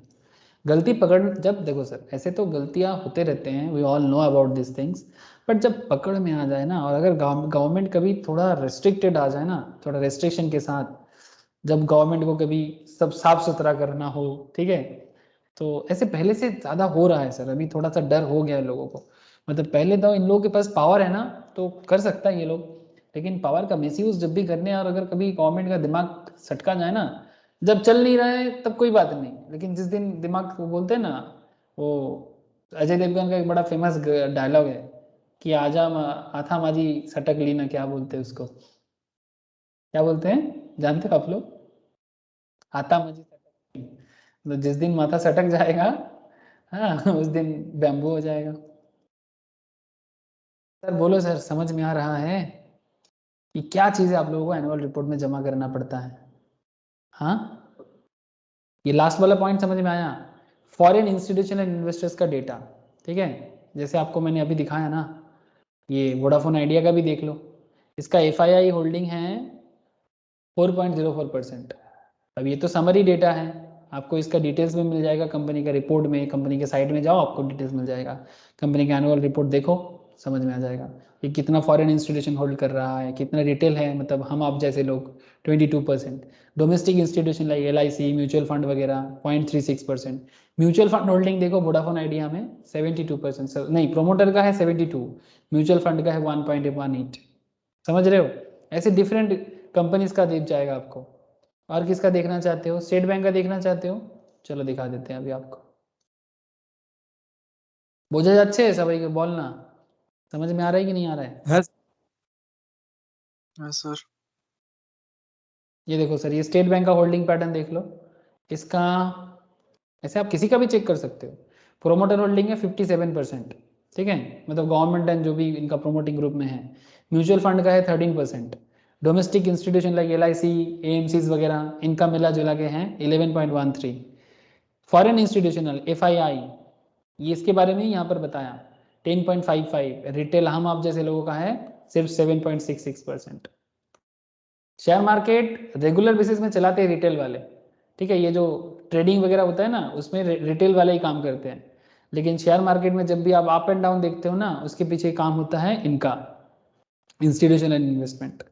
गलती पकड़, जब देखो सर ऐसे तो गलतियां होते रहते हैं, we all know about this things, but जब पकड़ में आ जाए ना, और अगर गवर्नमेंट कभी थोड़ा रेस्ट्रिक्टेड आ जाए ना, थोड़ा रेस्ट्रिक्शन के साथ, जब गवर्नमेंट को कभी सब साफ सुथरा करना हो, ठीक है, तो ऐसे पहले से ज़्यादा हो रहा है सर, अभी थोड़ा सा डर हो गया है लोगों को। मतलब पहले तो इन लोगों के पास पावर है ना, तो कर सकता है ये लोग, लेकिन पावर का मिसयूज जब भी करने, और अगर कभी गवर्नमेंट का दिमाग सटका जाए ना, जब चल नहीं रहा है तब कोई बात नहीं, लेकिन जिस दिन दिमाग को बोलते हैं ना, वो अजय देवगन का एक बड़ा फेमस डायलॉग है कि आजा आथा माजी सटक ली ना, क्या बोलते हैं उसको, क्या बोलते हैं जानते हो आप लोग? आता माजी सटक ली। तो जिस दिन माथा सटक जाएगा, हाँ, उस दिन बैम्बू हो जाएगा। सर बोलो सर, समझ में आ रहा है कि क्या चीज़ें आप लोगों को एनुअल रिपोर्ट में जमा करना पड़ता है? हाँ, ये लास्ट वाला पॉइंट समझ में आया? फॉरेन इंस्टीट्यूशनल इन्वेस्टर्स का डेटा, ठीक है, जैसे आपको मैंने अभी दिखाया ना, ये वोडाफोन आइडिया का भी देख लो, इसका एफआईआई होल्डिंग है 4.04%। अब ये तो समरी डेटा है, आपको इसका डिटेल्स में मिल जाएगा कंपनी का रिपोर्ट में, कंपनी के साइट में जाओ आपको डिटेल्स मिल जाएगा, कंपनी का एनुअल रिपोर्ट देखो, समझ में आ जाएगा कि कितना फॉरेन इंस्टीट्यूशन होल्ड कर रहा है, कितना रिटेल है, मतलब हम आप जैसे लोग 22%, domestic institution like LIC, mutual fund वगैरह 0.36%। म्यूचुअल फंड होल्डिंग देखो वोडाफोन आइडिया में 72%, नहीं प्रोमोटर का है 72, म्यूचुअल फंड का है 1.18। समझ रहे हो? ऐसे डिफरेंट कंपनीज का दिख जाएगा आपको। और किसका देखना चाहते हो? स्टेट बैंक का देखना चाहते हो? चलो दिखा देते हैं अभी आपको। বোঝা যাচ্ছে সবাই को बोलना, समझ में आ रहा है कि नहीं आ रहा है? হ্যাঁ सर। ये देखो सर, ये स्टेट बैंक का होल्डिंग पैटर्न देख लो, इसका ऐसे आप किसी का भी चेक कर सकते हो। प्रोमोटर होल्डिंग है 57%, ठीक है, मतलब गवर्नमेंट एंड जो भी इनका प्रोमोटिंग ग्रुप में है। म्यूचुअल फंड का है 13%, domestic institution like LIC, AMCs वगैरह, इनका मिला जुला के हैं 11.13। फॉरेन इंस्टीट्यूशनल FII, ये इसके बारे में यहाँ पर बताया 10.55। रिटेल हम आप जैसे लोगों का है सिर्फ 7.66%। शेयर मार्केट रेगुलर बेसिस में चलाते हैं रिटेल वाले, ठीक है, ये जो ट्रेडिंग वगैरह होता है ना, उसमें रिटेल वाले ही काम करते हैं, लेकिन शेयर मार्केट में जब भी आप अप एंड डाउन देखते हो ना, उसके पीछे काम होता है इनका, institutional investment,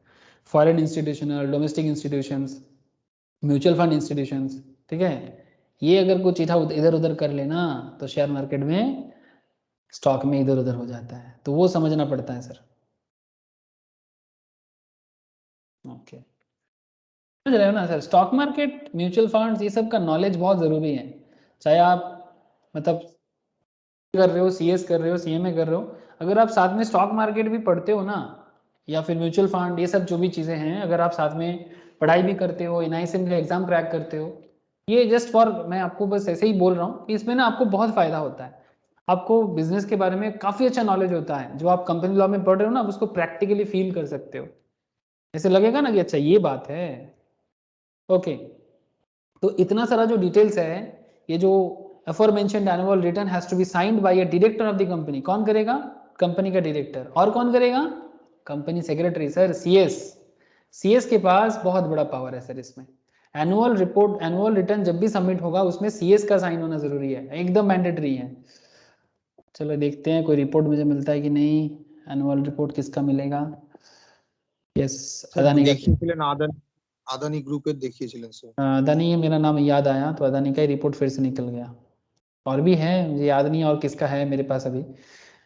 foreign institutional, domestic institutions, mutual fund institutions, ठीक है। ये अगर कुछ इधर उधर कर लेना तो शेयर मार्केट में, स्टॉक में इधर उधर हो जाता है, तो वो समझना पड़ता है सर। ओके, समझ रहे हो ना sir? Stock market, mutual funds, ये सब का नॉलेज बहुत ज़रूरी है। चाहे आप मतलब कर रहे हो, सीएस कर रहे हो, सीएमए कर रहे हो, अगर आप साथ में स्टॉक मार्केट भी पढ़ते हो ना, या फिर म्यूचुअल फंड, ये सब जो भी चीज़ें हैं, अगर आप साथ में पढ़ाई भी करते हो, एनआईएसएम का एग्जाम क्रैक करते हो, ये जस्ट फॉर, मैं आपको बस ऐसे ही बोल रहा हूँ कि इसमें ना आपको बहुत फ़ायदा होता है। आपको बिजनेस के बारे में काफ़ी अच्छा नॉलेज होता है, जो आप कंपनी लॉ में पढ़ रहे हो ना, आप उसको प्रैक्टिकली फील कर सकते हो। ऐसे लगेगा ना कि अच्छा ये बात है। ओके, तो इतना सारा जो डिटेल्स है, ये जो aforementioned annual return has to be signed by a director of the company, कौन करेगा? कंपनी का डायरेक्टर। और कौन करेगा? Company secretary sir, CS. CS के पास बहुत बड़ा पावर है सर इसमें। एनुअल रिपोर्ट, एनुअल रिटर्न जब भी सबमिट होगा उसमें सीएस का साइन होना जरूरी है, एकदम मैंडेटरी है। चलो देखते हैं कोई रिपोर्ट मुझे मिलता है कि नहीं। एनुअल रिपोर्ट किसका मिलेगा? यस, अदानी का। দেখিয়েছিলেন আদানি গ্রুপের দেখিয়েছিলেন স্যার। अदानी, मेरा नाम याद आया तो अदानी का ही रिपोर्ट फिर से निकल गया। और भी है, मुझे याद नहीं और किसका है मेरे पास अभी।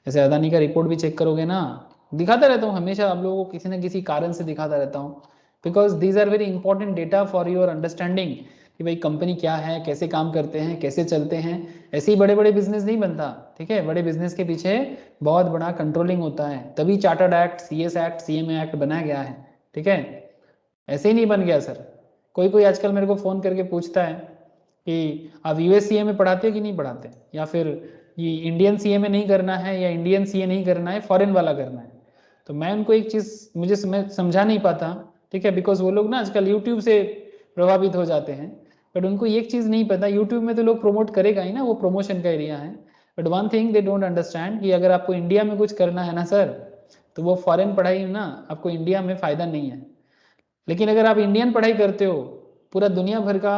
जैसे अदानी का रिपोर्ट भी चेक करोगे ना, दिखाता रहता हूँ हमेशा आप लोगों को, किसी न किसी कारण से दिखाता रहता हूँ, because these are very important data for your understanding कि भाई कंपनी क्या है, कैसे काम करते हैं, कैसे चलते हैं। ऐसे ही बड़े बड़े बिजनेस नहीं बनता, ठीक है। बड़े बिजनेस के पीछे बहुत बड़ा कंट्रोलिंग होता है, तभी chartered act, CS act, CMA act बनाया गया है, ठीक है। ऐसे ही नहीं बन गया सर। कोई कोई आजकल मेरे को फ़ोन करके पूछता है कि आप यूएस सीएमए पढ़ाते हो कि नहीं पढ़ाते, या फिर ये इंडियन सीएमए नहीं करना है, या इंडियन सीए नहीं करना है, फॉरेन वाला करना है। तो मैं उनको एक चीज़ मुझे समझा नहीं पाता, ठीक है, बिकॉज वो लोग ना आजकल यूट्यूब से प्रभावित हो जाते हैं, बट उनको एक चीज़ नहीं पता, यूट्यूब में तो लोग प्रमोट करेगा ही ना, वो प्रमोशन का एरिया है, but one thing they don't understand कि अगर आपको इंडिया में कुछ करना है ना सर, तो वो फॉरेन पढ़ाई ना आपको इंडिया में फ़ायदा नहीं है। लेकिन अगर आप इंडियन पढ़ाई करते हो, पूरा दुनिया भर का,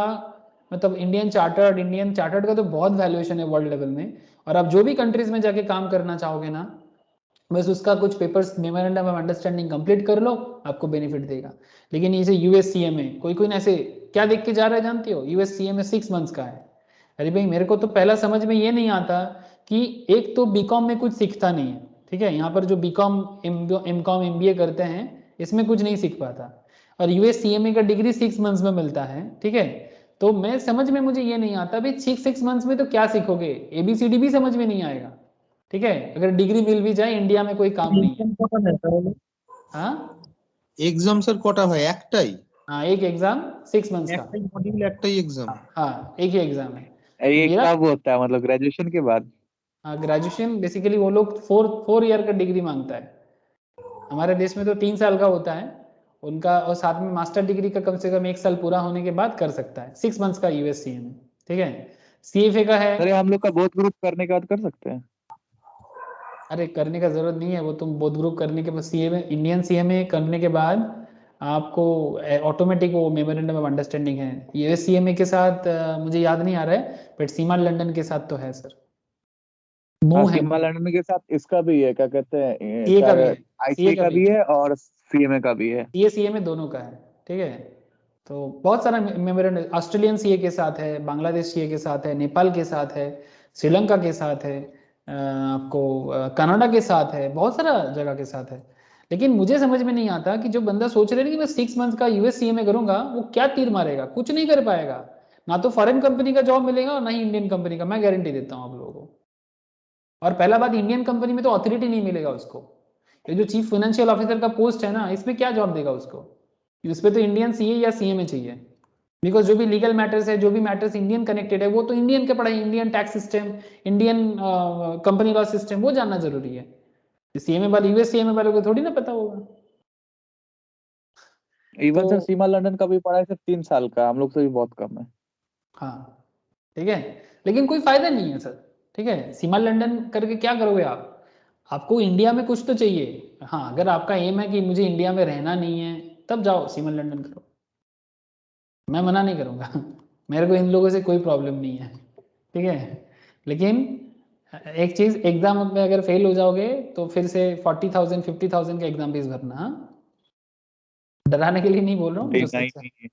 मतलब इंडियन चार्टर्ड का तो बहुत वैल्यूएशन है वर्ल्ड लेवल में, और आप जो भी कंट्रीज में जाके काम करना चाहोगे ना, बस उसका कुछ papers, memorandum of understanding complete कर लो, आपको बेनिफिट देगा। लेकिन ये यूएस सीएमए, कोई कोई ना ऐसे क्या देख के जा रहा है जानती हो, यूएस सीएमए 6 मंथ्स का है। अरे भाई, मेरे को तो पहला समझ में ये नहीं आता कि एक तो बीकॉम में कुछ सीखता नहीं है, ठीक है, यहाँ पर जो बीकॉम, एमकॉम, एमबीए करते हैं, इसमें कुछ नहीं सीख पाता, और यूएस सीएमए का डिग्री 6 मंथ्स में मिलता है, ठीक है। तो मैं समझ में, मुझे ये नहीं आता भाई 6 मंथ्स में तो क्या सीखोगे, एबीसीडी भी समझ में नहीं आएगा, ठीक है, अगर डिग्री मिल भी जाए, इंडिया में कोई काम नहीं है। কটা হয় তাহলে? हाँ এক্সাম স্যার কটা হয়? একটাই? हाँ, एक एग्जाम 6 मंथ्स का। একটাই মডিউল, একটাই एग्जाम? हाँ, एक ही एग्जाम है ये मेरा। कब होता है, मतलब ग्रेजुएशन के बाद? हाँ, ग्रेजुएशन बेसिकली वो लोग 4 ईयर का डिग्री मांगता है। हमारे देश में तो 3 साल का होता है उनका, और साथ में मास्टर डिग्री का कम से कम 1 साल पूरा होने के बाद कर सकता है। 6 मंथ्स का यूएस सीएमए, ठीक है। सीएफए का है, अरे हम लोग का बोथ ग्रुप करने के बाद कर सकते हैं? अरे करने का जरूरत नहीं है, वो तुम बोथ ग्रुप करने के बाद, सीएमए, इंडियन सीएमए करने के बाद आपको ऑटोमेटिक वो मेमोरेंडम ऑफ अंडरस्टैंडिंग है। यूएस सीएमए के साथ मुझे याद नहीं आ रहा है, बट सीमा लंदन के साथ तो है सर, हाँ, मुंह है, सीमा लंदन के साथ इसका भी है, क्या कहते हैं, सीए का भी है, आईसीए सीए का भी है और सीएमए का भी है। सीए में दोनों का है, ठीक है। तो बहुत सारा मेमोरेंडम, ऑस्ट्रेलियन सीए के साथ है, बांग्लादेश सीए के साथ है, नेपाल के साथ है, श्रीलंका के साथ है, आपको कनाडा के साथ है, बहुत सारा जगह के साथ है। लेकिन मुझे समझ में नहीं आता कि जो बंदा सोच रहे हैं कि मैं 6 मंथ का यूएस सीएमए करूंगा, वो क्या तीर मारेगा, कुछ नहीं कर पाएगा, ना तो फॉरेन कंपनी का जॉब मिलेगा और ना ही इंडियन कंपनी का, मैं गारंटी देता हूँ आप लोगों को। और पहला बात, इंडियन कंपनी में तो अथॉरिटी नहीं मिलेगा उसको, ये जो चीफ फाइनेंशियल ऑफिसर का पोस्ट है ना, इसमें क्या जॉब देगा उसको, उस पर तो इंडियन सीए या सीएमए चाहिए, बिकॉज जो भी लीगल मैटर्स है, जो भी मैटर्स इंडियन कनेक्टेड है, वो तो इंडियन के पढ़ाई, Indian tax system, Indian company law system, वो जानना जरूरी है। सीएमए वाले, यूएस सीएमए वाले को थोड़ी ना पता होगा। इवन तो सर सीमा लंदन का भी पढ़ा है सर 3 साल का, हम लोग से भी बहुत कम है। हाँ, ठीक है, लेकिन कोई फायदा नहीं है सर, ठीक है। सीमा लंदन करके क्या करोगे आप, आपको इंडिया में कुछ तो चाहिए। हाँ, अगर आपका एम है कि मुझे इंडिया में रहना नहीं है, तब जाओ सीमा लंदन करो, मैं मना नहीं करूँगा मेरे को इन लोगों से कोई प्रॉब्लम नहीं है, ठीक है। लेकिन एक चीज, एग्जाम में अगर फेल हो जाओगे तो फिर से 40,000 50,000 का एग्जाम फीस भरना। हाँ, डराने के लिए नहीं बोल रहा हूँ, जो नहीं सच है। नहीं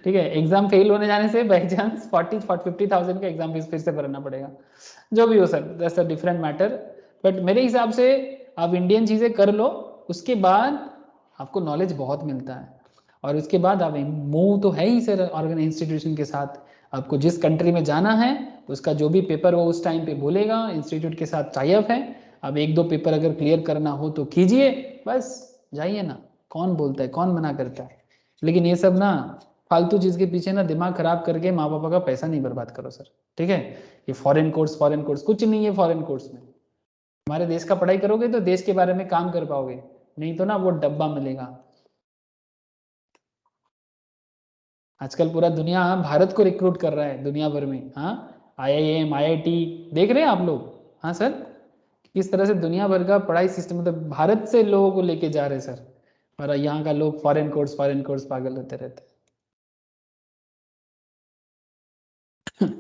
ठीक है, एग्जाम फेल होने जाने से बाई चांस 50,000 का एग्जाम फीस फिर से भरना पड़ेगा। जो भी हो sir, that's a different matter. But मेरे हिसाब से आप इंडियन चीजें कर लो, उसके बाद आपको नॉलेज बहुत मिलता है, और उसके बाद आप मूव तो है ही सर ऑर्गन इंस्टीट्यूशन के साथ। आपको जिस कंट्री में जाना है उसका जो भी पेपर वो उस टाइम पे बोलेगा, इंस्टीट्यूट के साथ टाई अप है। अब एक दो पेपर अगर क्लियर करना हो तो कीजिए, बस जाइए ना, कौन बोलता है, कौन मना करता है। लेकिन ये सब ना फालतू चीज के पीछे ना दिमाग खराब करके माँ बापा का पैसा नहीं बर्बाद करो सर। ठीक है, ये फॉरेन कोर्स कुछ नहीं है फॉरेन कोर्स में। हमारे देश का पढ़ाई करोगे तो देश के बारे में काम कर पाओगे, नहीं तो ना वो डब्बा मिलेगा। आजकल पूरा दुनिया भारत को रिक्रूट कर रहा है दुनिया भर में। हाँ, IIM IIT देख रहे हैं आप लोग। हाँ सर, किस तरह से दुनिया भर का पढ़ाई सिस्टम, मतलब भारत से लोगों को लेके जा रहे हैं सर, और यहाँ का लोग फॉरेन कोर्स पागल होते रहते हैं।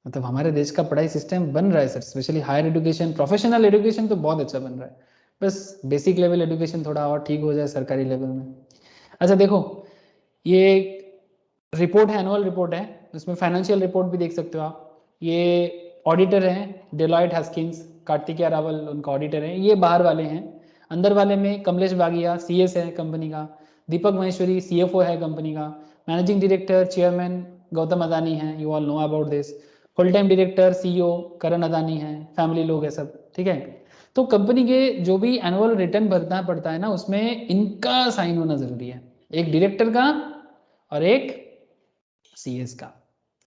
मतलब हमारे देश का पढ़ाई सिस्टम बन रहा है sir, specially higher education, professional education तो बहुत अच्छा बन रहा है। बस बेसिक लेवल एजुकेशन थोड़ा और ठीक हो जाए सरकारी लेवल में। अच्छा देखो, ये रिपोर्ट है, एनुअल रिपोर्ट है, उसमें फाइनेंशियल रिपोर्ट भी देख सकते हो आप। ये ऑडिटर हैं डेलॉयट हस्किंस, कार्तिकेय रावल उनका ऑडिटर है। ये बाहर वाले हैं। अंदर वाले में कमलेश बागिया CS है कंपनी का, दीपक महेश्वरी CFO है कंपनी का, managing director chairman Gautam Adani हैं, you all know about this. Full time director CEO Karan Adani हैं, फैमिली लोग हैं सब। ठीक है, तो कंपनी के जो भी एनुअल रिटर्न भरना पड़ता है ना, उसमें इनका साइन होना जरूरी है, एक डायरेक्टर का और एक CS का।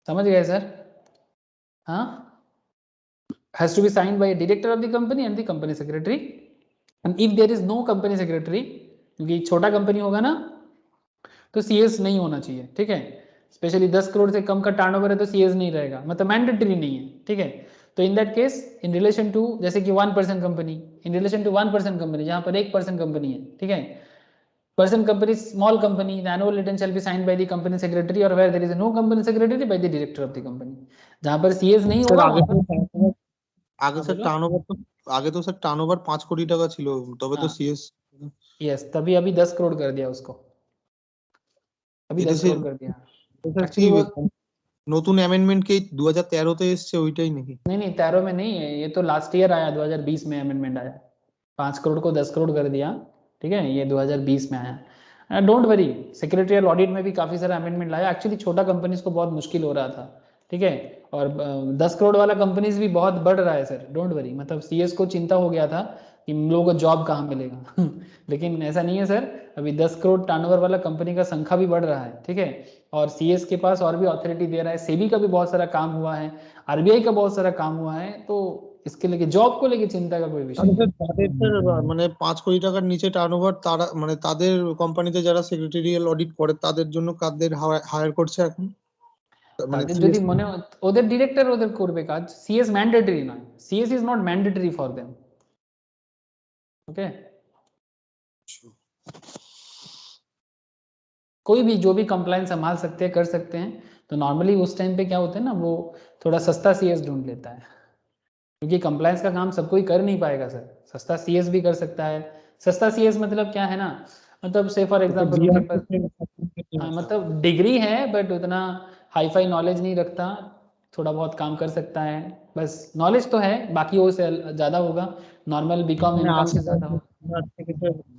समझ गए सर? हाँ, has to be signed by a director of the company and the company secretary, and if there is no company secretary, क्योंकि छोटा कंपनी होगा ना तो CS नहीं होना चाहिए। ठीक है, स्पेशली 10 करोड़ से कम का टर्नओवर है तो CS नहीं रहेगा, मतलब मैंडेटरी नहीं है। ठीक है, तो in that case in relation to, जैसे कि 1% company, in relation to 1% company, जहां पर 1% कंपनी है। ठीक है, person company small company, the annual return shall be signed by the company secretary, or where there is no company secretary, by the director of the company। जहां पर CS नहीं sir होगा आगे वहां तो पर। आगे हाँ सर बोलो। টার্নওভার তো আগে তো স্যার টার্নওভার 5 কোটি টাকা ছিল তবে তো हाँ সিএস यस, तभी अभी 10 करोड़ कर दिया उसको, अभी এটা 10 সেই करोड़ कर दिया। স্যার কি एक्चुअली वो নতুন অ্যামেন্ডমেন্ট কি 2013 তে এসছে ওইটাই নাকি? नहीं 13 में नहीं है, ये तो लास्ट ईयर आया, 2020 में अमेंडमेंट आया। 5 करोड़ को 10 करोड़ कर दिया। ठीक है, ये 2020 में आया। डोंट वरी, सेक्रेटरियल ऑडिट में भी काफ़ी सारा अमेंडमेंट लाया। एक्चुअली छोटा कंपनीज को बहुत मुश्किल हो रहा था। ठीक है, और 10 करोड़ वाला कंपनीज भी बहुत बढ़ रहा है सर, डोंट वरी। मतलब CS को चिंता हो गया था कि इन लोगों को जॉब कहाँ मिलेगा। लेकिन ऐसा नहीं है सर, अभी 10 करोड़ टर्नओवर वाला कंपनी का संख्या भी बढ़ रहा है। ठीक है, और CS के पास और भी अथॉरिटी दे रहा है, सेबी का भी बहुत सारा काम हुआ है, RBI का बहुत सारा काम हुआ है। तो इसके लेके, जॉब को लेके चिंता का कोई विषय তাহলে नहीं। স্যার তাদের স্যার মানে 5 কোটি টাকার নিচে টার্নওভার তারা মানে তাদের কোম্পানিতে যারা সেক্রেটারিয়াল অডিট করে তাদের জন্য কাদের হায়ার করছে এখন মানে তাদের যদি সিএস মনে ওদের ডিরেক্টর ওদের করবে কাজ, CS ম্যান্ডেটরি নয়, CS is not mandatory for them. Okay, कोई भी जो भी कंप्लायंस संभाल सकते हैं कर सकते हैं। तो नॉर्मली उस टाइम पे क्या होता है ना, वो थोड़ा सस्ता CS ढूंढ लेता है, क्योंकि कंप्लायंस का काम सब कोई कर नहीं पाएगा सर। सस्ता CS भी कर सकता है। सस्ता CS मतलब क्या है ना, मतलब से फॉर एग्जांपल उनके पास, हाँ, मतलब डिग्री है बट उतना हाई फाई नॉलेज नहीं रखता, थोड़ा बहुत काम कर सकता है, बस नॉलेज तो है, बाकी वो से ज़्यादा होगा, नॉर्मल BCom মানে MCom আমি से ज़्यादा होगा।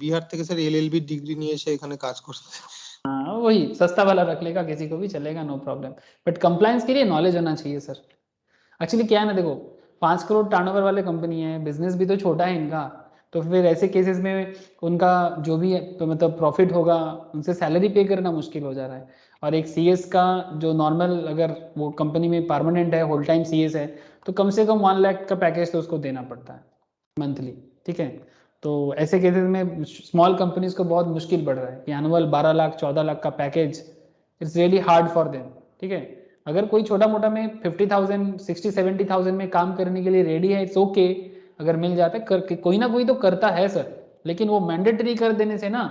বিহার থেকে স্যার এলএলবি ডিগ্রি নিয়ে এসে এখানে কাজ করছে। हाँ वही सस्ता वाला रख लेगा, किसी को भी चलेगा, नो प्रॉब्लम। बट कंप्लायंस के लिए नॉलेज होना चाहिए सर। एक्चुअली क्या है ना, देखो 5 करोड़ टर्नओवर वाले कंपनी है, बिजनेस भी तो छोटा है इनका, तो फिर ऐसे केसेस में उनका जो भी तो मतलब प्रॉफिट होगा, उनसे सैलरी पे करना मुश्किल हो जा रहा है। और एक CS का जो नॉर्मल, अगर वो कंपनी में परमानेंट है, होल टाइम CS है, तो कम से कम 1 लाख का पैकेज तो उसको देना पड़ता है मंथली। ठीक है, तो ऐसे केसेस में स्मॉल कंपनीज को बहुत मुश्किल पड़ रहा है कि एनुअल 12 लाख 14 लाख का package, it's really hard for them. ठीक है, अगर कोई छोटा मोटा में 50,000 60-70,000 में काम करने के लिए रेडी है, इट्स ओके, अगर मिल जाता है करके, कोई ना कोई तो करता है सर। लेकिन वो मैंडेटरी कर देने से ना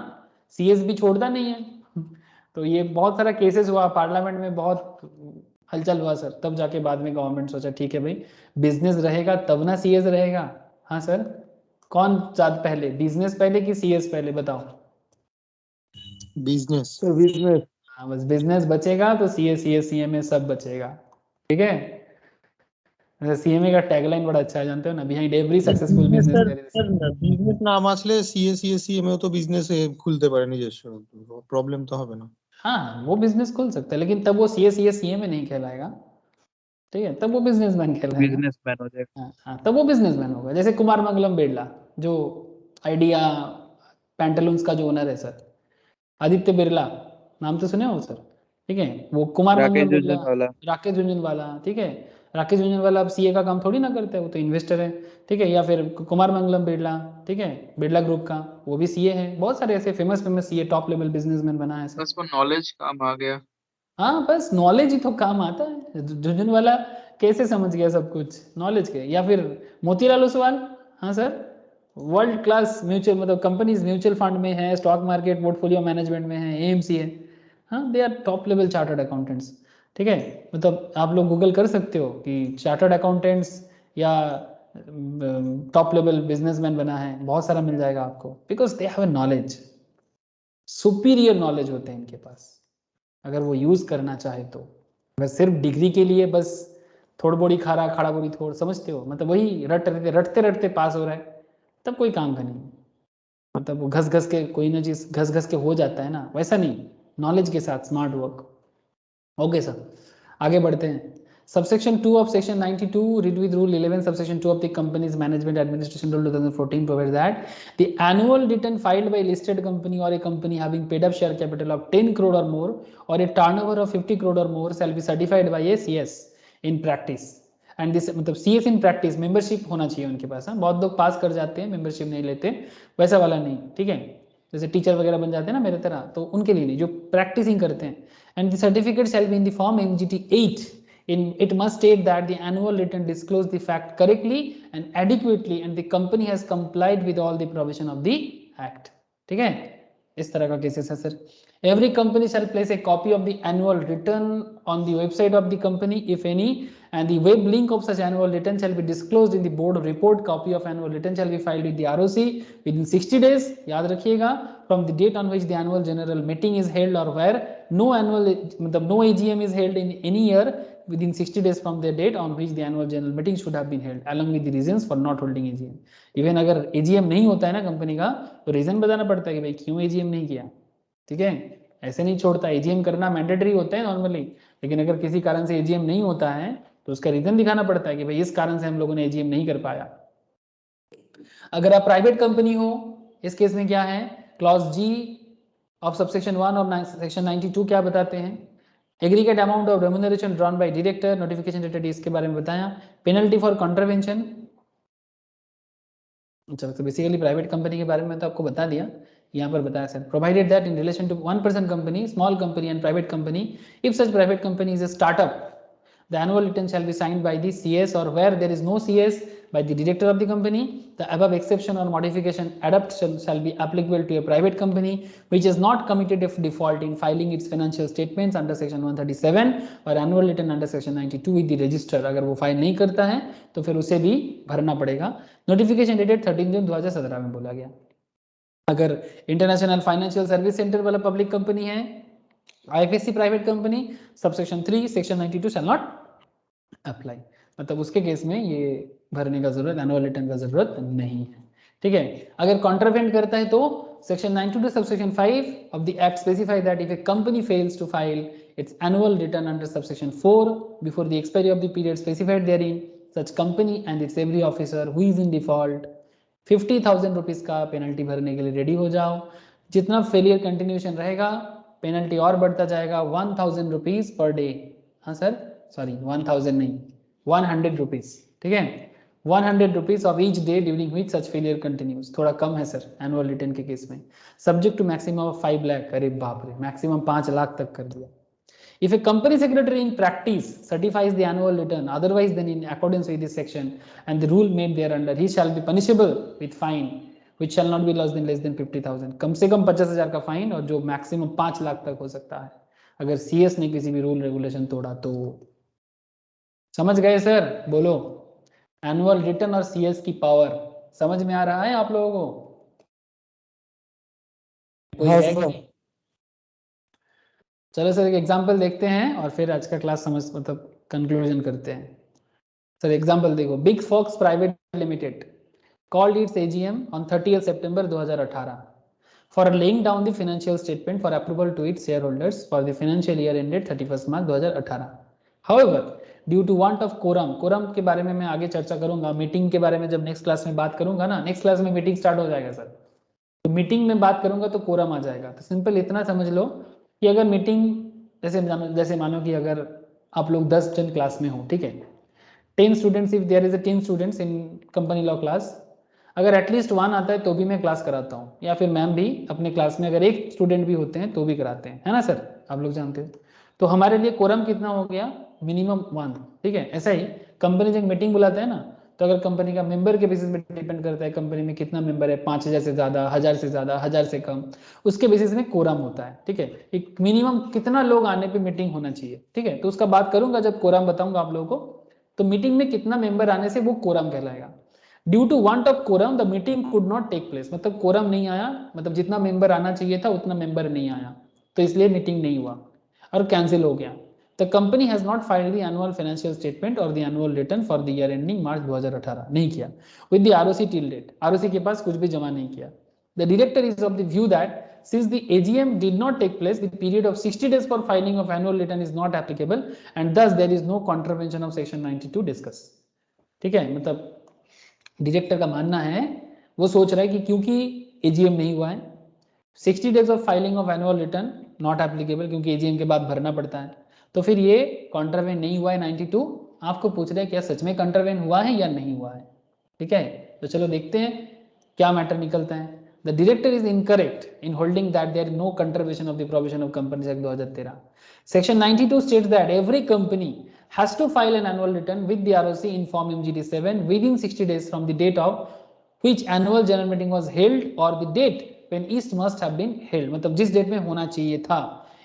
CS भी छोड़ता नहीं है। तो ये बहुत सारा केसेस हुआ पार्लियामेंट में, बहुत हलचल हुआ सर, तब जाके बाद में गवर्नमेंट सोचा ठीक है भाई बिजनेस रहेगा तब ना सीएस रहेगा। हाँ सर, कौन चाहता पहले, बिजनेस पहले कि सीएस पहले बताओ? बिजनेस। Sir business. हाँ बस बिजनेस बचेगा तो सीएस सीएस सीएमए सब बचेगा, ठीक है। सीएमए का टैगलाइन बड़ा अच्छा है, जानते हो ना, behind every successful business there is. Business নাম আসলে সিএসিএসিএমও তো বিজনেস খুলতে পারে নিজস্ব, প্রবলেম তো হবে না। हाँ वो बिजनेस खोल सकता है, लेकिन तब वो सीएस सीएस सीएमए नहीं कहलाएगा, ठीक है, तब वो बिजनेसमैन कहलाएगा। बिजनेसमैन हो जाएगा। हाँ तब वो बिजनेसमैन होगा। जैसे कुमार मंगलम बिरला जो आइडिया पैंटालून्स का जो ओनर है सर, आदित्य बिरला, नाम तो सुने हो सर, ठीक है, वो कुमार राकेश मंगलम बिरला, झुनझुनवाला। राकेश झुनझुनवाला, ठीक है। राकेश झुनझुनवाला अब सीए का काम थोड़ी ना करता है, वो तो इन्वेस्टर है, ठीक है। या फिर कुमार मंगलम बिरला, ठीक है, बिरला ग्रुप का, वो भी सीए है। बहुत सारे ऐसे famous CA top level businessman बना है सर। बस वो नॉलेज काम आ गया। हाँ बस नॉलेज ही तो काम आता है। झुनझुनवाला कैसे समझ गया सब कुछ, नॉलेज के। या फिर मोतीलाल ओसवाल, हाँ सर, वर्ल्ड क्लास म्यूचुअल मतलब कंपनीज म्यूचुअल फंड में है, स्टॉक मार्केट पोर्टफोलियो मैनेजमेंट में है, एएमसी है, हाँ they are top level chartered accountants, ठीक है। मतलब आप लोग गूगल कर सकते हो कि चार्टर्ड अकाउंटेंट्स या टॉप लेवल बिजनेसमैन बना है, बहुत सारा मिल जाएगा आपको, because they have knowledge, superior knowledge होते हैं इनके पास, अगर वो यूज करना चाहे तो। अगर सिर्फ डिग्री के लिए बस थोड़ बोड़ी खारा खाड़ा बोड़ी थोड़, समझते हो, मतलब वही रटते रटते पास हो रहा है, तब कोई काम का नहीं। मतलब वो घस घस के कोई ना चीज घस घस के हो जाता है ना, वैसा नहीं, नॉलेज के साथ स्मार्ट वर्क। ओके सर, आगे बढ़ते हैं। Subsection 2 of section 92 read with rule 11 subsection 2 of the company's management administration rule 2014 provides that the annual return filed by a listed company or a company having paid up share capital of 10 crore or more or a turnover of 50 crore or more shall be certified by a CS in practice and this मतलब CS in practice membership होना चाहिए उनके पास। हाँ बहुत लोग पास कर जाते हैं, मेंबरशिप नहीं लेते, वैसा वाला नहीं, ठीक है। जैसे टीचर वगैरह बन जाते हैं ना मेरे तरह, तो उनके लिए नहीं, जो प्रैक्टिसिंग करते हैं। And the certificate shall be in the form MGT 8. It must state that the annual return disclosed the fact correctly and adequately and the company has complied with all the provision of the act. ठीक है, इस तरह का cases है sir. Every company shall place a copy of the annual return on the website of the company if any, and the web link of such annual return shall be disclosed in the board report. Copy of annual return shall be filed with the ROC within 60 days. याद रखिएगा, from the date on which the annual general meeting is held or where no AGM is held in any year within 60 days from the date on which the annual general meeting should have been held, along with the reasons for not holding AGM. Even अगर AGM नहीं होता है ना company का, तो reason बताना पड़ता है कि भाई क्यों AGM नहीं किया, ठीक है। ऐसे नहीं छोड़ता, AGM करना मैंडेटरी होता है नॉर्मली, लेकिन अगर किसी कारण से AGM नहीं होता है तो उसका रीजन दिखाना पड़ता है कि भाई इस कारण से हम लोगों ने AGM नहीं कर पाया। अगर आप प्राइवेट कंपनी हो, इस केस में क्या है, क्लॉज G ऑफ सबसेक्शन 1 और सेक्शन 92 क्या बताते हैं, aggregate amount of remuneration drawn by director, notification dated, इसके बारे में बताया। पेनल्टी फॉर कॉन्ट्रावेंशन, अच्छा तो बेसिकली प्राइवेट कंपनी के बारे में तो आपको बता दिया, यहाँ पर बताया sir. Provided that in relation to 1% company, small company and private company, if such private company is a startup, the annual return shall be signed by the CS, or where there is no CS, by the director of the company. The above exception or modification adoption shall be applicable to a private company which is not committed of default in filing its financial statements under section 137 or annual return under section 92 with the register. अगर वो file नहीं करता है तो फिर उसे भी भरना पड़ेगा। नोटिफिकेशन डेटेड 13 जून 2017 में बोला गया। अगर इंटरनेशनल फाइनेंशियल सर्विस सेंटर वाला पब्लिक कंपनी है, IFSC private company, subsection 3 section 92 shall not apply, मतलब उसके केस में ये भरने का जरूरत, एनुअल रिटर्न का जरूरत नहीं है, ठीक है। अगर कॉन्ट्रावेंट करता है तो section 92 subsection 5 of the act specify that if a company fails to file its annual return under subsection 4 before the expiry of the period specified therein, such company and its every officer who is in default 50,000 rupees का penalty भरने के लिए ready हो जाओ। जितना failure continuation रहेगा penalty और बढ़ता जाएगा, 1000 रुपीज पर डे, हाँ सर सॉरी 1000 नहीं 100 रुपीज, ठीक है, 100 rupees of each day during which such failure continues, थोड़ा कम है सर एनुअल रिटर्न के केस में। Subject to maximum of 5 lakh, अरे बाप रे मैक्सिमम 5 लाख तक कर दिया। If a company secretary in practice certifies the annual return otherwise than in accordance with this section and the rule made thereunder, he shall be punishable with fine which shall not be less than 50,000, कम से कम 50,000 का fine और जो maximum 5 lakh तक हो सकता है अगर CS ने किसी भी रूल रेगुलेशन तोड़ा तो, समझ गए सर? बोलो। एनुअल रिटर्न और सीएस की पावर समझ में आ रहा है आप लोगों को? कोई हाँ है कि सर। नहीं? चलो सर एक एग्जांपल देखते हैं और फिर आज का क्लास मतलब कंक्लूजन करते हैं। सर एग्जांपल देखो, Big Fox private limited called its AGM on 30th September 2018 for laying down the financial statement for approval to its shareholders for the financial year ended 31st March 2018. However, due to want of quorum के बारे में मैं आगे चर्चा करूंगा, meeting के बारे में जब नेक्स्ट क्लास में बात करूंगा ना, नेक्स्ट क्लास में मीटिंग स्टार्ट हो जाएगा सर, तो मीटिंग में बात करूंगा तो कोरम आ जाएगा। तो सिंपल इतना समझ लो कि अगर मीटिंग जैसे मानो कि अगर आप लोग 10 जन क्लास में हो, ठीक है, 10 students, if there is a 10 students in company law class, अगर एटलीस्ट 1 आता है तो भी मैं क्लास कराता हूँ, या फिर मैम भी अपने क्लास में अगर एक स्टूडेंट भी होते हैं तो भी कराते हैं, है ना सर? आप लोग जानते हो। तो हमारे लिए कोरम कितना हो गया? मिनिमम 1, ठीक है। ऐसा ही कंपनी जब मीटिंग बुलाते हैं ना, तो अगर कंपनी का मेंबर के बेसिस पे डिपेंड करता है कंपनी में कितना मेंबर है, 5000 से ज़्यादा, 1000 से ज़्यादा, 1000 से कम, उसके बेसिस में कोरम होता है, ठीक है। एक मिनिमम कितना लोग आने पे मीटिंग होना चाहिए, ठीक है। तो उसका बात करूंगा जब कोरम बताऊंगा आप लोगों को, तो मीटिंग में कितना मेंबर आने से वो कोरम कहलाएगा। Due to want of quorum the meeting could not take place, मतलब कोरम नहीं आया, मतलब जितना मेंबर आना चाहिए था उतना मेंबर नहीं आया, तो इसलिए मीटिंग नहीं हुआ और कैंसिल हो गया। The company has not filed the annual financial statement or the annual return for the year ending March 2018, नहीं किया with the ROC till date, ROC के पास कुछ भी जमा नहीं किया। The director is of the view that since the AGM did not take place, the period of 60 days for filing of annual return is not applicable and thus there is no contravention of section 92 discuss, ठीक है। मतलब director का मानना है, वो सोच रहा है कि क्योंकि एजीएम नहीं हुआ है, 60 days of filing of annual return not applicable, क्योंकि एजीएम के बाद भरना पड़ता है, तो फिर ये कॉन्ट्रावेन नहीं हुआ है 92। आपको पूछ रहे हैं क्या सच में कॉन्ट्रावेन हुआ है या नहीं हुआ है, ठीक है। तो चलो देखते हैं क्या मैटर निकलता है। The director is incorrect in holding that there is no contribution of the provision of companies act 2013। Section 92 states that every company has to file an annual return with the ROC in form MGT7 within 60 days from the date of which annual general meeting was held or the date when each must have been held, मतलब जिस date में होना चाहिए था।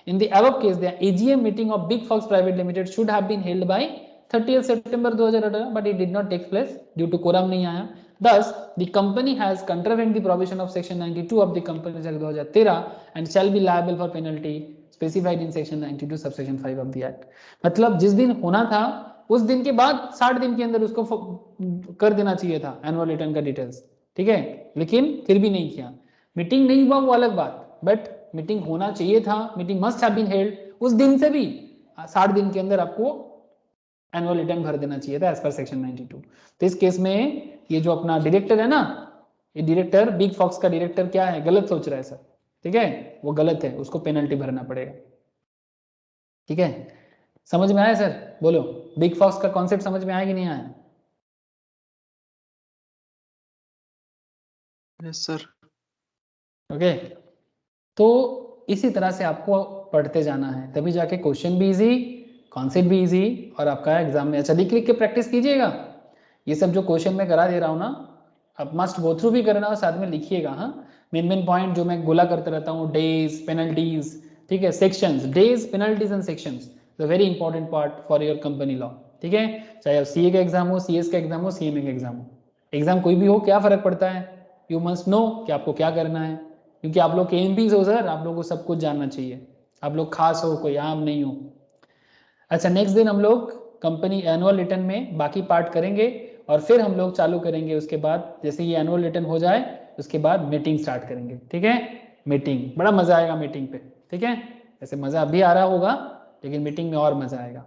In the above case, the AGM meeting of Big Fox Private Limited should have been held by 30th September 2018, but it did not take place due to quorum नहीं आया। Thus, the company has contravened the provision of section 92 of the Companies Act 2013 and shall be liable for penalty specified in section 92 subsection 5 of the act। मतलब जिस दिन होना था उस दिन के बाद 60 दिन के अंदर उसको कर देना चाहिए था एनुअल रिटर्न का डिटेल्स, ठीक है, लेकिन फिर भी नहीं किया। मीटिंग नहीं हुआ वो अलग बात, बट मीटिंग होना चाहिए था, meeting must have been held, उस दिन से भी 60 दिन के अंदर आपको एनुअल रिटर्न भर देना चाहिए था एज पर सेक्शन 92। तो इस केस में ये जो अपना डायरेक्टर है ना, ये डायरेक्टर बिग फॉक्स का डायरेक्टर क्या है, गलत सोच रहा है सर, ठीक है, वो गलत है, उसको पेनल्टी भरना पड़ेगा, ठीक है। समझ में आया सर? बोलो, बिग फॉक्स का कॉन्सेप्ट समझ में आया कि नहीं आया? Yes sir. ओके, तो इसी तरह से आपको पढ़ते जाना है, तभी जाके क्वेश्चन भी इजी, कॉन्सेप्ट भी इजी, और आपका एग्जाम में अच्छा लिख लिख के प्रैक्टिस कीजिएगा। ये सब जो क्वेश्चन मैं करा दे रहा हूँ ना, आप मस्ट गो थ्रू भी करना और साथ में लिखिएगा। हाँ, मेन पॉइंट जो मैं गोला करते रहता हूँ, डेज, पेनल्टीज, ठीक है, sections, days, penalties and sections, the very important part for your company law, ठीक है। चाहे सीए का एग्जाम हो, सीएस का एग्जाम हो, सीएमए का एग्जाम हो, एग्जाम कोई भी हो, क्या फर्क पड़ता है? यू मस्ट नो कि आपको क्या करना है, क्योंकि आप लोग के एमपीज हो सर, आप लोगों को सब कुछ जानना चाहिए, आप लोग खास हो, कोई आम नहीं हो। अच्छा, नेक्स्ट दिन हम लोग कंपनी एनुअल रिटर्न में बाकी पार्ट करेंगे और फिर हम लोग चालू करेंगे उसके बाद, जैसे ये एनुअल रिटर्न हो जाए उसके बाद मीटिंग स्टार्ट करेंगे, ठीक है। मीटिंग, बड़ा मजा आएगा मीटिंग पे, ठीक है। ऐसे मजा अभी आ रहा होगा लेकिन मीटिंग में और मजा आएगा।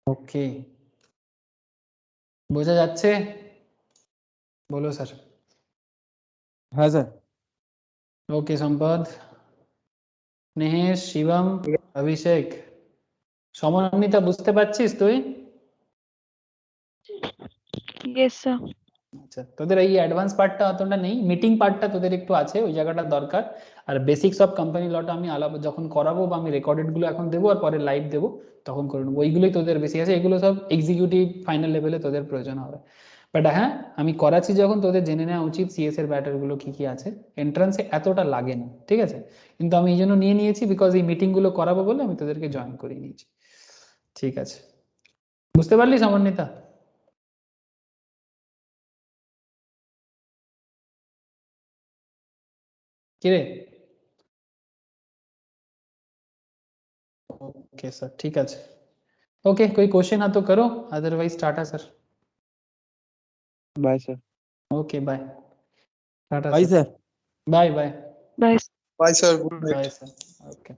ओके, বোঝা যাচ্ছে? बोलो सर। हाँ सर। ओके संपद, नेहेश, शिवम, अभिषेक, সমন্বিতা বুঝতে পারছিস তুই? Yes, sir. আচ্ছা, তোদের এই অ্যাডভান্স পার্টটা অতটা নেই, মিটিং পার্টটা তোদের একটু আছে, ওই জায়গাটা দরকার। আর বেসিক্স অফ কোম্পানি লটা আমি আলাদা যখন করাবো বা আমি রেকর্ডেড গুলো এখন দেবো আর পরে লাইভ দেবো তখন করে নেবো, ওইগুলোই তোদের বেশি আছে, এগুলো সব এক্সিকিউটিভ ফাইনাল লেভেলে তোদের প্রয়োজন হবে। বাট হ্যাঁ, আমি করাচ্ছি যখন তোদের জেনে নেওয়া উচিত সিএস এর ব্যাটারগুলো কি কি আছে, এন্ট্রান্সে এতটা লাগে না, ঠিক আছে। কিন্তু আমি এই জন্য নিয়ে নিয়েছি বিকজ এই মিটিংগুলো করাবো বলে আমি তোদেরকে জয়েন করিয়ে নিয়েছি। ঠিক আছে, বুঝতে পারলি সমন্বিতা? কিরে? ओके सर, ठीक है। ओके, कोई क्वेश्चन है तो करो, otherwise tata sir. Bye sir. Okay bye, tata भाई sir, sir bye bye Bye. Bye sir, good night. Bye sir, okay.